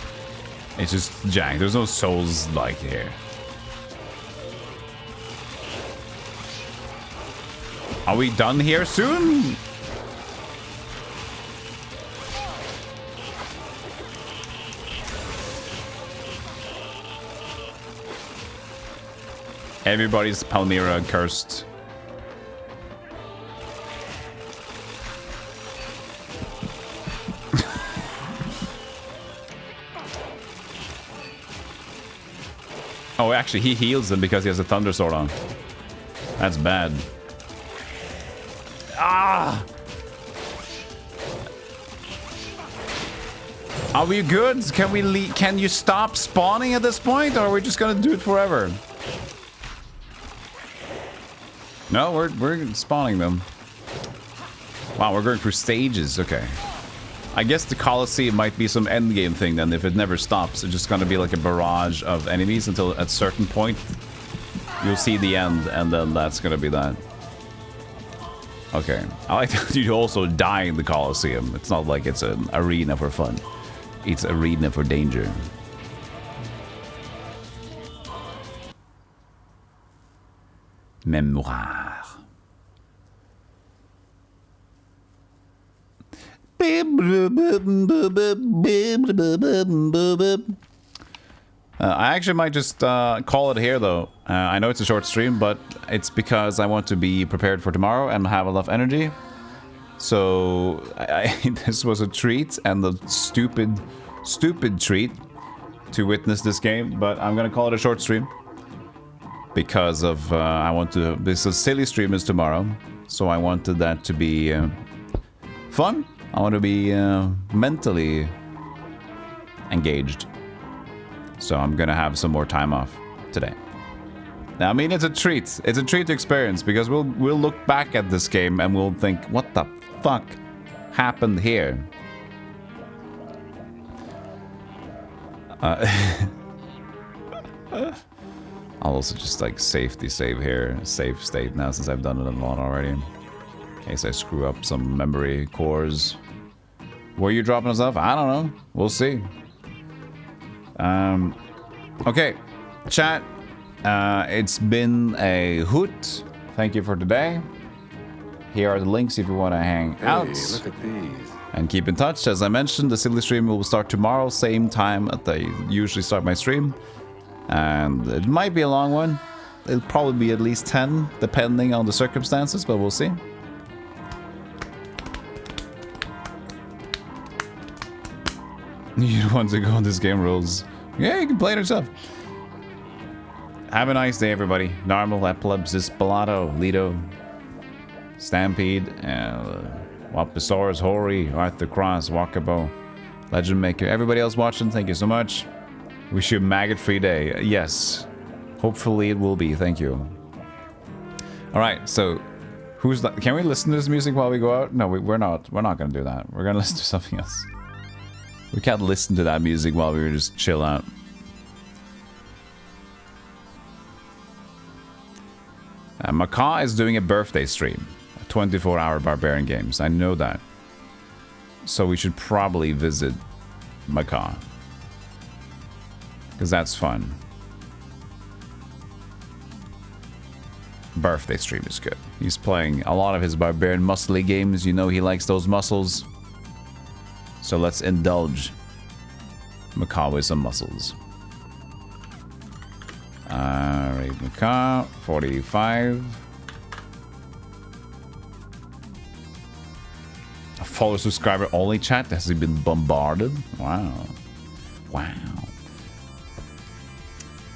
It's just jank. There's no souls like here. Are we done here soon? Everybody's Palmyra cursed. Oh, actually, he heals them because he has a Thunder Sword on. That's bad. Ah! Are we good? Can we leave? Can you stop spawning at this point, or are we just gonna do it forever? No, we're spawning them. Wow, we're going through stages. Okay. I guess the Colosseum might be some endgame thing then. If it never stops, it's just gonna be like a barrage of enemies until at a certain point you'll see the end, and then that's gonna be that. Okay. I like that you also die in the Colosseum. It's not like it's an arena for fun. It's arena for danger. Mémoire. I actually might just call it here though. I know it's a short stream, but it's because I want to be prepared for tomorrow and have enough energy. So this was a treat, and the stupid treat to witness this game, but I'm gonna call it a short stream because of I want to. This is silly stream is tomorrow, so I wanted that to be fun I want to be mentally engaged. So I'm gonna have some more time off today. Now, I mean, it's a treat. It's a treat to experience because we'll look back at this game and we'll think, what the fuck happened here? I'll also just like safety save here, save state now since I've done it a lot already. In case I screw up some memory cores. Were you dropping us off? I don't know. We'll see. Okay, chat. It's been a hoot. Thank you for today. Here are the links if you want to hang out. Look at these. And keep in touch. As I mentioned, the Silly stream will start tomorrow, same time that I usually start my stream. And it might be a long one. It'll probably be at least 10, depending on the circumstances, but we'll see. You want to go on this game rules? Yeah, you can play it yourself. Have a nice day, everybody. Normal, Epilepsis, Bellotto, Lido, Stampede, Waposaurus, Hori, Arthur Cross, Walkabo, Legend Maker. Everybody else watching, thank you so much. Wish you a maggot-free day. Yes. Hopefully it will be. Thank you. Alright, so who's that? Can we listen to this music while we go out? No, we're not. We're not going to do that. We're going to listen to something else. We can't listen to that music while we just chill out. Macaw is doing a birthday stream. 24-hour Barbarian Games. I know that. So we should probably visit Macaw. Because that's fun. Birthday stream is good. He's playing a lot of his Barbarian muscly games. You know he likes those muscles. So let's indulge Macaw with some muscles. Alright, Macaw, 45. A follow subscriber only chat? Has he been bombarded? Wow. Wow.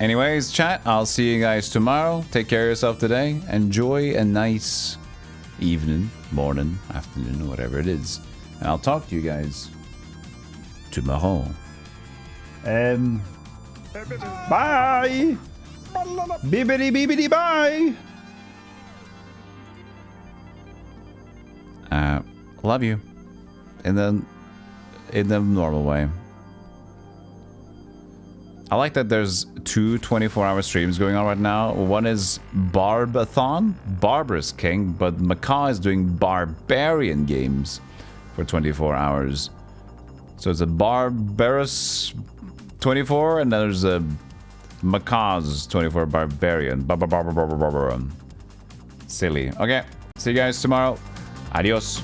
Anyways, chat, I'll see you guys tomorrow. Take care of yourself today. Enjoy a nice evening, morning, afternoon, whatever it is. And I'll talk to you guys tomorrow. Bye! Bibbidi bibbidi bye! Love you. In the normal way. I like that there's two 24-hour streams going on right now. One is Barbathon, Barbarous King, but Macaw is doing Barbarian Games for 24 hours. So it's a Barbarous 24, and then there's a Macaw's 24 Barbarian. Silly. Okay, see you guys tomorrow. Adios.